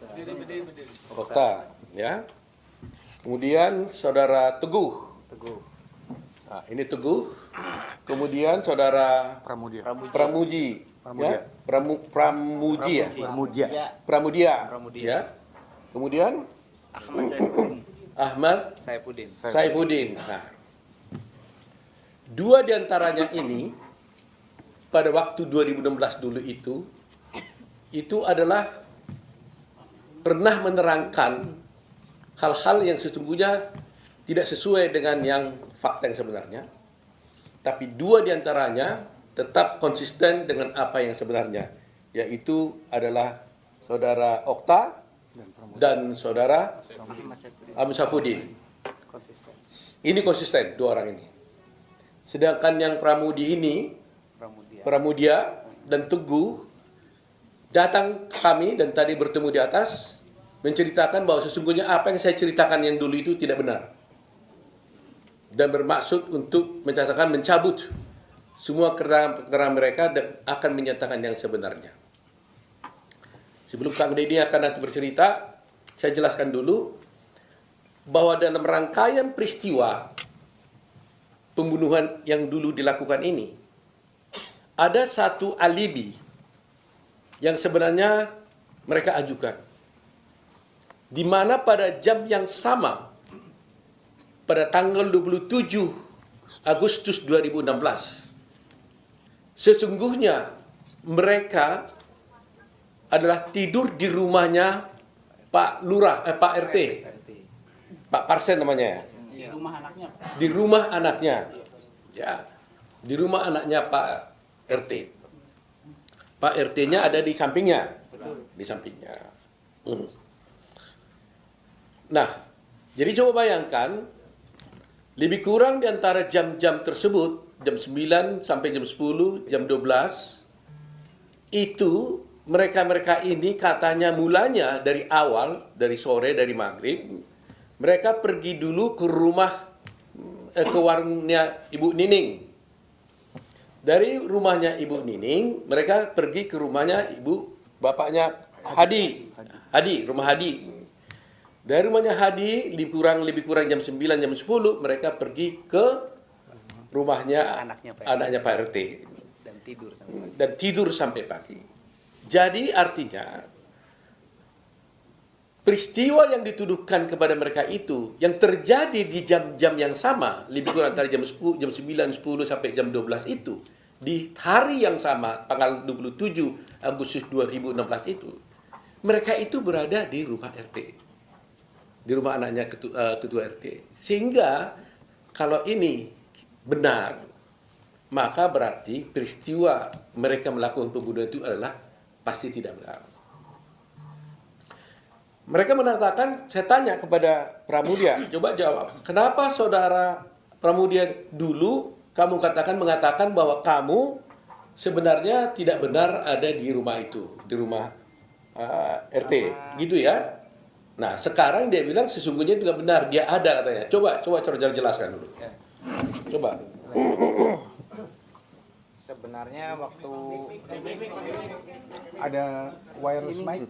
Okta ya. Kemudian saudara Teguh. Nah, ini Teguh. Kemudian saudara Pramuji. Ya? Pramudia. Ya. Kemudian Ahmad Saifuddin. Nah, 2 diantaranya ini pada waktu 2016 dulu itu adalah pernah menerangkan hal-hal yang sesungguhnya tidak sesuai dengan yang fakta yang sebenarnya. Tapi 2 diantaranya tetap konsisten dengan apa yang sebenarnya. yaitu adalah saudara Okta dan saudara Ahmad Saifuddin. Ini konsisten dua orang ini. Sedangkan yang Pramudi ini, Pramudia dan Teguh datang ke kami dan tadi bertemu di atas menceritakan bahwa sesungguhnya apa yang saya ceritakan yang dulu itu tidak benar. Dan bermaksud untuk menyatakan mencabut semua keterangan mereka dan akan menyatakan yang sebenarnya. Sebelum Kang Deddy akan nanti bercerita, saya jelaskan dulu bahwa dalam rangkaian peristiwa pembunuhan yang dulu dilakukan ini, ada satu alibi yang sebenarnya mereka ajukan. Di mana pada jam yang sama, pada tanggal 27 Agustus 2016, sesungguhnya mereka adalah tidur di rumahnya Pak Lurah, Pak RT, Pak Parsen namanya ya. Di rumah anaknya. Di rumah anaknya, ya, di rumah anaknya Pak RT. Pak RT-nya ada di sampingnya, di sampingnya. Nah, jadi coba bayangkan, lebih kurang di antara jam-jam tersebut, jam 9 sampai jam 10, jam 12, itu mereka-mereka ini katanya mulanya dari awal, dari sore, dari maghrib, mereka pergi dulu ke rumah, ke warungnya Ibu Nining. Dari rumahnya Ibu Nining, mereka pergi ke rumahnya bapaknya Hadi. Rumah Hadi. Dari rumahnya Hadi, lebih kurang jam 9, jam 10, mereka pergi ke rumahnya anaknya Pak RT. Dan tidur sampai pagi. Jadi artinya, peristiwa yang dituduhkan kepada mereka itu, yang terjadi di jam-jam yang sama, lebih kurang antara jam 10, jam 9, 10 sampai jam 12 itu, di hari yang sama, tanggal 27 Agustus 2016 itu, mereka itu berada di rumah RT. Di rumah anaknya ketua RT. Sehingga, kalau ini benar, maka berarti peristiwa mereka melakukan pembunuhan itu adalah pasti tidak benar. Mereka mengatakan, saya tanya kepada Pramudia, coba jawab, kenapa saudara Pramudia dulu kamu mengatakan bahwa kamu sebenarnya tidak benar ada di rumah itu, di rumah RT, gitu ya? Nah, sekarang dia bilang sesungguhnya juga benar, dia ada katanya. Coba jelaskan dulu. Coba. Sebenarnya waktu ada wireless mic.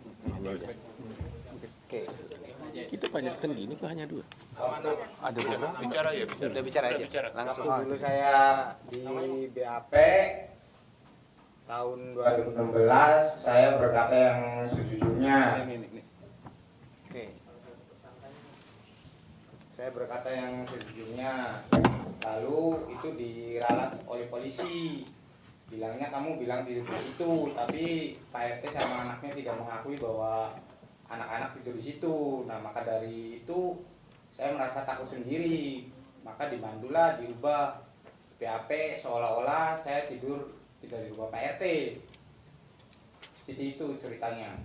Oke. Kita banyak kan gini kok hanya dua. Ada berapa? Bicara ya, Udah bicara aja. Langsung. Dulu saya di BAP tahun 2016 saya berkata yang sejujurnya. Oke. Saya berkata yang sejujurnya. Lalu itu diralat oleh polisi. Bilangnya kamu bilang tidur di situ, tapi Pak RT sama anaknya tidak mengakui bahwa anak-anak tidur di situ. Nah, maka dari itu saya merasa takut sendiri. Maka dimandulah, diubah PAP seolah-olah saya tidur tidak di rumah Pak RT. Seperti itu ceritanya.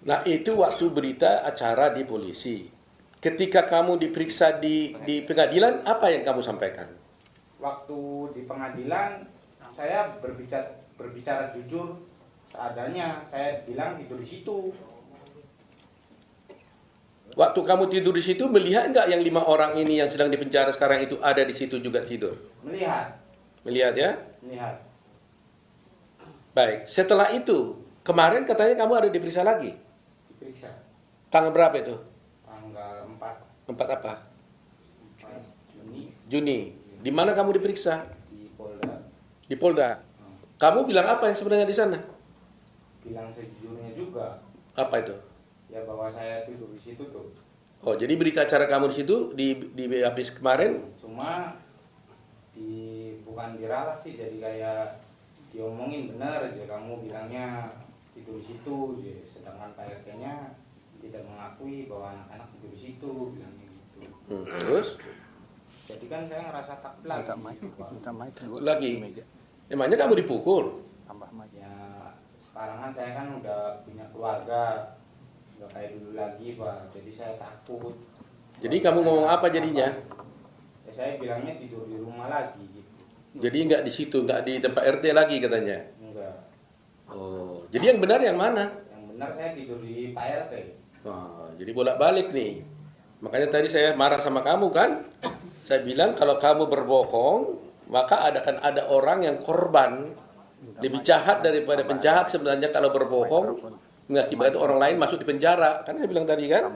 Nah, itu waktu berita acara di polisi. Ketika kamu diperiksa di pengadilan, apa yang kamu sampaikan? Waktu di pengadilan, saya berbicara jujur seadanya. Saya bilang tidur di situ. Waktu kamu tidur di situ, melihat nggak yang 5 orang ini yang sedang dipenjara sekarang itu ada di situ juga tidur? Melihat. Melihat ya? Melihat. Baik, setelah itu, kemarin katanya kamu ada diperiksa lagi? Diperiksa. Tanggal berapa itu? Tanggal 4. 4 apa? 4 Juni. Juni. Di mana kamu diperiksa? Di Polda. Di Polda. Kamu bilang apa yang sebenarnya di sana? Bilang sejujurnya juga. Apa itu? Ya bahwa saya tidur di situ tuh. Oh, jadi berita acara kamu di situ di BAP kemarin? Cuma bukan diralat sih, jadi kayak diomongin benar aja, kamu bilangnya tidur di situ, sedangkan Pak RT-nya tidak mengakui bahwa anak-anak tidur di situ, bilangnya gitu. Terus? Jadi kan saya ngerasa takut lagi. Lagi. Emangnya kamu dipukul? Ya sekarang kan saya kan udah punya keluarga, udah kayak dulu lagi Pak, jadi saya takut. Jadi kamu ngomong apa jadinya? Ya, saya bilangnya tidur di rumah lagi gitu. Jadi nggak di situ, nggak di tempat RT lagi katanya? Enggak. Oh, jadi yang benar yang mana? Yang benar saya tidur di Pak RT. Oh, jadi bolak-balik nih. Makanya tadi saya marah sama kamu kan? Saya bilang kalau kamu berbohong, maka akan ada orang yang korban. Lebih jahat daripada penjahat sebenarnya kalau berbohong mengakibatkan orang lain masuk di penjara. Kan saya bilang tadi kan?